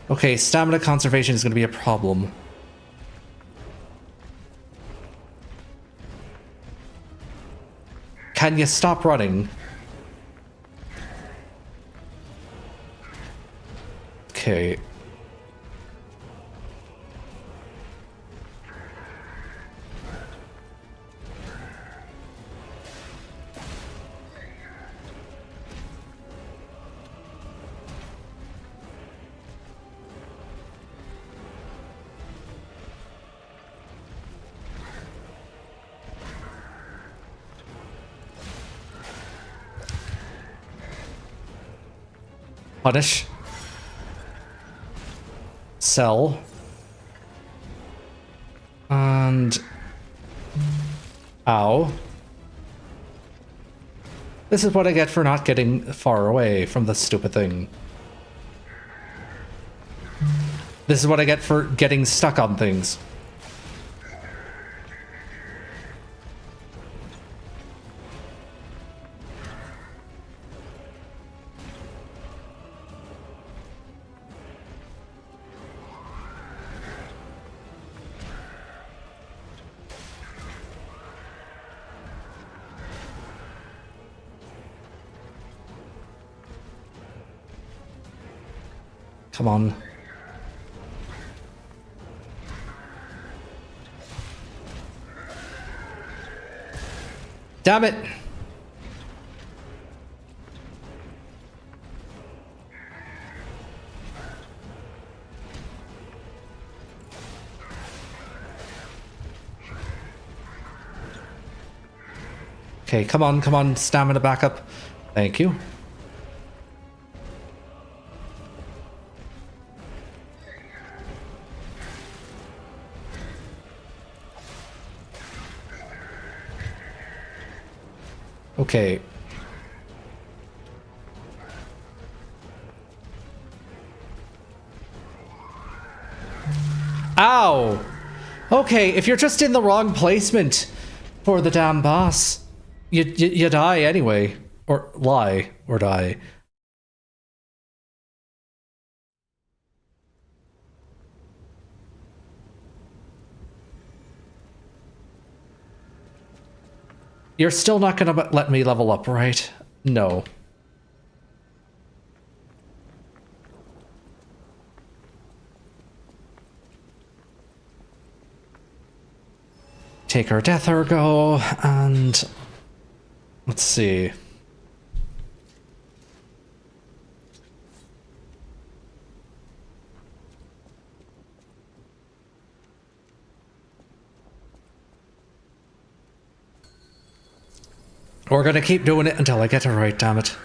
Okay, stamina conservation is going to be a problem. Can you stop running? Okay. Punish. Sell. And... Ow. This is what I get for not getting far away from the stupid thing. This is what I get for getting stuck on things. Come on. Damn it! Okay, come on, stamina backup. Thank you. Okay. Ow! Okay, if you're just in the wrong placement for the damn boss, you die anyway. Or lie, or die. You're still not gonna let me level up, right? No. Take our death ergo, and... Let's see. We're gonna keep doing it until I get it right, damn it.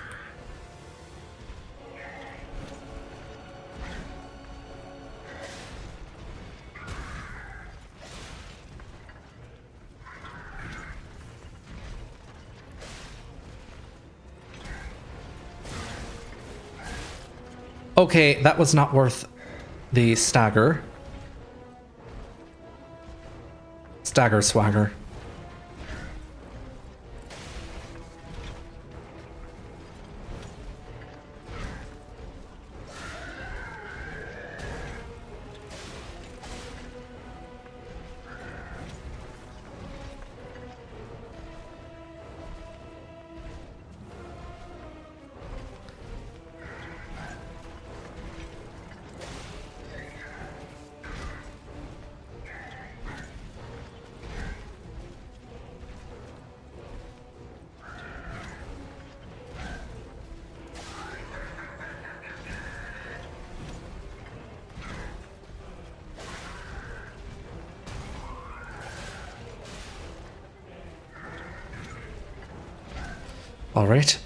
Okay, that was not worth the stagger. Stagger swagger. All right.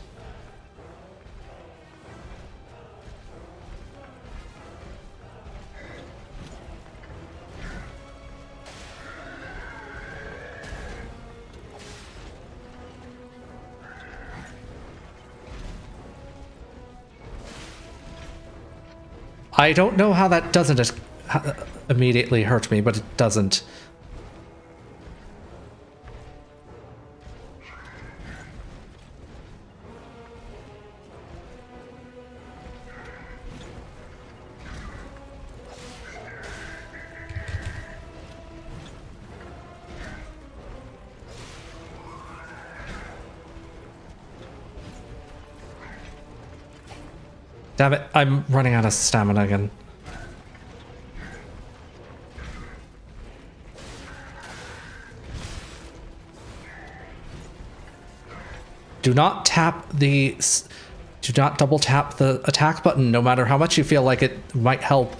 I don't know how that doesn't immediately hurt me, but it doesn't. Damn it, I'm running out of stamina again. Do not do not double tap the attack button, no matter how much you feel like it might help.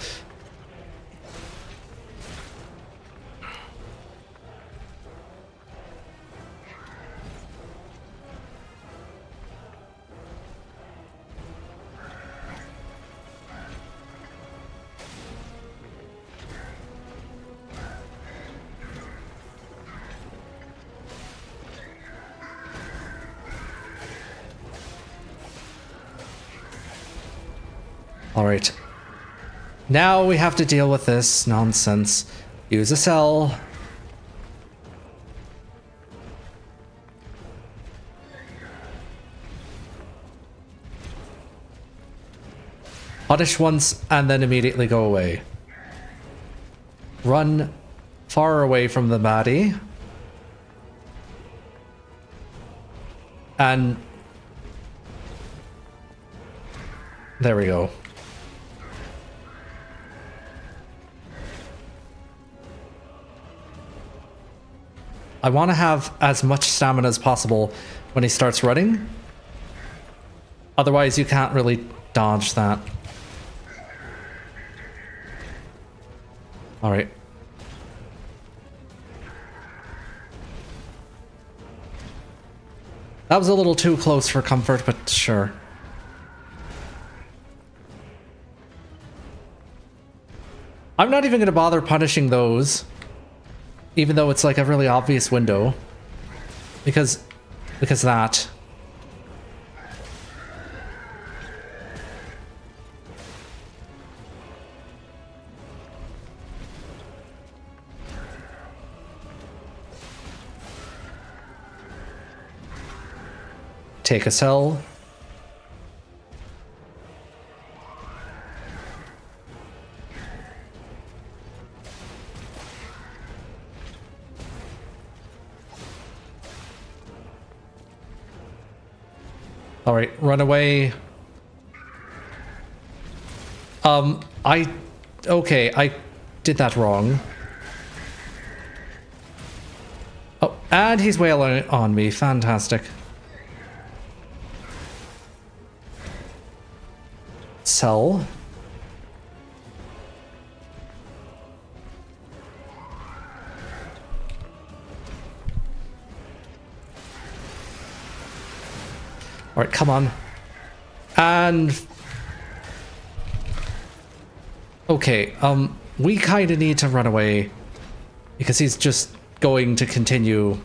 Alright. Now we have to deal with this nonsense. Use a cell. Punish once and then immediately go away. Run far away from the baddie. And there we go. I want to have as much stamina as possible when he starts running. Otherwise, you can't really dodge that. All right. That was a little too close for comfort, but sure. I'm not even going to bother punishing those. Even though it's like a really obvious window. Because that. Take a cell. All right, run away. Okay, I did that wrong. Oh, and he's wailing on me. Fantastic. Cell. All right, come on. And okay, we kind of need to run away because he's just going to continue.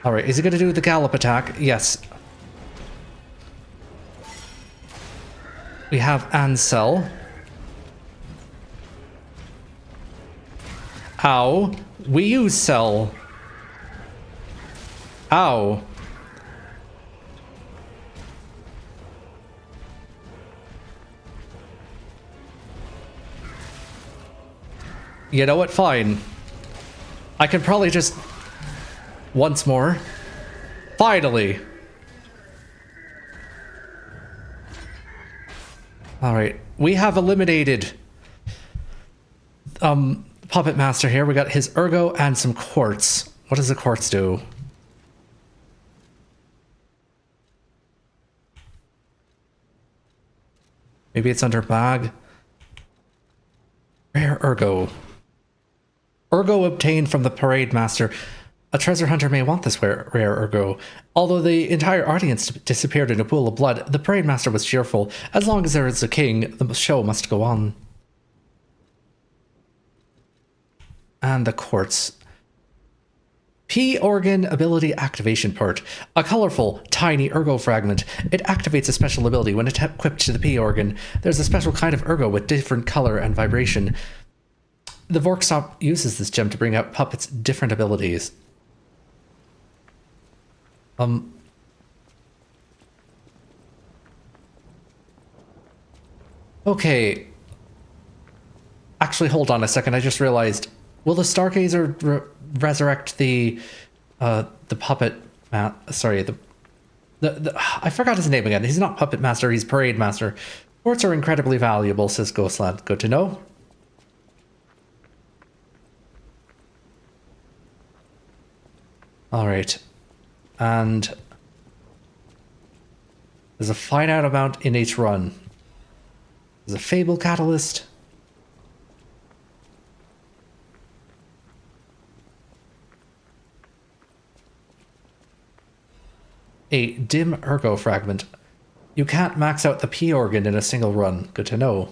All right, is he going to do the gallop attack? Yes. We have Ansel. Ow. We use Cell. Ow. You know what? Fine. I can probably just... Once more. Finally! Alright. We have eliminated... Puppet Master here. We got his Ergo and some quartz. What does the quartz do? Maybe it's under bag. Rare Ergo. Ergo obtained from the Parade Master. A treasure hunter may want this rare ergo. Although the entire audience disappeared in a pool of blood, the parade master was cheerful. As long as there is a king, the show must go on. And the quartz. P organ ability activation part. A colorful, tiny ergo fragment. It activates a special ability when equipped to the P organ. There's a special kind of ergo with different color and vibration. The Vorkstop uses this gem to bring out puppets' different abilities. Okay. Actually, hold on a second. I just realized. Will the Stargazer resurrect the puppet? Sorry, I forgot his name again. He's not puppet master. He's parade master. Quartz are incredibly valuable, says Ghostlad. Good to know. All right, and there's a finite amount in each run. There's a Fable Catalyst. A dim ergo fragment. You can't max out the P organ in a single run. Good to know.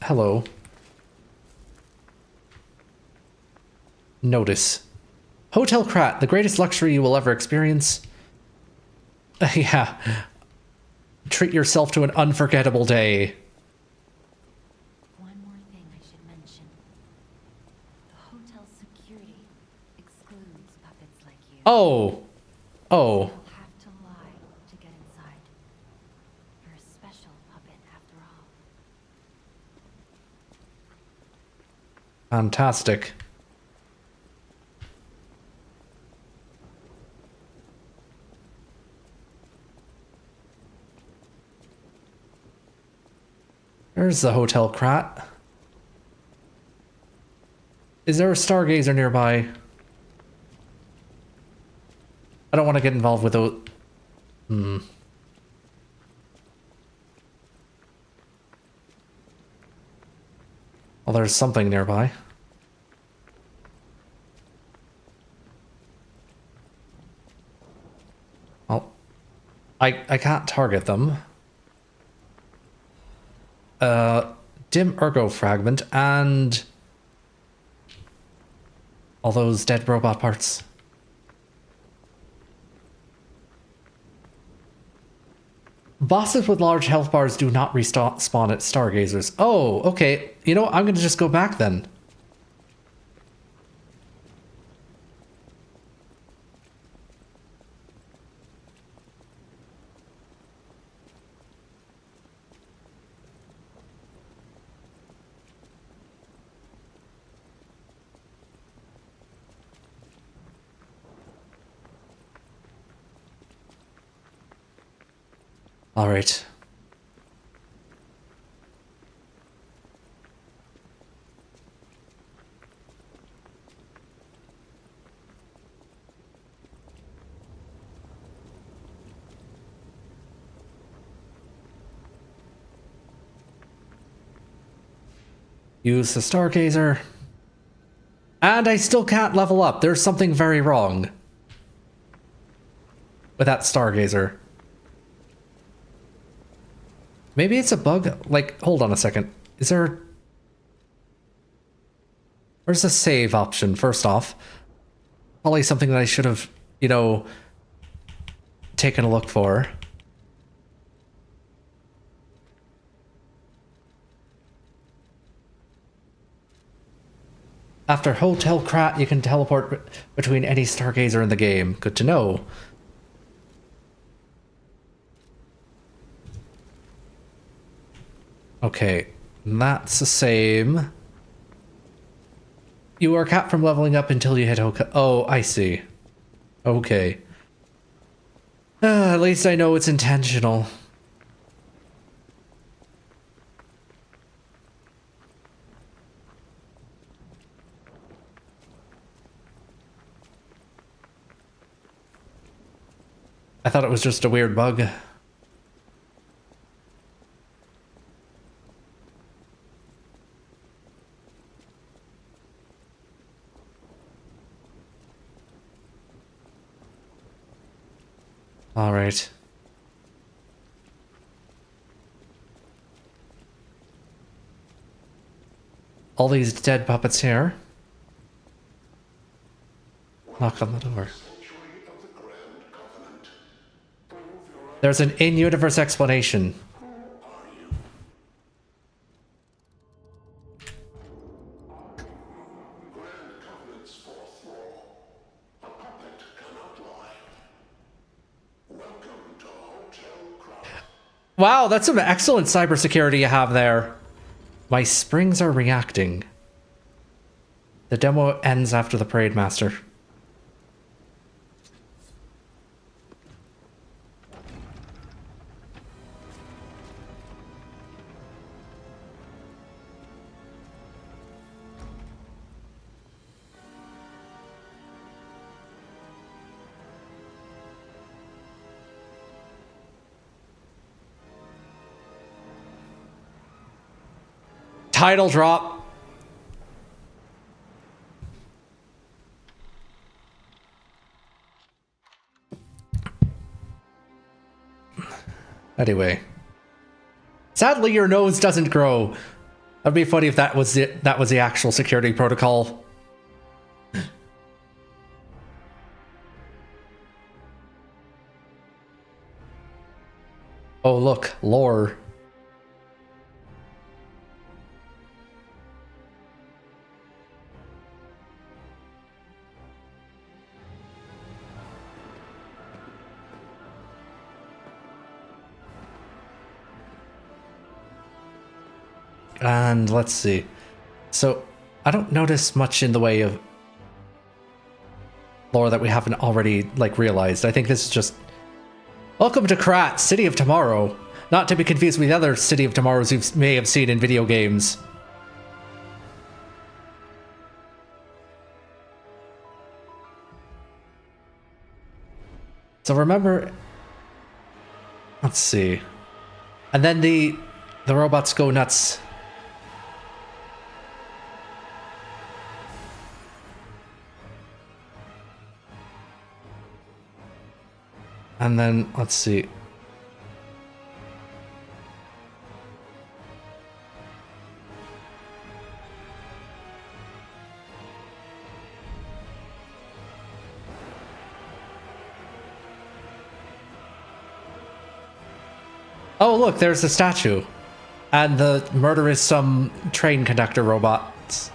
Hello. Notice. Hotel Krat, the greatest luxury you will ever experience. Yeah. Treat yourself to an unforgettable day. One more thing I should mention. The hotel's security excludes puppets like you. Oh. Oh. You'll have to lie to get inside. You're a special puppet after all. Fantastic. There's the Hotel Krat. Is there a Stargazer nearby? I don't want to get involved with those. Well, there's something nearby. Well, I can't target them. Dim ergo fragment and all those dead robot parts. Bosses with large health bars do not respawn at Stargazers. Oh, okay. You know what? I'm gonna just go back then. All right. Use the Stargazer. And I still can't level up. There's something very wrong with that Stargazer. Maybe it's a bug? Like, hold on a second. Is there... Where's the save option, first off? Probably something that I should have, you know, taken a look for. After Hotel Krat, you can teleport between any Stargazer in the game. Good to know. Okay, that's the same. You are capped from leveling up until you hit Oh, I see. Okay. At least I know it's intentional. I thought it was just a weird bug. All right. All these dead puppets here. Knock on the door. There's an in-universe explanation. Wow, that's some excellent cybersecurity you have there. My springs are reacting. The demo ends after the Parade Master. Title drop. Anyway. Sadly, your nose doesn't grow. That'd be funny if that was it. That was the actual security protocol. Oh, look, lore. And let's see. So, I don't notice much in the way of lore that we haven't already, like, realized. I think this is just... Welcome to Krat, City of Tomorrow. Not to be confused with the other City of Tomorrows you may have seen in video games. So remember... Let's see. And then the robots go nuts. And then, let's see. Oh, look, there's the statue. And the murder is some train conductor robots.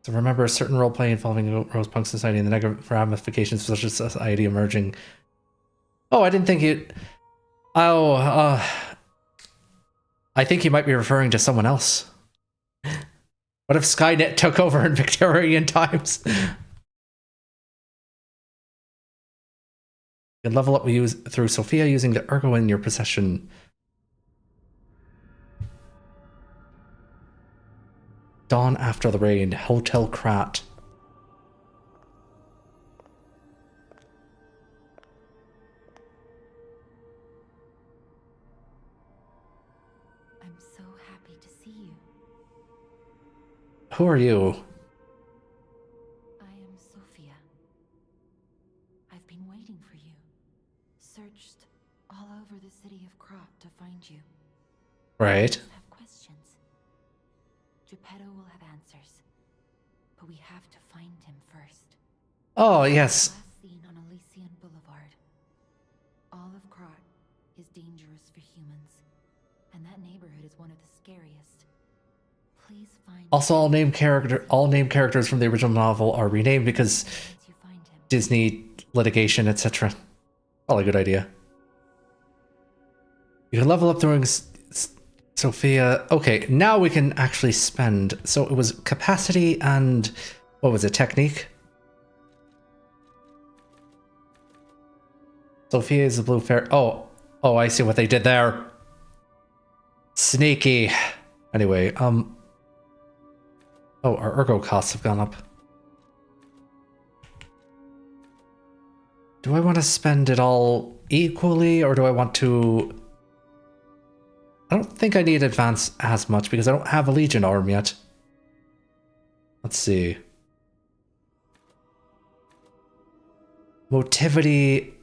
So remember a certain role-play involving Rosepunk Society and the negative ramifications of such a society emerging. Oh, I didn't think it... Oh, I think you might be referring to someone else. What if Skynet took over in Victorian times? You can level up through Sophia using the Ergo in your possession. Dawn After the Rain, Hotel Krat. I'm so happy to see you. Who are you? I am Sophia. I've been waiting for you. Searched all over the city of Krat to find you. Right. I have questions. Geppetto will have answers, but we have to find him first. Oh, yes. Last seen on Elysian Boulevard. All of Krat is dangerous for humans, and that neighborhood is one of the scariest. Please find Also, all named characters from the original novel are renamed because once you find him. Disney litigation, etc. Probably a good idea. You can level up during Sophia. Okay, now we can actually spend. So it was capacity and what was it? Technique. Sophia is the blue fairy. Oh, I see what they did there. Sneaky. Anyway, oh, our ergo costs have gone up. Do I want to spend it all equally, or do I want to... I don't think I need advance as much because I don't have a Legion arm yet. Let's see. Motivity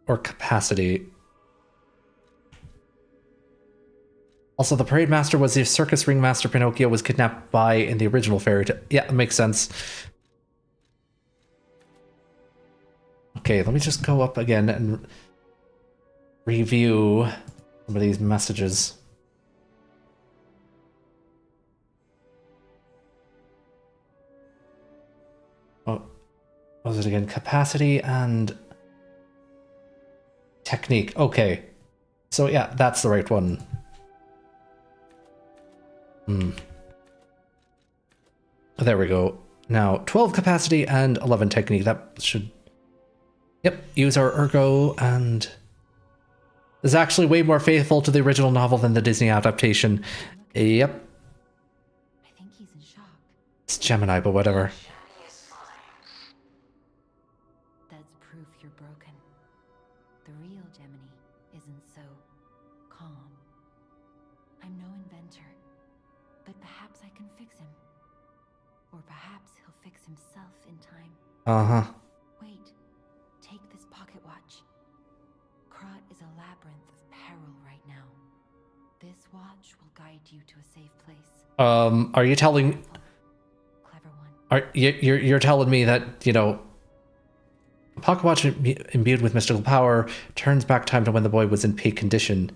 or capacity. Also, the parade master was the circus ringmaster Pinocchio was kidnapped by in the original fairy tale. Yeah, that makes sense. Okay, let me just go up again and review some of these messages. Oh, what was it again? Capacity and technique. Okay. So yeah, that's the right one. There we go. Now, 12 capacity and 11 technique. That should... Yep, use our ergo, and... is actually way more faithful to the original novel than the Disney adaptation. Yep. I think he's in shock. It's Gemini, but whatever. That's proof you're broken. The real Gemini isn't so calm. I'm no inventor, but perhaps I can fix him. Or perhaps he'll fix himself in time. Uh-huh. Wait, take this pocket watch. Krot is a labyrinth of peril right now. This watch will guide you to a safe place. Are you telling... Clever one. You're telling me that, you know, a pocket watch imbued with mystical power turns back time to when the boy was in peak condition.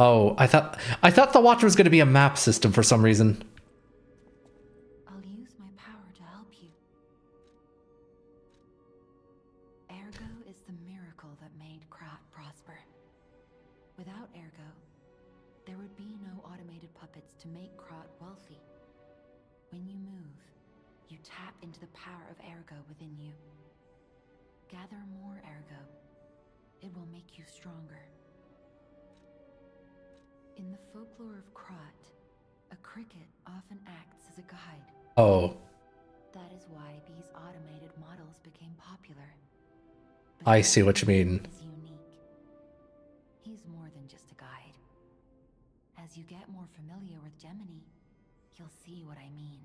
Oh, I thought the watch was going to be a map system for some reason. I'll use my power to help you. Ergo is the miracle that made Krot prosper. Without Ergo, there would be no automated puppets to make Krot wealthy. When you move, you tap into the power of Ergo within you. Gather more Ergo. It will make you stronger. In the folklore of Krot, a cricket often acts as a guide. Oh, That is why these automated models became popular. I see what you mean. Is unique. He's more than just a guide. As you get more familiar with Gemini, you'll see what I mean.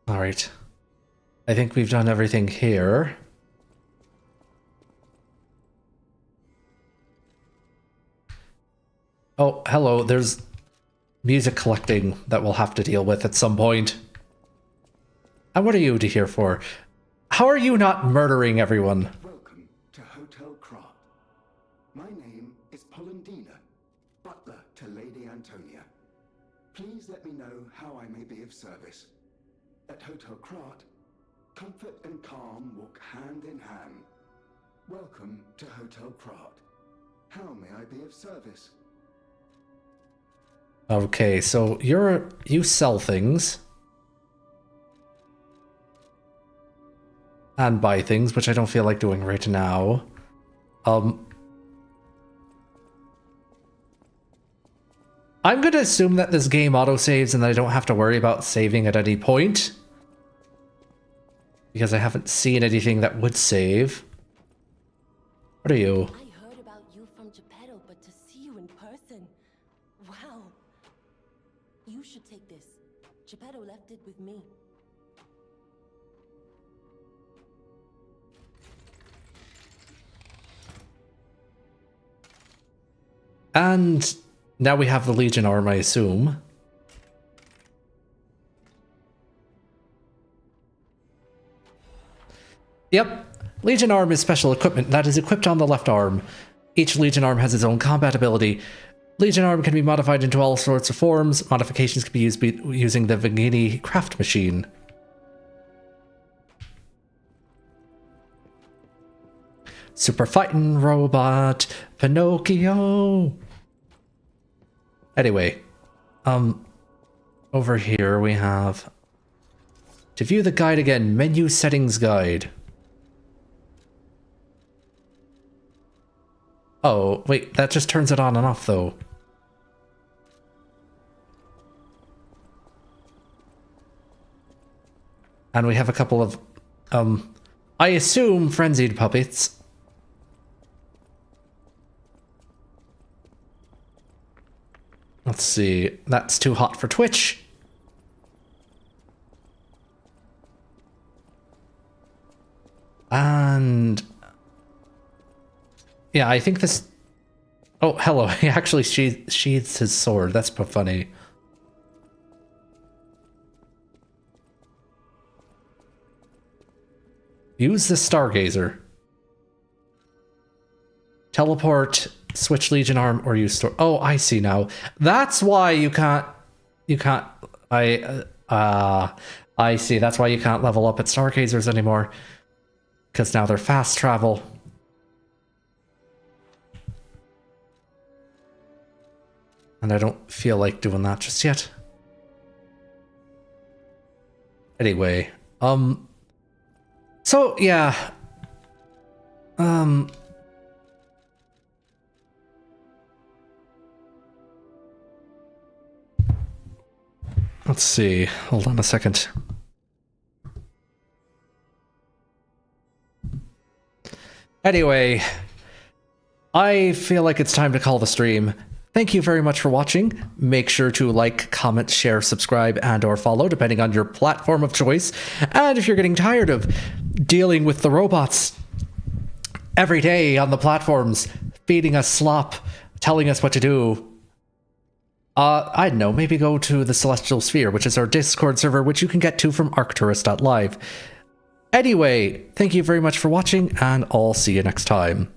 All right. I think we've done everything here. Oh, hello. There's music collecting that we'll have to deal with at some point. And what are you here for? How are you not murdering everyone? Welcome to Hotel Krot. My name is Polendina, butler to Lady Antonia. Please let me know how I may be of service. At Hotel Krot, comfort and calm walk hand in hand. Welcome to Hotel Krot. How may I be of service? Okay, so you sell things. And buy things, which I don't feel like doing right now. I'm going to assume that this game autosaves and that I don't have to worry about saving at any point. Because I haven't seen anything that would save. What are you? I heard about you from Geppetto, but to see you in person, wow. You should take this. Geppetto left it with me. And now we have the Legion arm, I assume. Yep. Legion arm is special equipment that is equipped on the left arm. Each Legion arm has its own combat ability. Legion arm can be modified into all sorts of forms. Modifications can be used using the Vagini craft machine. Super fighting robot, Pinocchio. Anyway, over here we have to view the guide again, menu settings guide. Oh, wait, that just turns it on and off though. And we have a couple of I assume frenzied puppets. Let's see. That's too hot for Twitch. And yeah, I think this. Oh, hello. He actually sheathes his sword. That's funny. Use the Stargazer. Teleport, switch Legion arm, or use store. Oh, I see now. That's why you can't. I see. That's why you can't level up at Stargazers anymore. Because now they're fast travel. And I don't feel like doing that just yet. Anyway, so yeah. Let's see. Hold on a second. Anyway, I feel like it's time to call the stream. Thank you very much for watching. Make sure to like, comment, share, subscribe, and or follow, depending on your platform of choice. And if you're getting tired of dealing with the robots every day on the platforms, feeding us slop, telling us what to do, I don't know, maybe go to the Celestial Sphere, which is our Discord server, which you can get to from arcturus.live. Anyway, thank you very much for watching, and I'll see you next time.